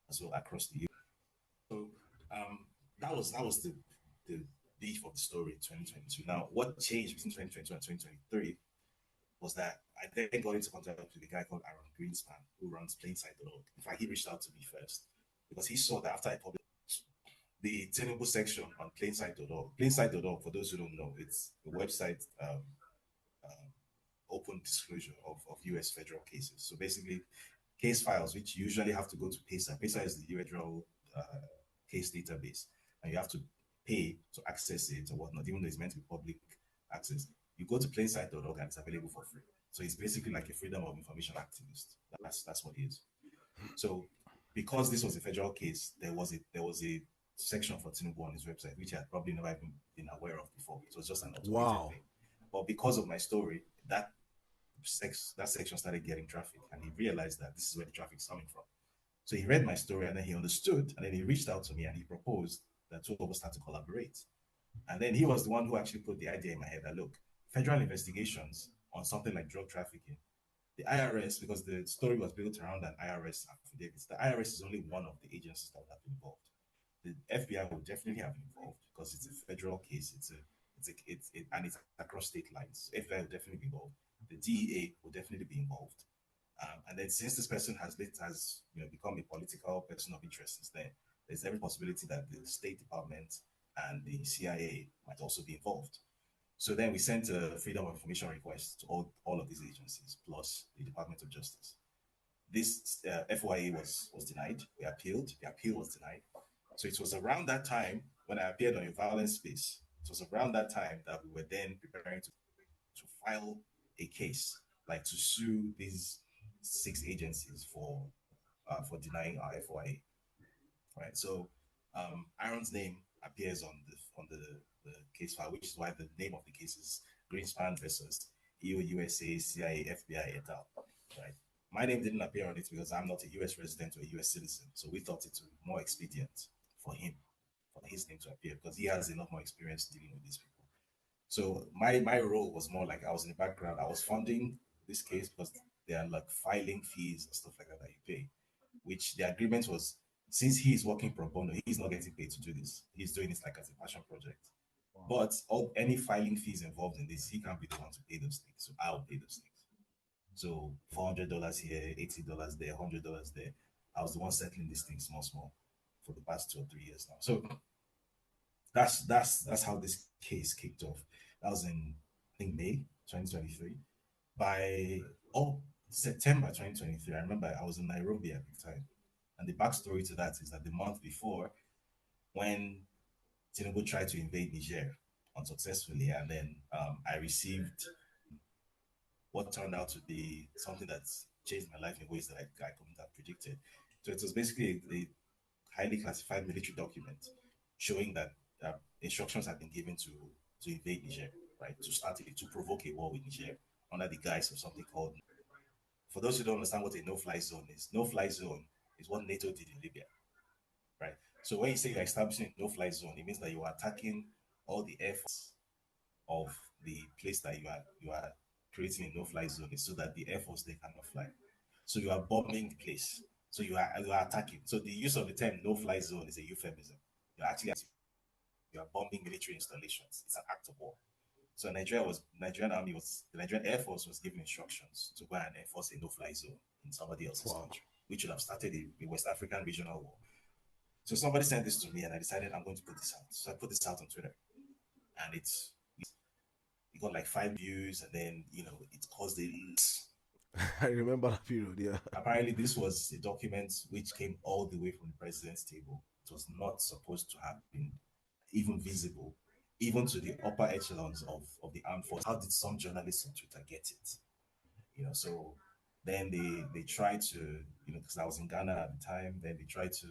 as well across the U.S. So um, that was the beef of the story in 2022. Now, what changed between 2022 and 2023 was that I then got into contact with a guy called Aaron Greenspan, who runs Plainside.org. In fact, he reached out to me first because he saw that after I published the Tinubu section on Plainside.org. Plainside.org, for those who don't know, it's a website um, open disclosure of US federal cases. So basically, case files, which usually have to go to PESA. PESA is the federal case database, and you have to pay to access it or whatnot, even though it's meant to be public access. You go to plainside.org and it's available for free. So it's basically like a freedom of information activist. That's what it is. So because this was a federal case, there was a section for Tinubu on his website, which I had probably never even been aware of before. It was just an automated Wow. thing. But because of my story, that section started getting traffic, and he realized that this is where the traffic is coming from. So he read my story and then he understood, and then he reached out to me and he proposed that two of us had to collaborate. And then he was the one who actually put the idea in my head that look, federal investigations on something like drug trafficking, the IRS, because the story was built around an IRS affidavit, the IRS is only one of the agencies that would have been involved. The FBI would definitely have been involved because it's a federal case. And it's across state lines. FBI will definitely be involved. The DEA will definitely be involved. And then since this person has become a political person of interest since then, there's every possibility that the State Department and the CIA might also be involved. So then we sent a freedom of information request to all of these agencies, plus the Department of Justice. This FYA was denied. We appealed. The appeal was denied. So it was around that time when I appeared on a violence space. It was around that time that we were then preparing to file a case, like to sue these 6 agencies for denying our FYA. Right. So Aaron's name appears on the case file, which is why the name of the case is Greenspan versus EU, USA, CIA, FBI, et al. Right. My name didn't appear on it because I'm not a US resident or a US citizen. So we thought it would be more expedient for him, for his name to appear because he has a lot more experience dealing with these people. So my role was more like I was in the background. I was funding this case because there are like filing fees and stuff like that that you pay, which the agreement was since he is working pro bono, he's not getting paid to do this. He's doing it like as a passion project. But all any filing fees involved in this, he can't be the one to pay those things. So I'll pay those things. So $400 here, $80 there, $100 there. I was the one settling these things small, small for the past 2 or 3 years now. So that's how this case kicked off. That was in I think May 2023. By September 2023, I remember I was in Nairobi at the time. And the backstory to that is that the month before, when Tinubu tried to invade Niger unsuccessfully, and then I received what turned out to be something that's changed my life in ways that I couldn't have predicted. So it was basically a highly classified military document showing that instructions had been given to invade Niger, right? To start it, to provoke a war with Niger under the guise of something called. For those who don't understand what a no-fly zone is, no-fly zone is what NATO did in Libya, right? So when you say you're establishing a no-fly zone, it means that you are attacking all the air force of the place that you are creating a no-fly zone is so that the air force they cannot fly. So you are bombing the place. So you are attacking. So the use of the term no-fly zone is a euphemism. You're actually you are bombing military installations. It's an act of war. So Nigerian army was the Nigerian Air Force was given instructions to go and enforce a no-fly zone in somebody else's Wow. country, which would have started a West African regional war. So somebody sent this to me, and I decided I'm going to put this out. So I put this out on Twitter, and it got like 5 views, and then it caused a. I remember that period. Yeah. Apparently, this was a document which came all the way from the president's table. It was not supposed to have been even visible, even to the upper echelons of the armed force. How did some journalists on Twitter get it? So then they tried to, because I was in Ghana at the time, then they tried to,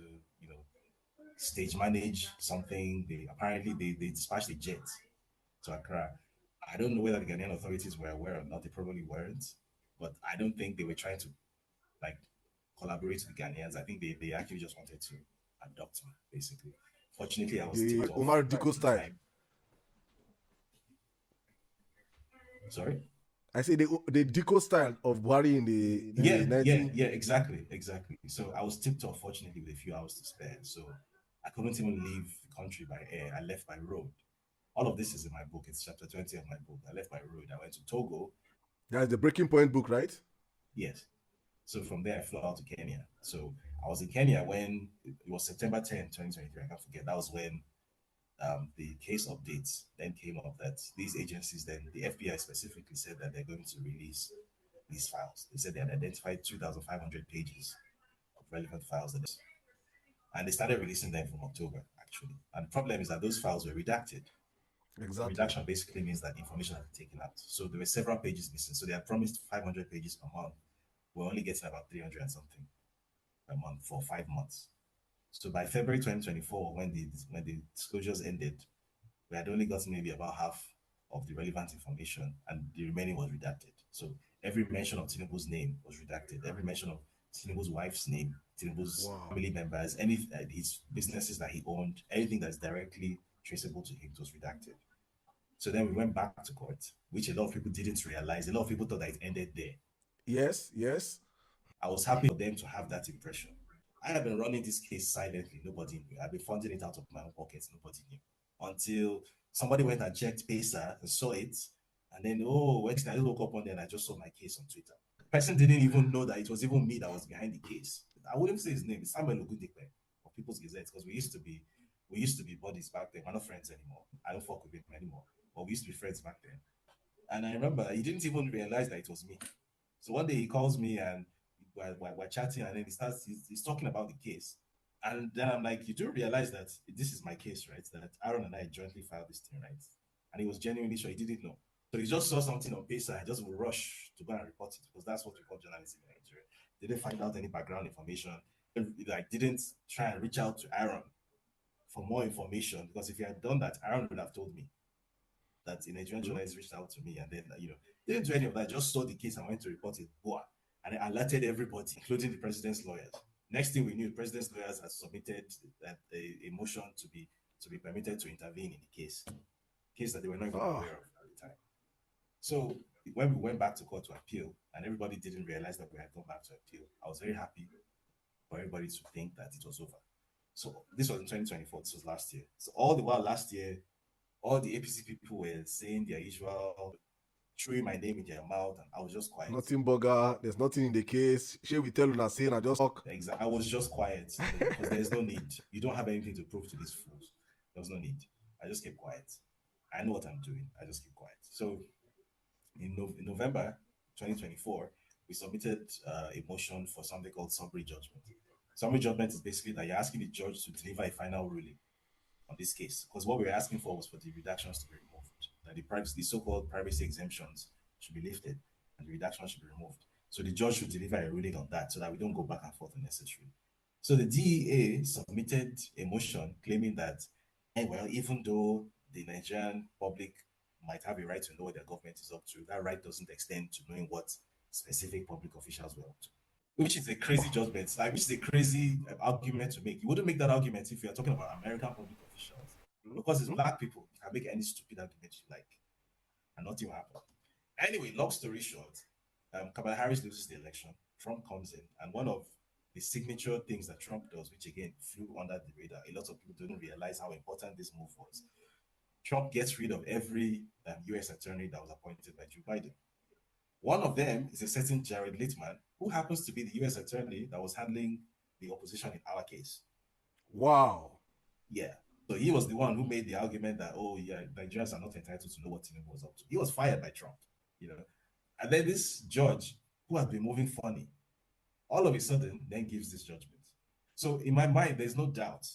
stage manage something. They dispatched a jet to Accra. I don't know whether the Ghanaian authorities were aware or not. They probably weren't, but I don't think they were trying to like collaborate with Ghanaians. I think they actually just wanted to adopt me, basically. Fortunately, I was The tipped off Omar at Diko the style. time. Sorry. I say the Diko style of Buhari in the Yeah, yeah, 19. yeah, exactly, exactly. So I was tipped off, fortunately, with a few hours to spare. So I couldn't even leave the country by air. I left by road. All of this is in my book. It's chapter 20 of my book. I left by road. I went to Togo. That's the Breaking Point book, right? Yes. So from there, I flew out to Kenya. So I was in Kenya when it was September 10th, 2023. I can't forget. That was when the case updates then came up that these agencies, then the FBI specifically said that they're going to release these files. They said they had identified 2,500 pages of relevant files, and they started releasing them from October, actually. And the problem is that those files were redacted. Exactly. Redaction basically means that information had been taken out. So there were several pages missing. So they had promised 500 pages per month. We're only getting about 300 and something per month for 5 months. So by February 2024, when the disclosures ended, we had only gotten maybe about half of the relevant information, and the remaining was redacted. So every mention of Tinubu's name was redacted. Every mention of Tinubu's wife's name, Tinubu's Wow. family members, any his businesses that he owned, anything that's directly traceable to him. It was redacted. So then we went back to court, which a lot of people didn't realize. A lot of people thought that it ended there. Yes, yes. I was happy for them to have that impression. I have been running this case silently. Nobody knew. I've been funding it out of my own pockets. Nobody knew until somebody went and checked Pesa and saw it. And then, oh, when I just woke up one day and I just saw my case on Twitter. The person didn't even know that it was even me that was behind the case. I wouldn't say his name. It's Samuel Ogundekwe of People's Gazette because we used to be buddies back then. We're not friends anymore. I don't fuck with him anymore. But we used to be friends back then. And I remember he didn't even realize that it was me. So one day he calls me and we're chatting, and then he's talking about the case. And then I'm like, you do realize that this is my case, right? That Aaron and I jointly filed this thing, right? And he was genuinely sure he didn't know. So he just saw something on Pesa and just would rush to go and report it because that's what we call journalism in Nigeria. Didn't find out any background information. Like didn't try and reach out to Aaron for more information because if he had done that, Aaron would have told me that a Nigerian journalist reached out to me and then didn't do any of that. Just saw the case and went to report it. Boa, and it alerted everybody, including the president's lawyers. Next thing we knew, the president's lawyers had submitted a motion to be permitted to intervene in the case that they were not even aware of at the time. So when we went back to court to appeal, and everybody didn't realize that we had gone back to appeal, I was very happy for everybody to think that it was over. So this was in 2024. This was last year. So all the while last year, all the APC people were saying their usual, throwing my name in their mouth, and I was just quiet. Nothing bugger. There's nothing in the case. Shall we tell you saying I just talk? Exactly. I was just quiet because there's no need. You don't have anything to prove to these fools. There was no need. I just kept quiet. I know what I'm doing. I just keep quiet. So in November 2024, we submitted a motion for something called summary judgment. Summary judgment is basically that you're asking the judge to deliver a final ruling on this case, because what we were asking for was for the redactions to be removed, that the so-called privacy exemptions should be lifted and the redactions should be removed. So the judge should deliver a ruling on that so that we don't go back and forth unnecessarily. So the DEA submitted a motion claiming that, well, even though the Nigerian public might have a right to know what their government is up to, that right doesn't extend to knowing what specific public officials were up to. Which is a crazy judgment, which is a crazy argument to make. You wouldn't make that argument if you're talking about American public officials. Because it's black people, you can make any stupid argument you like, and nothing will happen. Anyway, long story short, Kamala Harris loses the election. Trump comes in, and one of the signature things that Trump does, which again flew under the radar, a lot of people didn't realize how important this move was. Trump gets rid of every U.S. attorney that was appointed by Joe Biden. One of them is a certain Jared Littman, who happens to be the U.S. attorney that was handling the opposition in our case. Wow. Yeah. So he was the one who made the argument that, oh, yeah, Nigerians are not entitled to know what Tinubu was up to. He was fired by Trump, And then this judge, who has been moving funny, all of a sudden then gives this judgment. So in my mind, there's no doubt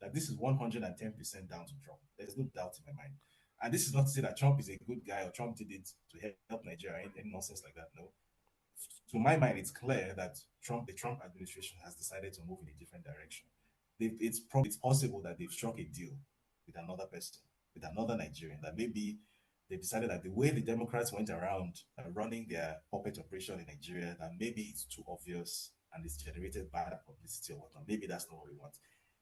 that this is 110% down to Trump. There's no doubt in my mind. And this is not to say that Trump is a good guy or Trump did it to help Nigeria, any nonsense like that. No. To my mind, it's clear that the Trump administration has decided to move in a different direction. It's possible that they've struck a deal with another person, with another Nigerian, that maybe they decided that the way the Democrats went around running their puppet operation in Nigeria, that maybe it's too obvious and it's generated bad publicity or whatnot. Maybe that's not what we want.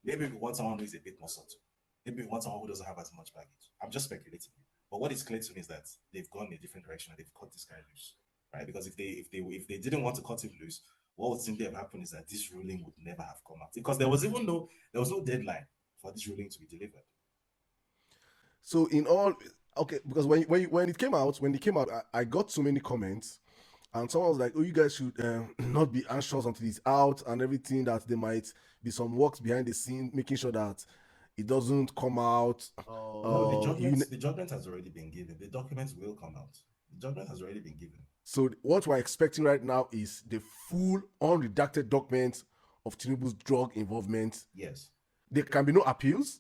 Maybe we want someone who is a bit more subtle. Maybe we want someone who doesn't have as much baggage. I'm just speculating. But what is clear to me is that they've gone in a different direction and they've cut this guy loose, right? Because if they didn't want to cut him loose, what would simply have happened is that this ruling would never have come out, because there was no deadline for this ruling to be delivered. So in all, okay, because when it came out, I got so many comments, and someone was like, "Oh, you guys should not be anxious until it's out and everything. That there might be some works behind the scene, making sure that it doesn't come out." No, the judgment has already been given. The documents will come out. The judgment has already been given. So what we're expecting right now is the full unredacted documents of Tinubu's drug involvement. Yes. There can be no appeals?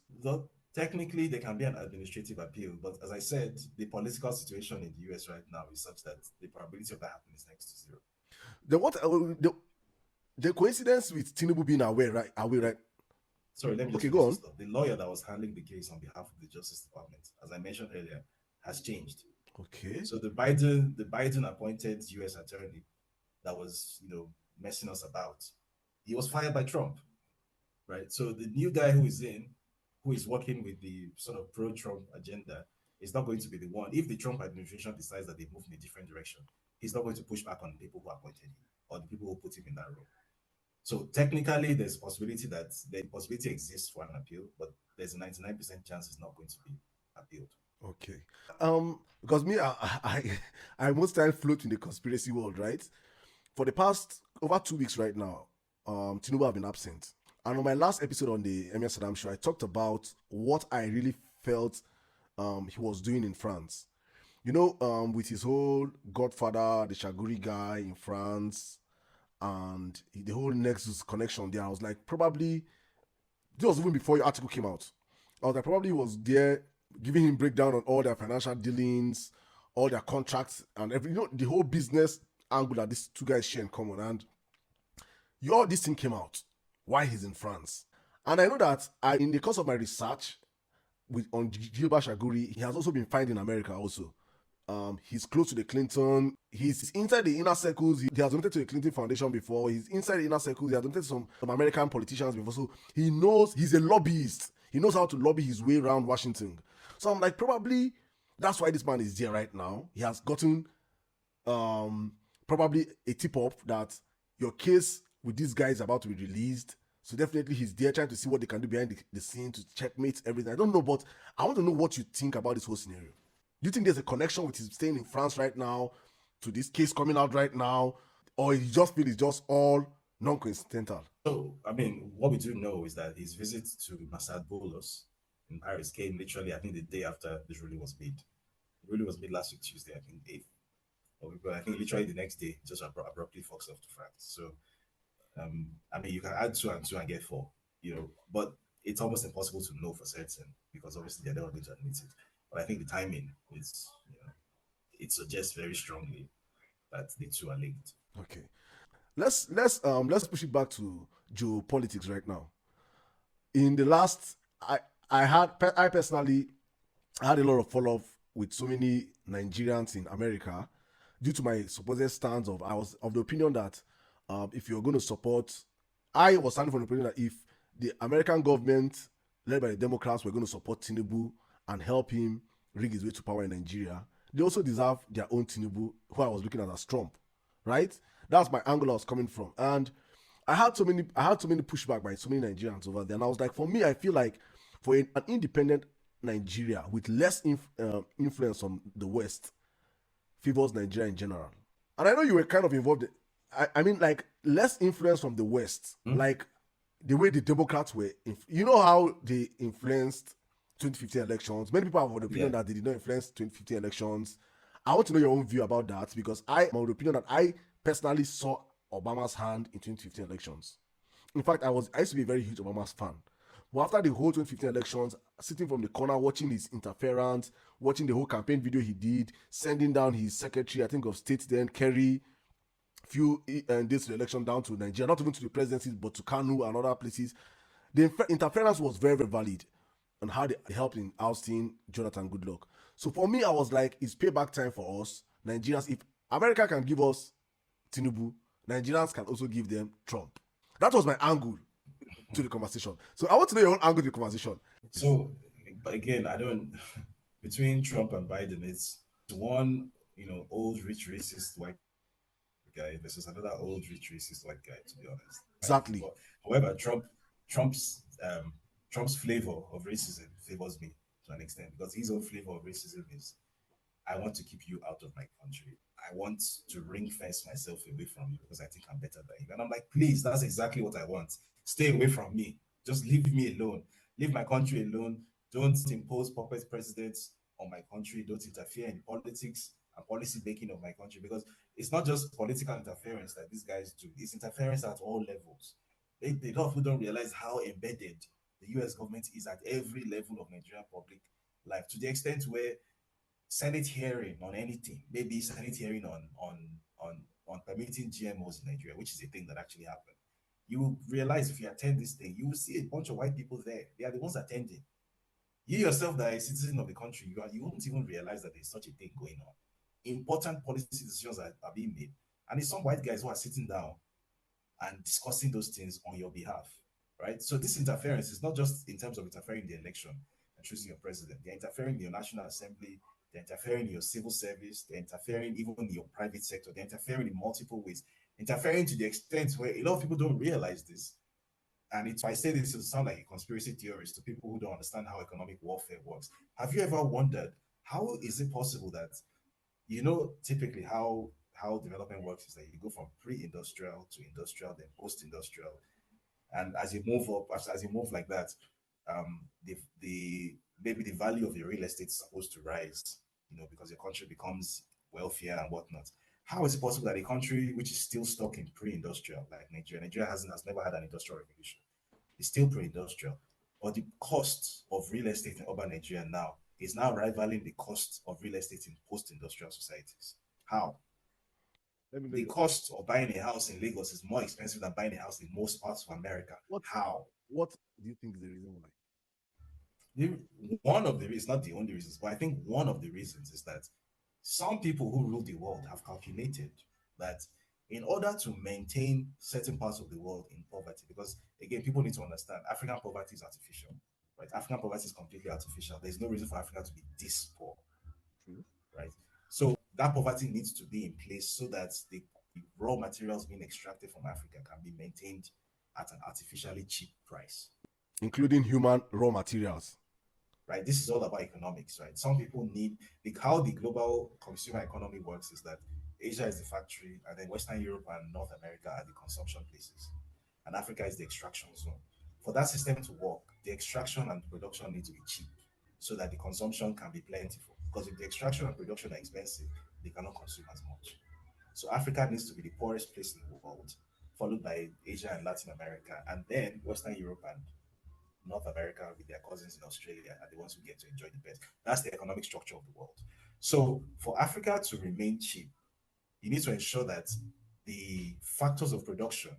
Technically, there can be an administrative appeal, but as I said, the political situation in the US right now is such that the probability of that happening is next to zero. Then what? The coincidence with Tinubu being aware, right? Are we right? Sorry, let me just go on. The lawyer that was handling the case on behalf of the Justice Department, as I mentioned earlier, has changed. Okay. So the Biden appointed U.S. attorney that was, messing us about, he was fired by Trump, right? So the new guy who is in who is working with the sort of pro-Trump agenda is not going to be the one. If the Trump administration decides that they move in a different direction, he's not going to push back on the people who appointed him or the people who put him in that role. So technically, there's a possibility that the possibility exists for an appeal, but there's a 99% chance it's not going to be appealed. Okay. Because me, I most time float in the conspiracy world, right? For the past over 2 weeks right now, Tinubu have been absent. And on my last episode on the Emir Sirdam Show, I talked about what I really felt he was doing in France. You know, with his whole Godfather, the Shaguri guy in France, and the whole Nexus connection there, I was like, probably, this was even before your article came out. I was like, probably he was there giving him breakdown on all their financial dealings, all their contracts, and every, you know, the whole business angle that these two guys share in common. And all this thing came out why he's in France. And I know that in the course of my research on Gilbert Shaguri, he has also been found in America also. He's close to the Clinton. He's inside the inner circles. He has donated to the Clinton Foundation before. He's inside the inner circles. He has donated to some American politicians before. So he knows, he's a lobbyist. He knows how to lobby his way around Washington. So I'm like, probably that's why this man is there right now. He has gotten probably a tip-off that your case with these guys is about to be released. So definitely he's there trying to see what they can do behind the scene to checkmate everything. I don't know, but I want to know what you think about this whole scenario. Do you think there's a connection with his staying in France right now to this case coming out right now? Or you just feel it's just all non-coincidental? So, I mean, what we do know is that his visit to Massad Boulos in Paris came literally, I think, the day after this ruling was made. The ruling was made last week, Tuesday, I think, 8th. But I think literally the next day, just abruptly fucks off to France. So, I mean, you can add two and two and get four, you know, but it's almost impossible to know for certain because obviously they're never going to admit it. But I think the timing is, you know, it suggests very strongly that the two are linked. Okay. Let's push it back to geopolitics right now. In the last, I personally had a lot of follow-up with so many Nigerians in America due to my supposed stance of, I was of the opinion that if you're going to support, I was standing for the opinion that if the American government led by the Democrats were going to support Tinubu and help him rig his way to power in Nigeria, they also deserve their own Tinubu, who I was looking at as Trump, right? That's my angle I was coming from. And I had so many pushback by so many Nigerians over there. And I was like, for me, I feel like for an independent Nigeria with less influence from the West favors Nigeria in general. And I know you were kind of involved. I mean, like, less influence from the West, like the way the Democrats were. You know how they influenced 2015 elections. Many people have the opinion that they did not influence 2015 elections. I want to know your own view about that because I'm of the opinion that I personally saw Obama's hand in 2015 elections. In fact, I used to be a very huge Obama's fan. But after the whole 2015 elections, sitting from the corner, watching his interference, watching the whole campaign video he did, sending down his secretary, I think of state then, Kerry, few days to the election down to Nigeria, not even to the presidency, but to Kanu and other places. The interference was very, very valid on how they helped in ousting Jonathan Goodluck. So for me, I was like, it's payback time for us, Nigerians. If America can give us Tinubu, Nigerians can also give them Trump. That was my angle to the conversation. So I want to know your own angle to the conversation. So, but again, I don't, between Trump and Biden, it's one, you know, old, rich, racist white guy versus another old, rich, racist white guy, to be honest. Exactly. But, however, Trump's Trump's flavor of racism favors me to an extent because his own flavor of racism is I want to keep you out of my country. I want to ring fence myself away from you because I think I'm better than you. And I'm like, please, that's exactly what I want. Stay away from me. Just leave me alone. Leave my country alone. Don't impose puppet presidents on my country. Don't interfere in politics and policy making of my country because it's not just political interference that these guys do. It's interference at all levels. They don't realize how embedded the US government is at every level of Nigerian public life to the extent where Senate hearing on anything, maybe Senate hearing on permitting GMOs in Nigeria, which is a thing that actually happened. You will realize if you attend this thing, you will see a bunch of white people there. They are the ones attending. You yourself, that are a citizen of the country, you won't even realize that there's such a thing going on. Important policy decisions are being made, and it's some white guys who are sitting down and discussing those things on your behalf, right? So this interference is not just in terms of interfering in the election and choosing your president. They're interfering in your National Assembly. They're interfering in your civil service. They're interfering even in your private sector. They're interfering in multiple ways. Interfering to the extent where a lot of people don't realize this. And it's I say this to sound like a conspiracy theorist to people who don't understand how economic warfare works. Have you ever wondered how is it possible that typically how development works is that you go from pre-industrial to industrial, then post-industrial, and as you move up, as you move like that, the maybe the value of your real estate is supposed to rise, because your country becomes wealthier and whatnot. How is it possible that a country which is still stuck in pre-industrial, like Nigeria has never had an industrial revolution, it's still pre-industrial, but the cost of real estate in urban Nigeria now is now rivaling the cost of real estate in post-industrial societies? How? Let me know The cost of buying a house in Lagos is more expensive than buying a house in most parts of America. what How? what do you think is the reason why? One of the reasons, not the only reasons, but I think one of the reasons is that some people who rule the world have calculated that in order to maintain certain parts of the world in poverty, because again, people need to understand African poverty is artificial, right? African poverty is completely artificial. There's no reason for Africa to be this poor, True. right? So that poverty needs to be in place so that the raw materials being extracted from Africa can be maintained at an artificially cheap price, Including human raw materials. right? This is all about economics, right? Some people need how the global consumer economy works is that Asia is the factory, and then Western Europe and North America are the consumption places, and Africa is the extraction zone. For that system to work, the extraction and production need to be cheap so that the consumption can be plentiful. Because if the extraction and production are expensive, they cannot consume as much. So Africa needs to be the poorest place in the world, followed by Asia and Latin America, and then Western Europe and North America with their cousins in Australia are the ones who get to enjoy the best. That's the economic structure of the world. So for Africa to remain cheap, you need to ensure that the factors of production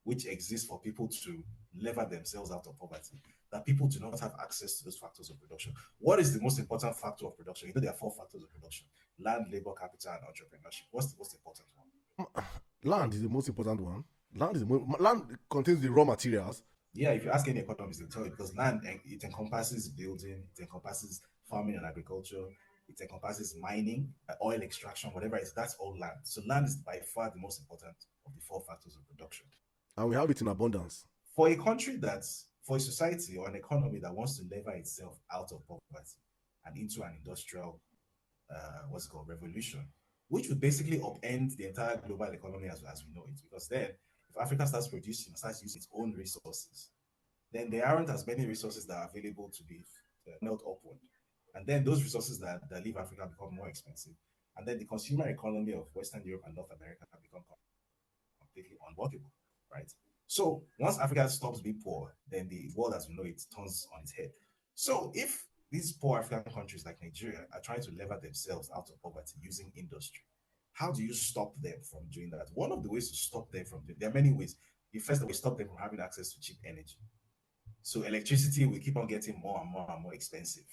which exist for people to lever themselves out of poverty, that people do not have access to those factors of production. What is the most important factor of production? There are four factors of production: land, labor, capital, and entrepreneurship. What's the most important one? Land is the most important one. Land contains the raw materials. Yeah, if you ask any economist, they'll tell you because land it encompasses building, it encompasses farming and agriculture, it encompasses mining, oil extraction, whatever it is. That's all land. So land is by far the most important of the four factors of production. And we have it in abundance. For a country for a society or an economy that wants to lever itself out of poverty and into an industrial, revolution, which would basically upend the entire global economy as we know it. Because then, if Africa starts producing, starts using its own resources, then there aren't as many resources that are available to be melt upward. And then those resources that leave Africa become more expensive. And then the consumer economy of Western Europe and North America can become completely unworkable, right? So once Africa stops being poor, then the world as we know it turns on its head. So if these poor African countries like Nigeria are trying to lever themselves out of poverty using industry, how do you stop them from doing that? One of the ways to stop them from doing, there are many ways. The first way, stop them from having access to cheap energy. So electricity will keep on getting more and more and more expensive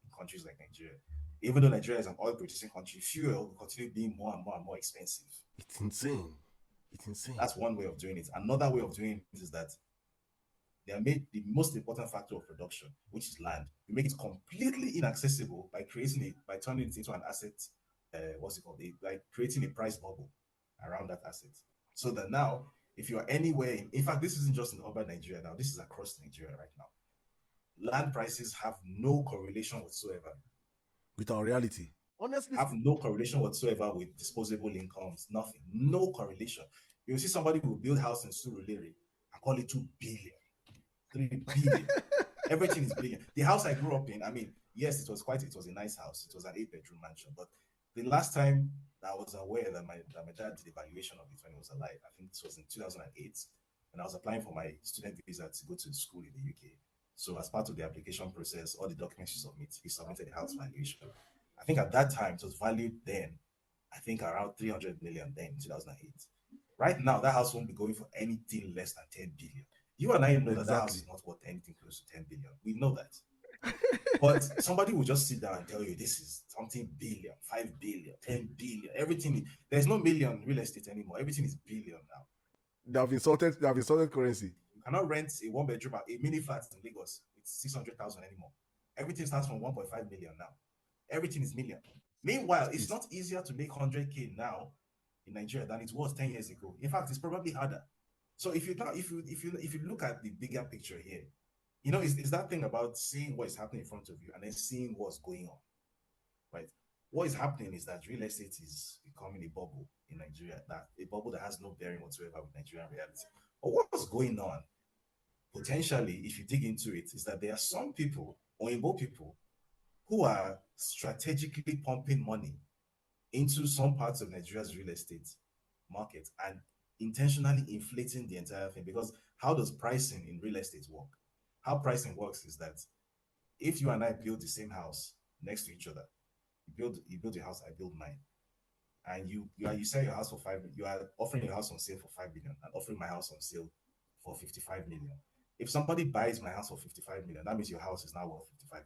in countries like Nigeria. Even though Nigeria is an oil producing country, fuel will continue being more and more and more expensive. It's insane. It's insane. That's one way of doing it. Another way of doing it is that they are made the most important factor of production, which is land. You make it completely inaccessible by turning it into an asset. What's it called? Like creating a price bubble around that asset, so that now, if you are anywhere, in fact, this isn't just in urban Nigeria now. This is across Nigeria right now. Land prices have no correlation whatsoever with our reality. Honestly, have no correlation whatsoever with disposable incomes. Nothing. No correlation. You'll see somebody who will build house in Surulere and call it 2 billion, 3 billion. Everything is billion. The house I grew up in, I mean, yes, it was a nice house. It was an 8-bedroom mansion. But the last time I was aware that my dad did a valuation of it when he was alive, I think this was in 2008, when I was applying for my student visa to go to school in the UK. So as part of the application process, all the documents he submitted the house valuation. I think at that time it was valued then, I think around 300 million then in 2008. Right now, that house won't be going for anything less than 10 billion. You and I know that house is not worth anything close to 10 billion. We know that. But somebody will just sit down and tell you this is something billion, 5 billion, 10 billion, everything. There's no million real estate anymore. Everything is billion now. They have insulted currency. cannot rent a one bedroom, a mini flat in Lagos with 600,000 anymore. Everything starts from 1.5 million now. Everything is million. Meanwhile, it's It's not easier to make 100K now in Nigeria than it was 10 years ago. In fact, it's probably harder. So if you look at the bigger picture here, it's that thing about seeing what is happening in front of you and then seeing what's going on, right? What is happening is that real estate is becoming a bubble in Nigeria, that a bubble that has no bearing whatsoever with Nigerian reality. But what's going on, potentially, if you dig into it, is that there are some people, Oimbo people, who are strategically pumping money into some parts of Nigeria's real estate market and intentionally inflating the entire thing. Because how does pricing in real estate work? How pricing works is that if you and I build the same house next to each other, you build your house, I build mine, and you sell your house for 5 million, you are offering your house on sale for 5 million and offering my house on sale for 55 million. If somebody buys my house for 55 million, that means your house is now worth 55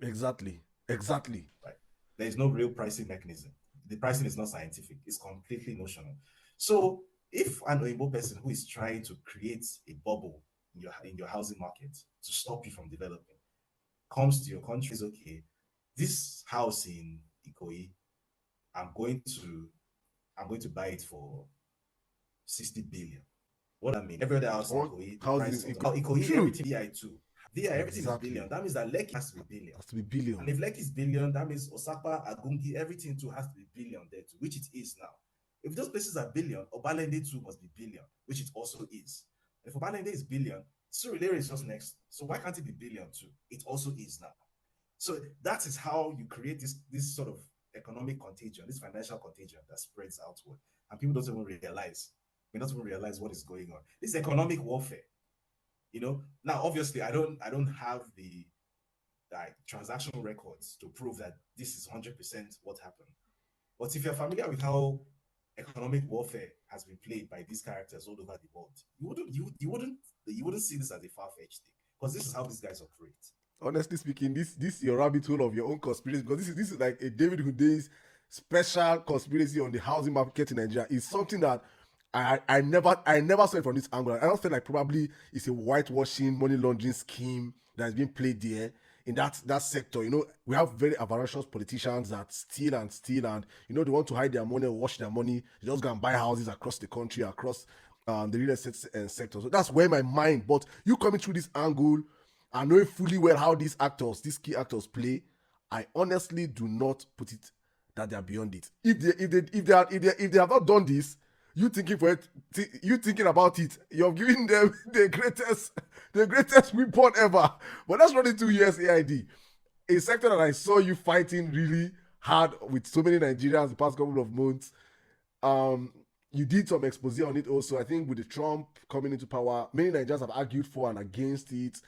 exactly, exactly. right? There is no real pricing mechanism. The pricing is not scientific, it's completely notional. So if an Oimbo person who is trying to create a bubble in your housing market to stop you from developing comes to your country, is okay, this house in Ikoyi, I'm going to I'm going to buy it for 60 billion. What I mean, every other house in What Ikoyi, the houses price in of Ikoyi, true? everything VI two. VI, everything is billion. Exactly. That means that Lekki has to be billion. Has to be billion. And if Lekki is billion, that means Osaka, Agungi, everything too has to be billion there too, which it is now. If those places are billion, Obalende too must be billion, which it also is. If Obalende is billion, Surulere is just next. So why can't it be billion too? It also is now. So that is how you create this sort of economic contagion, this financial contagion that spreads outward, and people don't even realize. We don't even realize what is going on. This is economic warfare. Now obviously I don't have the like transactional records to prove that this is 100% what happened. But if you're familiar with how economic warfare has been played by these characters all over the world, you wouldn't see this as a far-fetched thing because this is how these guys operate. Honestly speaking, this is your rabbit hole of your own conspiracy, because this is like a David Hunday's special conspiracy on the housing market in Nigeria. It's something that I never saw it from this angle. I don't feel like probably it's a whitewashing money laundering scheme that is being played there in that sector. We have very avaricious politicians that steal and steal, and they want to hide their money, wash their money. They just go and buy houses across the country, across the real estate sector. So that's where my mind. But you coming through this angle and knowing fully well how these key actors play, I honestly do not put it that they are beyond it. If they have not done this, you thinking about it, you're giving them the greatest weapon ever. But let's run into USAID, a sector that I saw you fighting really hard with so many Nigerians the past couple of months. Um, you did some expose on it also. I think with the Trump coming into power, many Nigerians have argued for and against it.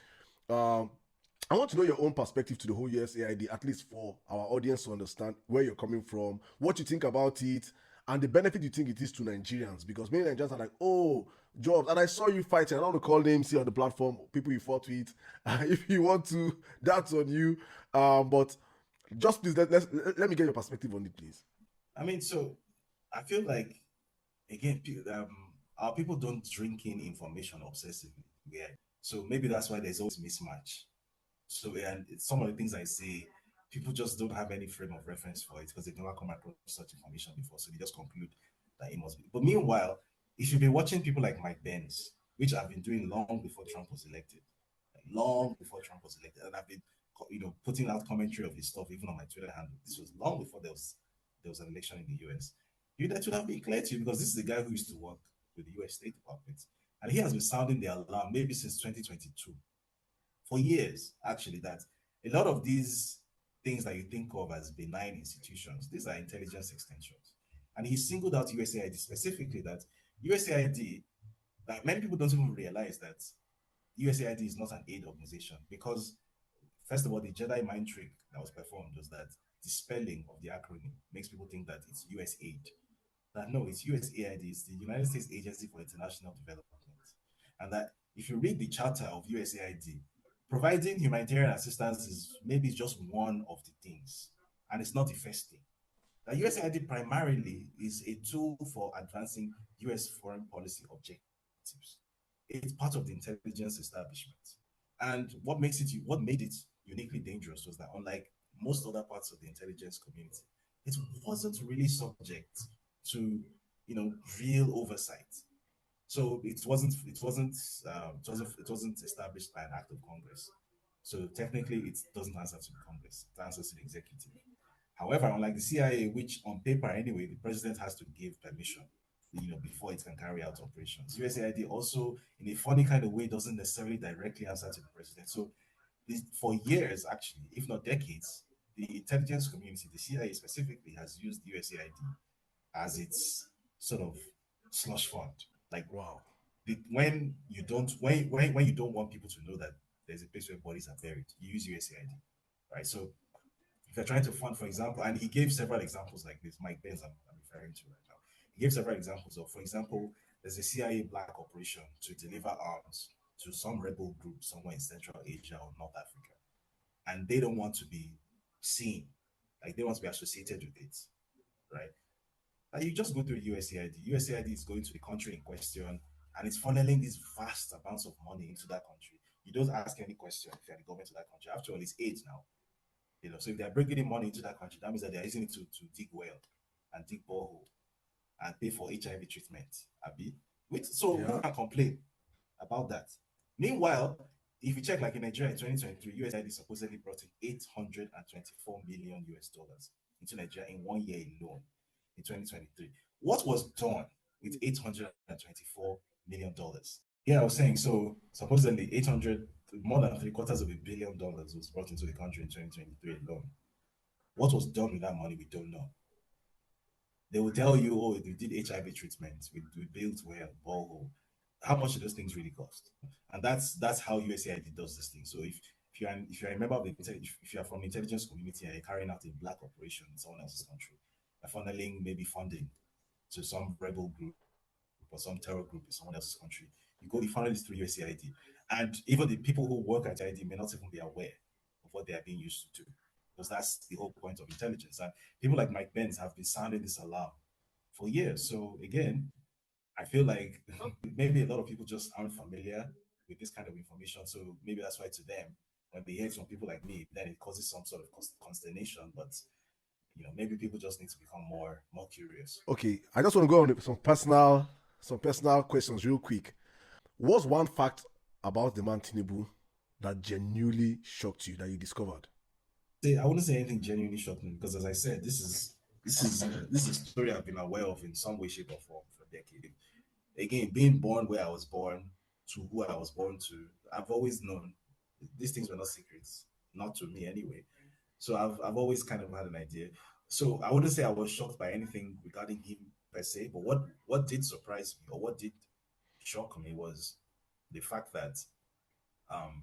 Um, I want to know your own perspective to the whole USAID, at least for our audience to understand where you're coming from, what you think about it, and the benefit you think it is to Nigerians. Because many Nigerians are like, oh, jobs. And I saw you fighting. I don't want to call names here on the platform, people you fought with. If you want to, that's on you. But just please, let me get your perspective on it, please. I mean, so I feel like again, our people don't drink in information obsessively. Yeah. So maybe that's why there's always mismatch. So and some of the things I say, people just don't have any frame of reference for it because they've never come across such information before. So they just conclude that it must be. But meanwhile, if you've been watching people like Mike Benz, which I've been doing long before Trump was elected, like long before Trump was elected, and I've been putting out commentary of his stuff even on my Twitter handle. This was long before there was an election in the US. That would have been clear to you because this is the guy who used to work with the US State Department. And he has been sounding the alarm maybe since 2022 for years, actually, that a lot of these things that you think of as benign institutions, these are intelligence extensions. And he singled out USAID specifically, that USAID, that many people don't even realize that USAID is not an aid organization because, first of all, the Jedi mind trick that was performed was that the spelling of the acronym makes people think that it's USAID. That no, it's USAID, it's the United States Agency for International Development. And that if you read the charter of USAID, providing humanitarian assistance is maybe just one of the things, and it's not the first thing. Now, USAID primarily is a tool for advancing US foreign policy objectives. it's part of the intelligence establishment. And what made it uniquely dangerous was that unlike most other parts of the intelligence community, it wasn't really subject to real oversight. So it wasn't established by an act of Congress. So technically, it doesn't answer to the Congress; it answers to the executive. However, unlike the CIA, which on paper anyway, the president has to give permission, before it can carry out operations. USAID also, in a funny kind of way, doesn't necessarily directly answer to the president. So, for years, actually, if not decades, the intelligence community, the CIA specifically, has used USAID as its sort of slush fund. Like Wow. when you don't want people to know that there's a place where bodies are buried, you use USAID, right? So if you're trying to fund, for example, and he gave several examples like this, Mike Benz, I'm referring to right now. He gave several examples of, for example, there's a CIA black operation to deliver arms to some rebel group somewhere in Central Asia or North Africa, and they don't want to be seen, like they want to be associated with it, right? And you just go through USAID. USAID is going to the country in question and it's funneling these vast amounts of money into that country. You don't ask any question if you're the government of that country. After all, it's aid now. So if they're bringing in money into that country, that means that they're using it to dig well and dig borehole and pay for HIV treatment. Abi? So who Yeah. can complain about that? Meanwhile, if you check like in Nigeria in 2023, USAID supposedly brought in 824 million US dollars into Nigeria in 1 year alone in 2023. What was done with $824 million? Yeah, I was saying, so supposedly 800, more than three quarters of $1 billion was brought into the country in 2023 alone. What was done with that money, we don't know. They will tell you, oh, we did HIV treatment, we built well, borehole. How much do those things really cost? And that's how USAID does this thing. So if you're a member of the if you are from the intelligence community and you're carrying out a black operation in someone else's country, funneling maybe funding to some rebel group or some terror group in someone else's country, you funnel this through USAID. And even the people who work at USAID may not even be aware of what they are being used to do. Because that's the whole point of intelligence. And people like Mike Benz have been sounding this alarm for years. So again, I feel like maybe a lot of people just aren't familiar with this kind of information. So maybe that's why to them, when they hear it from people like me, then it causes some sort of consternation. But maybe people just need to become more curious. Okay, I just want to go on with some personal questions real quick. What's one fact about the man Tinubu that genuinely shocked you that you discovered? I wouldn't say anything genuinely shocking because, as I said, this is a story I've been aware of in some way, shape, or form for decades. Again, being born where I was born to who I was born to, I've always known these things were not secrets, not to me anyway. So I've always kind of had an idea. So I wouldn't say I was shocked by anything regarding him per se, but what did surprise me or what did shock me was the fact that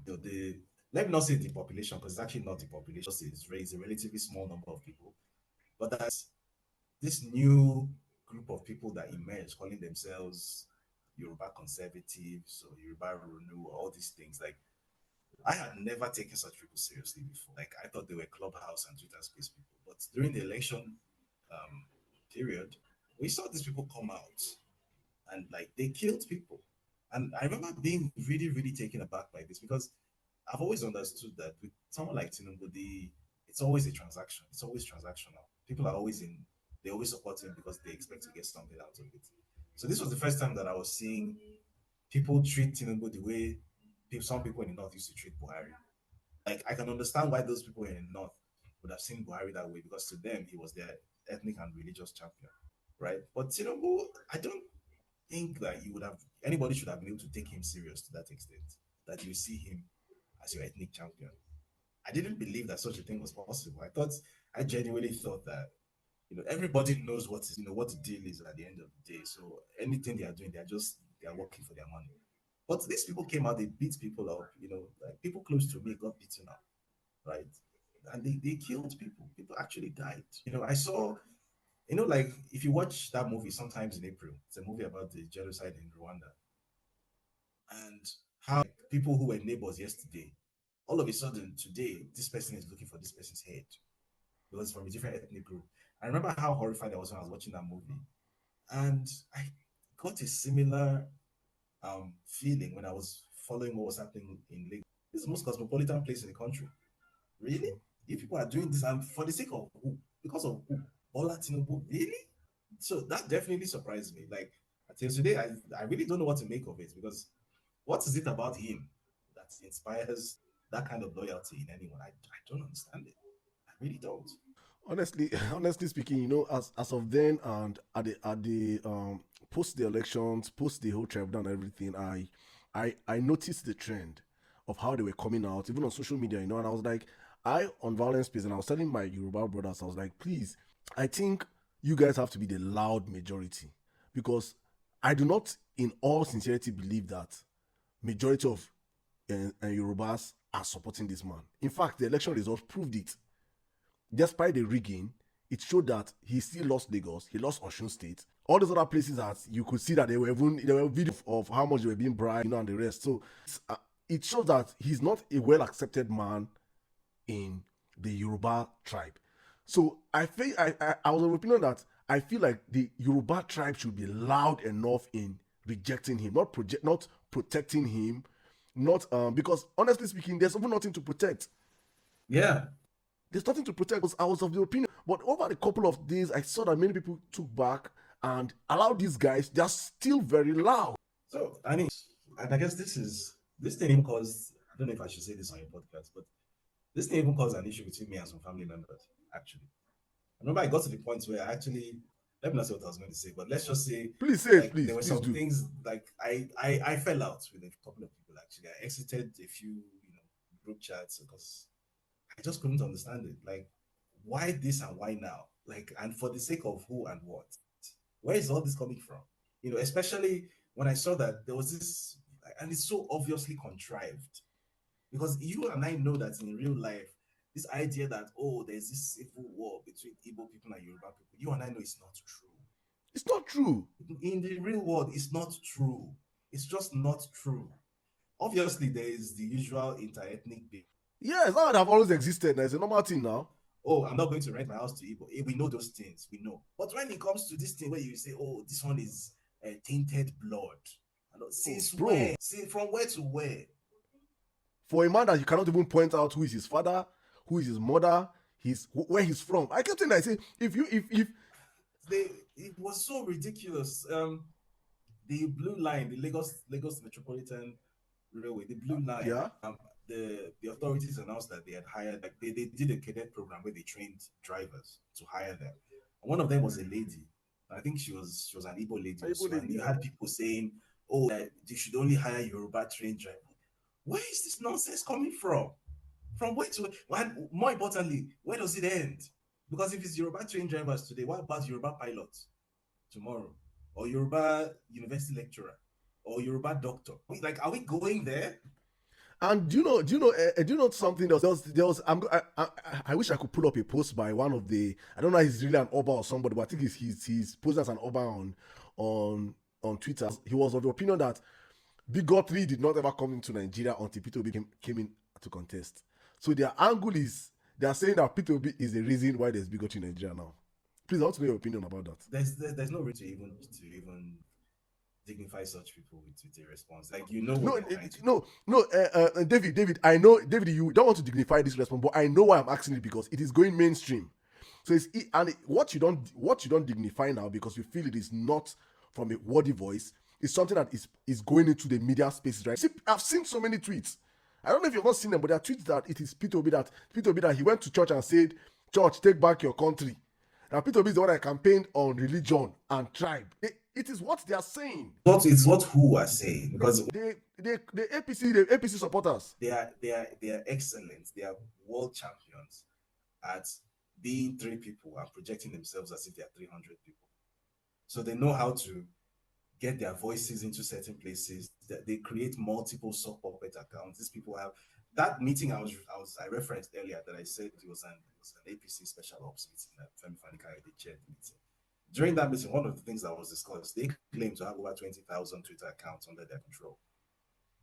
the let me not say the population because it's actually not the population, it's a relatively small number of people, but that's this new group of people that emerged calling themselves Yoruba conservatives or Yoruba Renew, all these things. Like I had never taken such people seriously before. Like I thought they were clubhouse and Twitter space people. But during the election period, we saw these people come out and like they killed people. And I remember being really, really taken aback by this because I've always understood that with someone like Tinubu, it's always a transaction. It's always transactional. People are always they always support him because they expect to get something out of it. So this was the first time that I was seeing people treat Tinubu the way some people in the north used to treat Buhari. Like I can understand why those people in the north would have seen Buhari that way because to them he was their ethnic and religious champion, right? But Tinubu, I don't think that you would have anybody should have been able to take him serious to that extent that you see him as your ethnic champion. I didn't believe that such a thing was possible. I genuinely thought that everybody knows what the deal is at the end of the day. So anything they are doing, they are working for their money. But these people came out, they beat people up, like people close to me got beaten up, right? And they killed people. People actually died. I saw, like if you watch that movie sometimes in April, it's a movie about the genocide in Rwanda and how people who were neighbors yesterday, all of a sudden today, this person is looking for this person's head because it's from a different ethnic group. I remember how horrified I was when I was watching that movie. And I got a similar feeling when I was following what was happening in Lagos. This is the most cosmopolitan place in the country. Really? True. If people are doing this, and for the sake of who? Because of who? Bola Tinubu? Really? So that definitely surprised me. Like until today, I really don't know what to make of it because what is it about him that inspires that kind of loyalty in anyone? I don't understand it. I really don't. Honestly, honestly speaking, as of then and at the post the elections, post the whole tribunal and everything, I noticed the trend of how they were coming out, even on social media, and I was like, I on violence space, and I was telling my Yoruba brothers, I was like, please, I think you guys have to be the loud majority because I do not, in all sincerity, believe that majority of Yorubas are supporting this man. In fact, the election results proved it. Despite the rigging, it showed that he still lost Lagos, he lost Osun State. All those other places that you could see that there were videos of how much they were being bribed, and the rest. So it shows that he's not a well accepted man in the Yoruba tribe. So I was of the opinion that I feel like the Yoruba tribe should be loud enough in rejecting him, not protecting him, not because honestly speaking, there's even nothing to protect. Yeah. There's nothing to protect. I was of the opinion. But over a couple of days, I saw that many people took back and allowed these guys. They're still very loud. So I mean, and I guess this thing even caused. I don't know if I should say this on your podcast, but this thing even caused an issue between me and some family members. Actually, I remember I got to the point where I actually let me not say what I was going to say, but let's just say Please say it, like please. there were Please some do. things like I fell out with a couple of people. Actually, I exited a few group chats because I just couldn't understand it. Like, why this and why now? Like, and for the sake of who and what? Where is all this coming from? Especially when I saw that there was this, and it's so obviously contrived because you and I know that in real life, this idea that there's this civil war between Igbo people and Yoruba people, you and I know it's not true. It's not true. In the real world, it's not true. It's just not true. Obviously, there is the usual interethnic beef. Yeah, it's not that have always existed. It's a normal thing now. Oh, I'm not going to rent my house to Igbo. We know those things. We know. But when it comes to this thing where you say, oh, this one is tainted blood. Since Bro, where? From where to where? for a man that you cannot even point out who is his father, who is his mother, where he's from. I kept saying, I say, if it was so ridiculous. The blue line, the Lagos Metropolitan Railway, the blue line. Yeah. The authorities announced that they had hired, like they did a cadet program where they trained drivers to hire them. And one of them was a lady. I think she was an Igbo lady. And you had people saying, "Oh, they should only hire Yoruba trained drivers." Where is this nonsense coming from? From where to where? More importantly, where does it end? Because if it's Yoruba trained drivers today, what about Yoruba pilots tomorrow, or Yoruba university lecturer, or Yoruba doctor? Are we going there? And do you know something? I wish I could pull up a post by one of the, I don't know if he's really an Oba or somebody, but I think he's posed as an Oba on Twitter. He was of the opinion that bigotry did not ever come into Nigeria until Peter Obi came in to contest. So their angle is, they are saying that Peter Obi is the reason why there's bigotry in Nigeria now. Please, I want to know your opinion about that. There's no reason to even dignify such people with a response. Like David. I know, David. You don't want to dignify this response, but I know why I'm asking it, because it is going mainstream. So what you don't dignify now because you feel it is not from a worthy voice is something that is going into the media spaces, right? See, I've seen so many tweets. I don't know if you've not seen them, but there are tweets that it is Peter Obi that he went to church and said, "Church, take back your country." Now Peter Obi is the one that campaigned on religion and tribe. It is what they are saying. It's what who are saying, because the APC supporters, they are excellent. They are world champions at being three people and projecting themselves as if they are 300 people. So they know how to get their voices into certain places. They create multiple sock puppet accounts. These people have that meeting I referenced earlier that I said it was an APC special ops meeting that Femi Fani-Kayode chaired the meeting. During that meeting, one of the things that was discussed, they claim to have over 20,000 Twitter accounts under their control.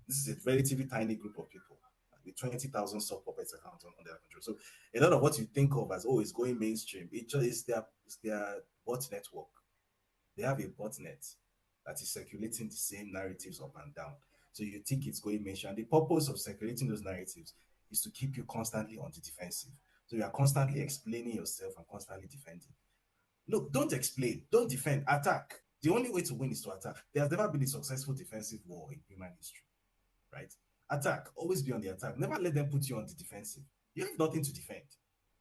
This is a relatively tiny group of people with 20,000 sock puppet accounts under their control. So a lot of what you think of as it's going mainstream, it's their bot network. They have a botnet that is circulating the same narratives up and down. So you think it's going mainstream. And the purpose of circulating those narratives is to keep you constantly on the defensive. So you are constantly explaining yourself and constantly defending. Look, don't explain, don't defend, attack. The only way to win is to attack. There has never been a successful defensive war in human history, right? Attack, always be on the attack. Never let them put you on the defensive. You have nothing to defend,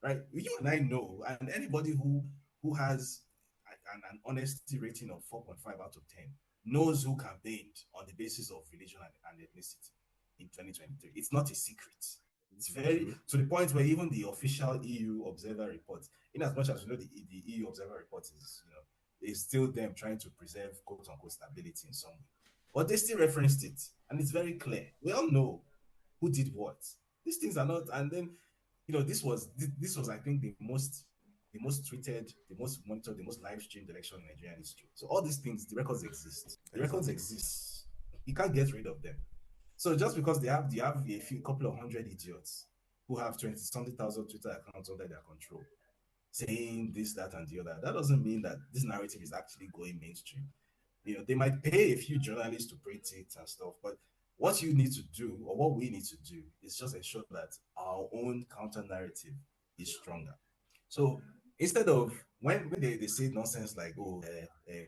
right? You and I know, and anybody who has an honesty rating of 4.5 out of 10 knows who campaigned on the basis of religion and ethnicity in 2023. It's not a secret. It's very to the point where even the official EU observer report, in as much as you know the EU observer report is, is still them trying to preserve quote unquote stability in some way. But they still referenced it, and it's very clear. We all know who did what. These things are not, and then this was I think the most tweeted, the most monitored, the most live streamed election in Nigerian history. So all these things, the records exist. The records exist. You can't get rid of them. So just because they have a few couple of hundred idiots who have 20 something thousand Twitter accounts under their control, saying this, that, and the other, that doesn't mean that this narrative is actually going mainstream. They might pay a few journalists to print it and stuff, but what you need to do, or what we need to do, is just ensure that our own counter narrative is stronger. So instead of when they say nonsense like,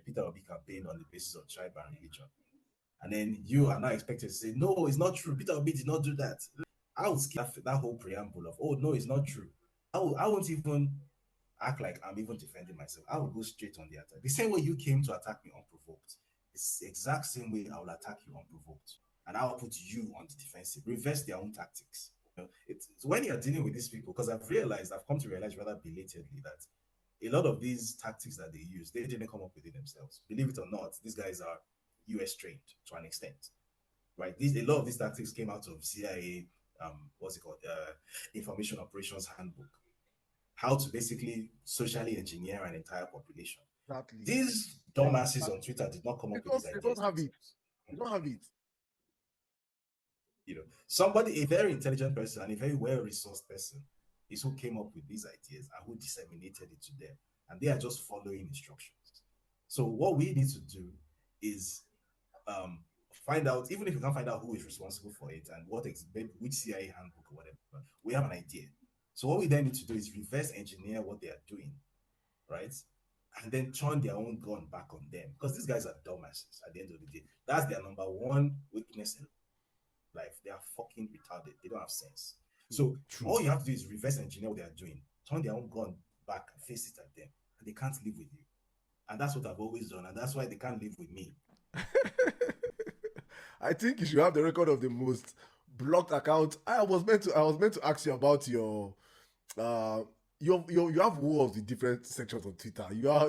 Peter Obi campaigned on the basis of tribe and religion, and then you are now expected to say, no, it's not true. Peter Obi did not do that. I would skip that whole preamble of, oh, no, it's not true. I won't even act like I'm even defending myself. I will go straight on the attack. The same way you came to attack me unprovoked, it's the exact same way I will attack you unprovoked. And I will put you on the defensive, reverse their own tactics. It's when you're dealing with these people, because I've come to realize rather belatedly that a lot of these tactics that they use, they didn't come up with it themselves. Believe it or not, these guys are US trained to an extent, right? A lot of these tactics came out of CIA, what's it called? Information Operations Handbook. How to basically socially engineer an entire population. Exactly. These dumbasses on Twitter did not come up with these ideas. They don't have it. They don't have it. Somebody, a very intelligent person and a very well-resourced person is who came up with these ideas and who disseminated it to them. And they are just following instructions. So what we need to do is find out, even if you can't find out who is responsible for it and which CIA handbook or whatever, we have an idea. So what we then need to do is reverse engineer what they are doing, right? And then turn their own gun back on them. Because these guys are dumbasses at the end of the day. That's their number one weakness in life. They are fucking retarded. They don't have sense. So all you have to do is reverse engineer what they are doing, turn their own gun back and face it at them. And they can't live with you. And that's what I've always done. And that's why they can't live with me. I think you should have the record of the most blocked account. I was meant to ask you about your you have war of the different sections on Twitter. You're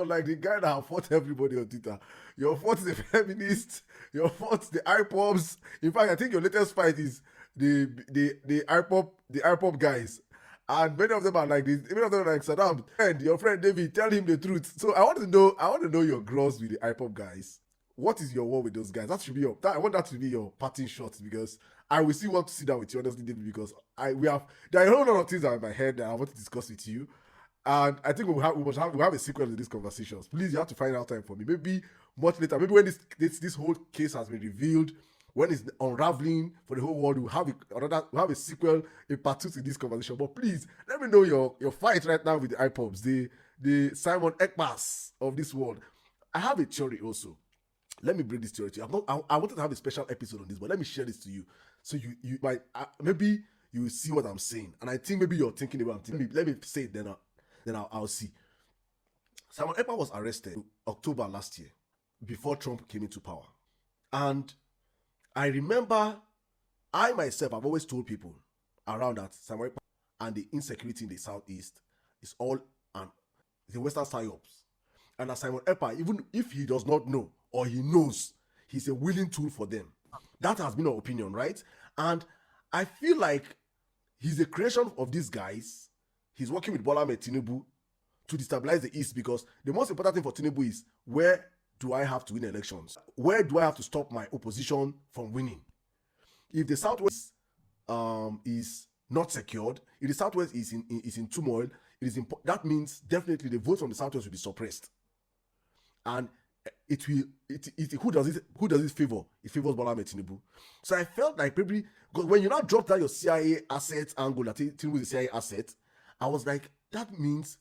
like the guy that have fought everybody on Twitter. You fought the feminists, you fought the IPOBs. In fact, I think your latest fight is the IPOB guys. And many of them are like this. Many of them are like, Saddam, and your friend David, tell him the truth. So I want to know your gross with the IPOB guys. What is your war with those guys? I want that to be your parting shot, because I will still want to sit down with you, honestly, David, because there are a whole lot of things that are in my head that I want to discuss with you. And I think we'll have a sequence to these conversations. Please, you have to find out time for me. Maybe much later, maybe when this whole case has been revealed, when it's unraveling for the whole world, we'll have a sequel, a part 2 to this conversation. But please, let me know your fight right now with the IPOBs, the Simon Ekpas of this world. I have a theory also. Let me bring this theory to you. I wanted to have a special episode on this, but let me share this to you. So you might, maybe you will see what I'm saying. And I think maybe you're thinking about it. Let me say it, then I'll see. Simon Ekpa was arrested October last year, before Trump came into power. And I remember, I myself have always told people around that Simon Ekpa and the insecurity in the Southeast is all the Western psyops. And as Simon Ekpa, even if he does not know, or he knows, he's a willing tool for them. That has been our opinion, right? And I feel like he's a creation of these guys. He's working with Bola Tinubu to destabilize the East, because the most important thing for Tinubu is, where do I have to win elections? Where do I have to stop my opposition from winning? If the Southwest is not secured, if the Southwest is in turmoil, that means definitely the votes from the Southwest will be suppressed. and who does it favor? It favors Bola Tinubu. So I felt like maybe because when you now dropped down your CIA assets angle that Tinubu is a CIA asset, I was like, that means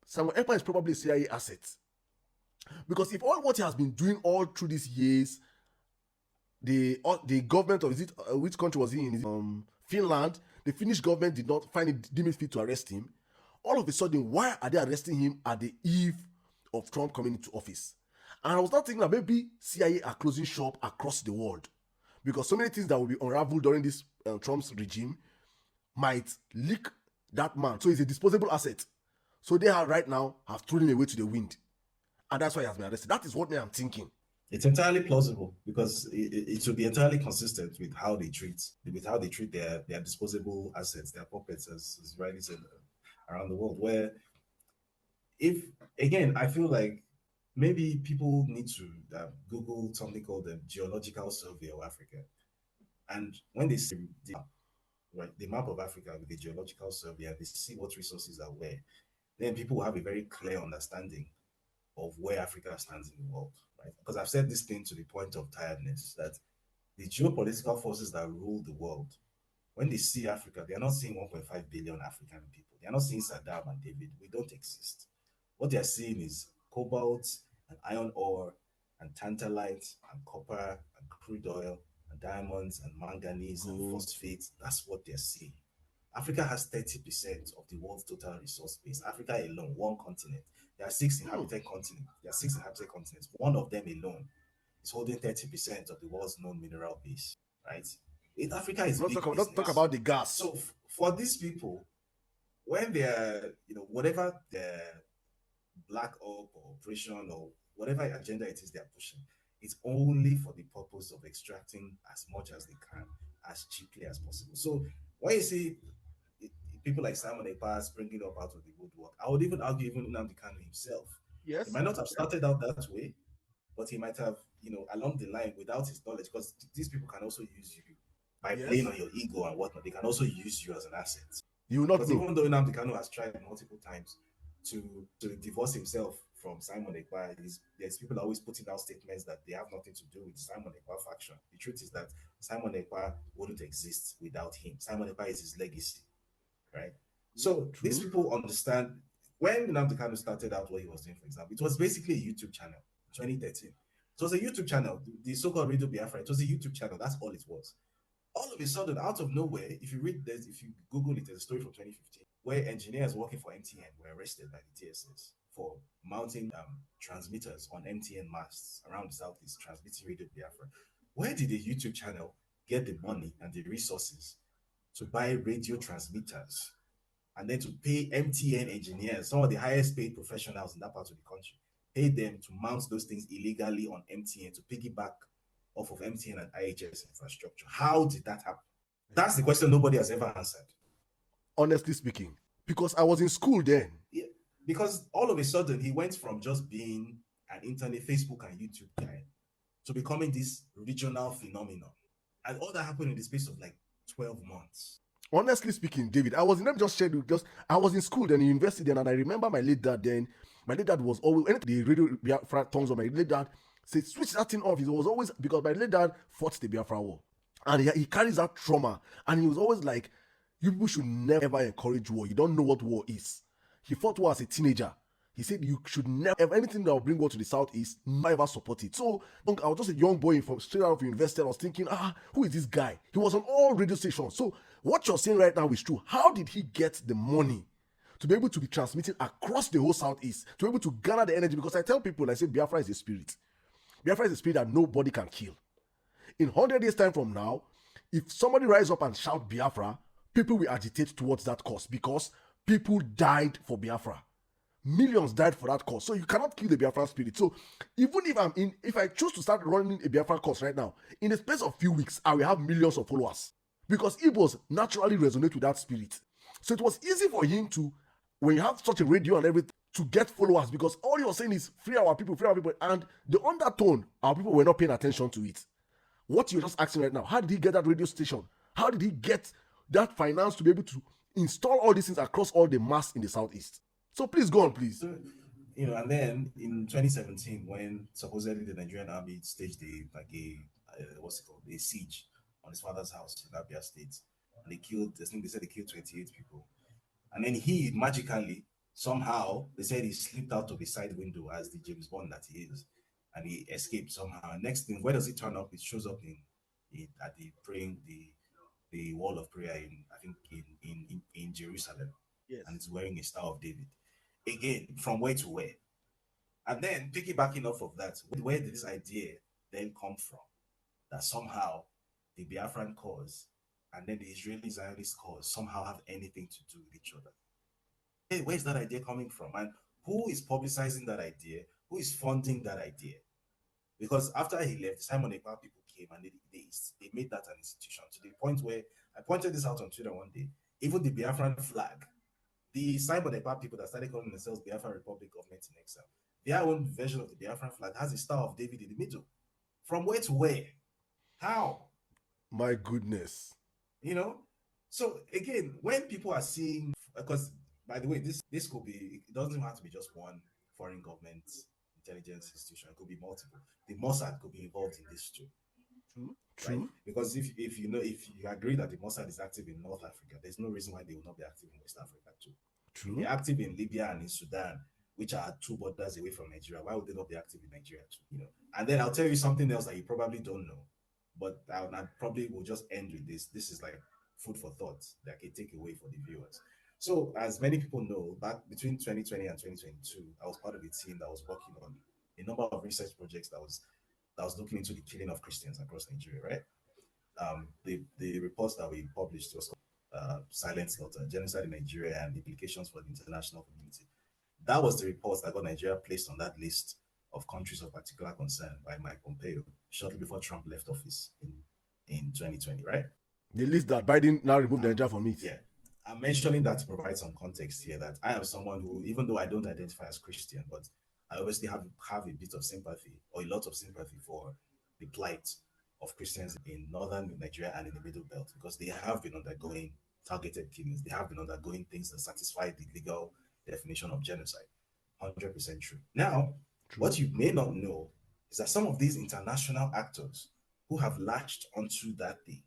Samuel Ekpa is probably a CIA asset. Because if all what he has been doing all through these years, the government of which country was he in? Finland. The Finnish government did not find it deemed fit to arrest him. All of a sudden, why are they arresting him at the eve of Trump coming into office? And I was not thinking that maybe CIA are closing shop across the world because so many things that will be unraveled during this Trump's regime might leak that man. So he's a disposable asset. So they are right now have thrown him away to the wind, and that's why he has been arrested. That is what I'm thinking. It's entirely plausible because it should be entirely consistent with how they treat their disposable assets, their puppets, as rightly said, around the world. Where, if again, I feel like maybe people need to Google something called the Geological Survey of Africa, and when they see the map of Africa with the Geological Survey and they see what resources are where, then people will have a very clear understanding of where Africa stands in the world, right? Because I've said this thing to the point of tiredness that the geopolitical forces that rule the world, when they see Africa, they are not seeing 1.5 billion African people. They are not seeing Saddam and David. We don't exist. What they are seeing is cobalt and iron ore and tantalite and copper and crude oil and diamonds and manganese and phosphate. That's what they're seeing. Africa has 30% of the world's total resource base. Africa alone, one continent. There are 6 inhabited continents. One of them alone is holding 30% of the world's known mineral base, right? Africa is big business. Let's talk about the gas. So for these people, when they're, whatever their black op or operation or whatever agenda it is they're pushing, it's only for the purpose of extracting as much as they can, as cheaply as possible. So when you see people like Simon Ekpa springing up out of the woodwork, I would even argue even Nnamdi Kanu himself. Yes. He might not have started out that way, but he might have, along the line without his knowledge, because these people can also use you by playing on your ego and whatnot. They can also use you as an asset. You will not know. Even though Nnamdi Kanu has tried multiple times to divorce himself from Simon Ekpa, there's people always putting out statements that they have nothing to do with the Simon Ekpa faction. The truth is that Simon Ekpa wouldn't exist without him. Simon Ekpa is his legacy, right? So these people understand. When Nnamdi Kanu started out what he was doing, for example, it was basically a YouTube channel, 2013. It was a YouTube channel, the so-called Radio Biafra. It was a YouTube channel. That's all it was. All of a sudden, out of nowhere, if you read this, if you Google it, there's a story from 2015 where engineers working for MTN were arrested by the TSS for mounting transmitters on MTN masts around the southeast, transmitting Radio Biafra. Where did the YouTube channel get the money and the resources to buy radio transmitters and then to pay MTN engineers, some of the highest paid professionals in that part of the country, pay them to mount those things illegally on MTN to piggyback off of MTN and IHS infrastructure? How did that happen? That's the question nobody has ever answered. Honestly speaking, because I was in school then. Yeah, because all of a sudden he went from just being an internet, Facebook and YouTube guy to becoming this regional phenomenon. And all that happened in the space of like 12 months. Honestly speaking, David, I was in school then, in university then, and I remember my late dad then. My late dad was always, the radio Biafra tongues of my late dad said, switch that thing off. It was always, because my late dad fought the Biafra war. And he carries that trauma. And he was always like, you people should never ever encourage war. You don't know what war is. He fought war as a teenager. He said you should never ever, anything that will bring war to the southeast, never support it. So I was just a young boy from straight out of university. I was thinking, who is this guy? He was on all radio stations. So what you're saying right now is true. How did he get the money to be able to be transmitting across the whole southeast, to be able to gather the energy? Because I tell people, I say Biafra is a spirit. Biafra is a spirit that nobody can kill. In 100 years time from now, if somebody rise up and shout Biafra, people will agitate towards that cause because people died for Biafra. Millions died for that cause. So you cannot kill the Biafra spirit. So even if I choose to start running a Biafra cause right now, in the space of few weeks, I will have millions of followers because Igbos naturally resonate with that spirit. So it was easy for him to, when you have such a radio and everything, to get followers because all you're saying is free our people, and the undertone, our people were not paying attention to it. What you're just asking right now, how did he get that radio station? How did he get that finance to be able to install all these things across all the mass in the southeast? So please go on, please. And then in 2017, when supposedly the Nigerian army staged what's it called, a siege on his father's house in Abia State, and they killed, I think they said they killed 28 people, and then he magically, somehow, they said he slipped out of a side window as the James Bond that he is, and he escaped somehow. And next thing, where does he turn up? It shows up at the praying the wall of prayer in, I think, in Jerusalem, and Yes. it's wearing a Star of David. Again, from where to where? And then piggybacking off of that, where did this idea then come from? That somehow the Biafran cause and then the Israeli Zionist cause somehow have anything to do with each other. Hey, where's that idea coming from? And who is publicizing that idea? Who is funding that idea? Because after he left, Simon Ekpa people came and they made that an institution to the point where I pointed this out on Twitter one day. Even the Biafran flag, the Simon Ekpa people that started calling themselves Biafran Republic Government in Exile, their own version of the Biafran flag has a Star of David in the middle. From where to where? How? My goodness. You know? So again, when people are seeing, because by the way, this could be, it doesn't have to be just one foreign government intelligence institution, it could be multiple. The Mossad could be involved in this too, True. right? True. Because if you agree that the Mossad is active in North Africa, there's no reason why they will not be active in West Africa too. If True. they're active in Libya and in Sudan, which are two borders away from Nigeria, why would they not be active in Nigeria too? And then I'll tell you something else that you probably don't know, but I probably will just end with this. This is like food for thought, like a takeaway for the viewers. So, as many people know, back between 2020 and 2022, I was part of a team that was working on a number of research projects that was looking into the killing of Christians across Nigeria, right? The reports that we published was called Silent Slaughter, Genocide in Nigeria and Implications for the International Community. That was the report that got Nigeria placed on that list of countries of particular concern by Mike Pompeo shortly before Trump left office in 2020, right? The list that Biden now removed Nigeria from it. Yeah. I'm mentioning that to provide some context here that I am someone who, even though I don't identify as Christian, but I obviously have a bit of sympathy or a lot of sympathy for the plight of Christians in northern Nigeria and in the Middle Belt because they have been undergoing targeted killings. They have been undergoing things that satisfy the legal definition of genocide. 100% true. Now, True. what you may not know is that some of these international actors who have latched onto that thing,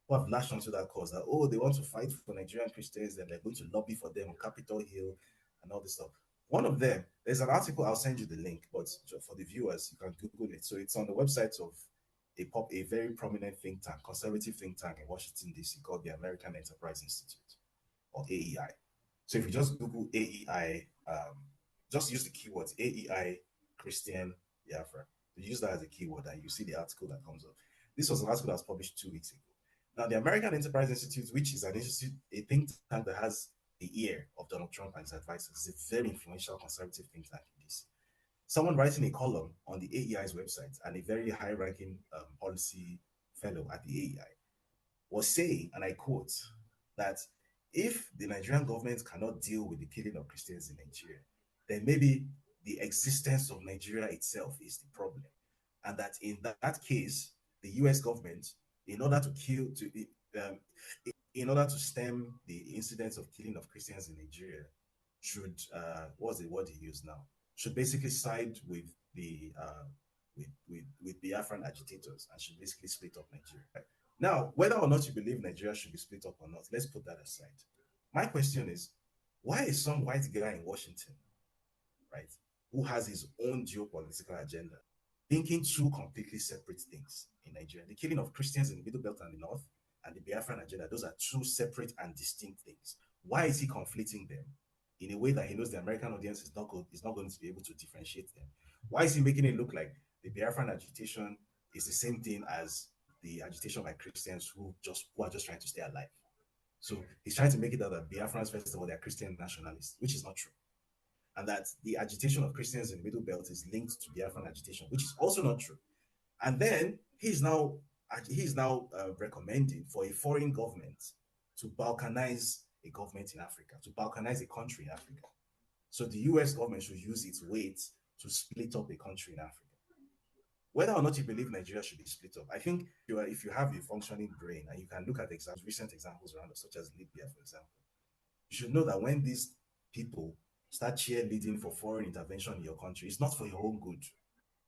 who have latched onto that cause, that, oh, they want to fight for Nigerian Christians and they're going to lobby for them on Capitol Hill and all this stuff. One of them, there's an article, I'll send you the link, but for the viewers, you can Google it. So it's on the website of a very prominent think tank, conservative think tank in Washington, D.C., called the American Enterprise Institute, or AEI. So if you just Google AEI, just use the keywords AEI Christian Biafra. You use that as a keyword and you see the article that comes up. This was an article that was published 2 weeks ago. Now, the American Enterprise Institute, which is an institute, a think tank that has the ear of Donald Trump and his advisors, is a very influential conservative think tank in DC. Someone writing a column on the AEI's website and a very high-ranking policy fellow at the AEI was saying, and I quote, that if the Nigerian government cannot deal with the killing of Christians in Nigeria, then maybe the existence of Nigeria itself is the problem. And that in that case, the US government, in order to um, in order to stem the incidents of killing of Christians in Nigeria, should what's the word he used now? Should basically side with the with Biafran agitators and should basically split up Nigeria. Now, whether or not you believe Nigeria should be split up or not, let's put that aside. My question is, why is some white guy in Washington, right, who has his own geopolitical agenda, thinking two completely separate things in Nigeria? The killing of Christians in the Middle Belt and the North and the Biafran agenda, those are two separate and distinct things. Why is he conflating them in a way that he knows the American audience is not going to be able to differentiate them? Why is he making it look like the Biafran agitation is the same thing as the agitation by Christians who are just trying to stay alive? So he's trying to make it out that Biafrans, first of all, they're Christian nationalists, which is not true. And that the agitation of Christians in the Middle Belt is linked to Biafran agitation, which is also not true. And then he's now recommending for a foreign government to balkanize a government in Africa, to balkanize a country in Africa. So the US government should use its weight to split up a country in Africa. Whether or not you believe Nigeria should be split up, I think if you have a functioning brain and you can look at recent examples around us, such as Libya, for example, you should know that when these people start cheerleading for foreign intervention in your country. It's not for your own good.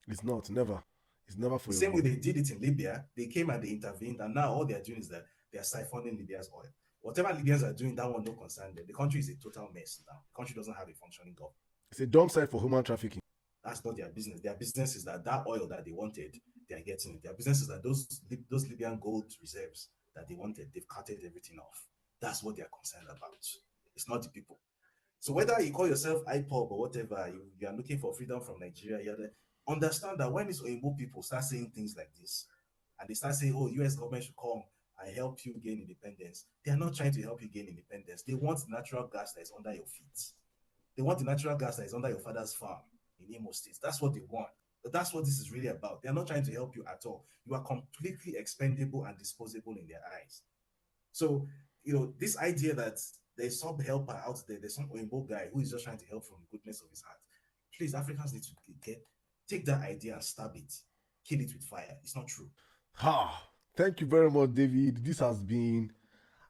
It's not, never. It's never The for your same way good. they did it in Libya, they came and they intervened, and now all they are doing is that they are siphoning Libya's oil. Whatever Libyans are doing, that one don't concern them. The country is a total mess now. The country doesn't have a functioning government. It's a dump site for human trafficking. That's not their business. Their business is that that oil that they wanted, they are getting it. Their business is that those Libyan gold reserves that they wanted, they've carted everything off. That's what they are concerned about. It's not the people. So whether you call yourself IPOB or whatever, you are looking for freedom from Nigeria, understand that when these Oyibo people start saying things like this, and they start saying, "Oh, U.S. government should come and help you gain independence," they are not trying to help you gain independence. They want natural gas that is under your feet. They want the natural gas that is under your father's farm in Imo State. That's what they want. But that's what this is really about. They're not trying to help you at all. You are completely expendable and disposable in their eyes. So, this idea that there's some helper out there, there's some Oimbo guy who is just trying to help from the goodness of his heart. Please, Africans need to take that idea and stab it, kill it with fire. It's not true. Thank you very much, David. This has been,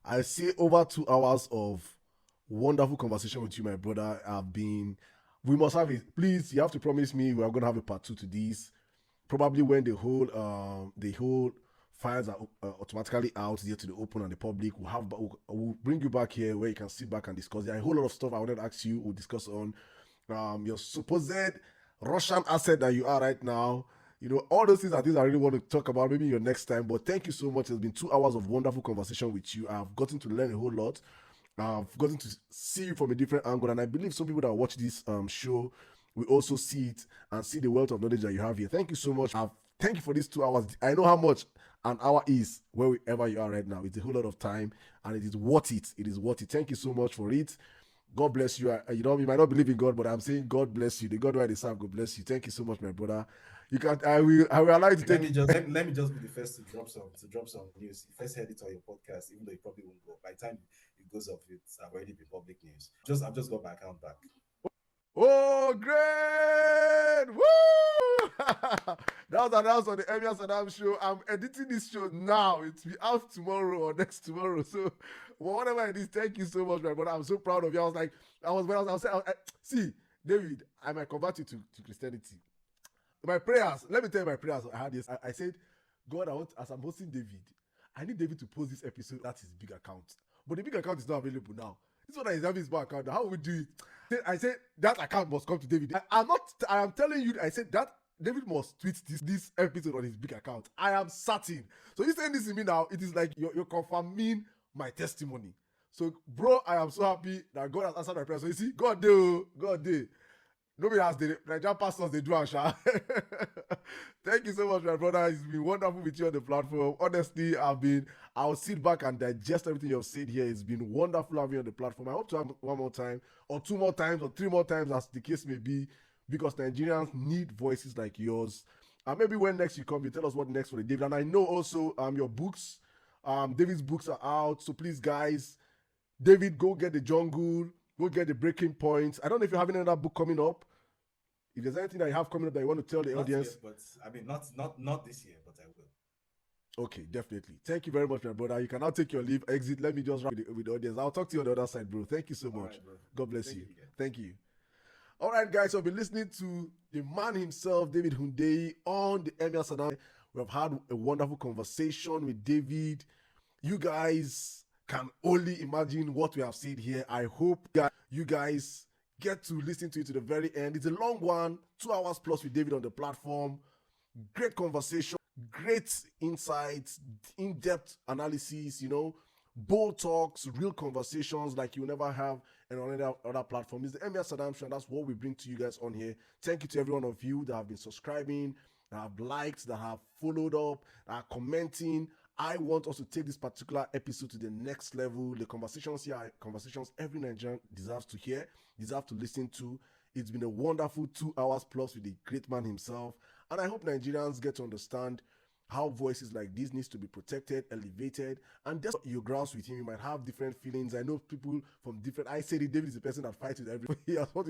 I say, over 2 hours of wonderful conversation with you, my brother. We must have it. Please, you have to promise me we are going to have a part 2 to this. Probably when the whole files are automatically out here to the open and the public. We'll bring you back here where you can sit back and discuss. There are a whole lot of stuff I wanted to ask you. We'll discuss on your supposed Russian asset that you are right now. All those things are things I really want to talk about maybe your next time. But thank you so much. It's been 2 hours of wonderful conversation with you. I've gotten to learn a whole lot. I've gotten to see you from a different angle, and I believe some people that watch this show will also see it and see the wealth of knowledge that you have here. Thank you so much. Thank you for these 2 hours. I know how much an hour is wherever you are right now. It's a whole lot of time, and it is worth it. It is worth it. Thank you so much for it. God bless you. You might not believe in God, but I'm saying God bless you. The God who I serve, God bless you. Thank you so much, my brother. I will allow you to let me just be the first to drop some news. You first heard it on your podcast, even though it probably won't go. By the time it goes off, it's already been public news. I've just got my account back. Oh, great! Woo! That was announced on the Emir Sirdam Show. I'm editing this show now. It's be out tomorrow or next tomorrow. So, whatever it is, thank you so much, my brother. I'm so proud of you. See, David, I might convert you to Christianity. My prayers, let me tell you my prayers. I had this. I said, God, as I'm hosting David, I need David to post this episode at his big account. But the big account is not available now. This one is having his bank account. How will we do it? I said that account must come to David. I am telling you, I said that David must tweet this episode on his big account. I am certain. So you saying this to me now, it is like you're confirming my testimony. So, bro, I am so happy that God has answered my prayer. So you see, God did. Nobody has the Nigerian pastors, they do Asha. Thank you so much, my brother. It's been wonderful with you on the platform. Honestly, I'll sit back and digest everything you've said here. It's been wonderful having you on the platform. I hope to have one more time, or 2 more times, or 3 more times, as the case may be, because Nigerians need voices like yours. Maybe when next you come, you tell us what next for the David. And I know also your books, David's books are out. So please, guys, David, go get The Jungle, go get The Breaking Point. I don't know if you have any other book coming up. If there's anything that you have coming up that you want to tell the audience. Yet, but I mean, not this year, but I will. Okay, definitely. Thank you very much, my brother. You can now take your leave, exit. Let me just wrap with the audience. I'll talk to you on the other side, bro. Thank you so much. Right, God bless you. Thank you. All right, guys. So I've been listening to the man himself, David Hundeyin, on the Emir Sirdam. We have had a wonderful conversation with David. You guys can only imagine what we have said here. I hope that you guys get to listen to it to the very end. It's a long one, 2 hours plus with David on the platform. Great conversation, great insights, in-depth analysis, bold talks, real conversations like you never have on other platform. It's the Emir Sirdam Show, and that's what we bring to you guys on here. Thank you to every one of you that have been subscribing, that have liked, that have followed up, that are commenting. I want us to take this particular episode to the next level. The conversations here are conversations every Nigerian deserves to hear, deserves to listen to. It's been a wonderful 2 hours plus with the great man himself. And I hope Nigerians get to understand how voices like this needs to be protected, elevated, and just you grouse with him. You might have different feelings. I know people from different. I say that David is the person that fights with every. He has fought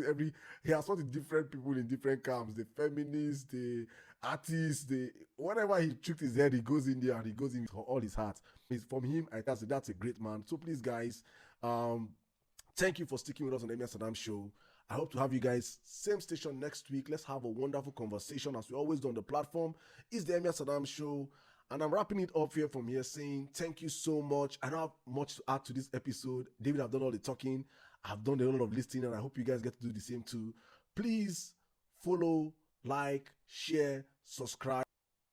with different people in different camps. The feminists, the artists, the whatever he tricked his head, he goes in there and he goes in with all his heart. It's from him. That's a great man. So please, guys, thank you for sticking with us on the Emir Sirdam Show. I hope to have you guys same station next week. Let's have a wonderful conversation as we always do on the platform. It's the Emir Sirdam Show. And I'm wrapping it up here from here saying thank you so much. I don't have much to add to this episode. David, I've done all the talking. I've done a lot of listening, and I hope you guys get to do the same too. Please follow, like, share, subscribe.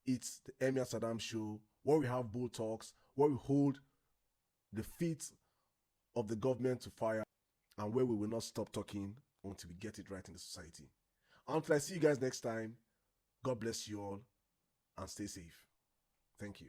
It's the Emir Sirdam Show, where we have bold talks, where we hold the feet of the government to fire, and where we will not stop talking until we get it right in the society. Until I see you guys next time, God bless you all and stay safe. Thank you.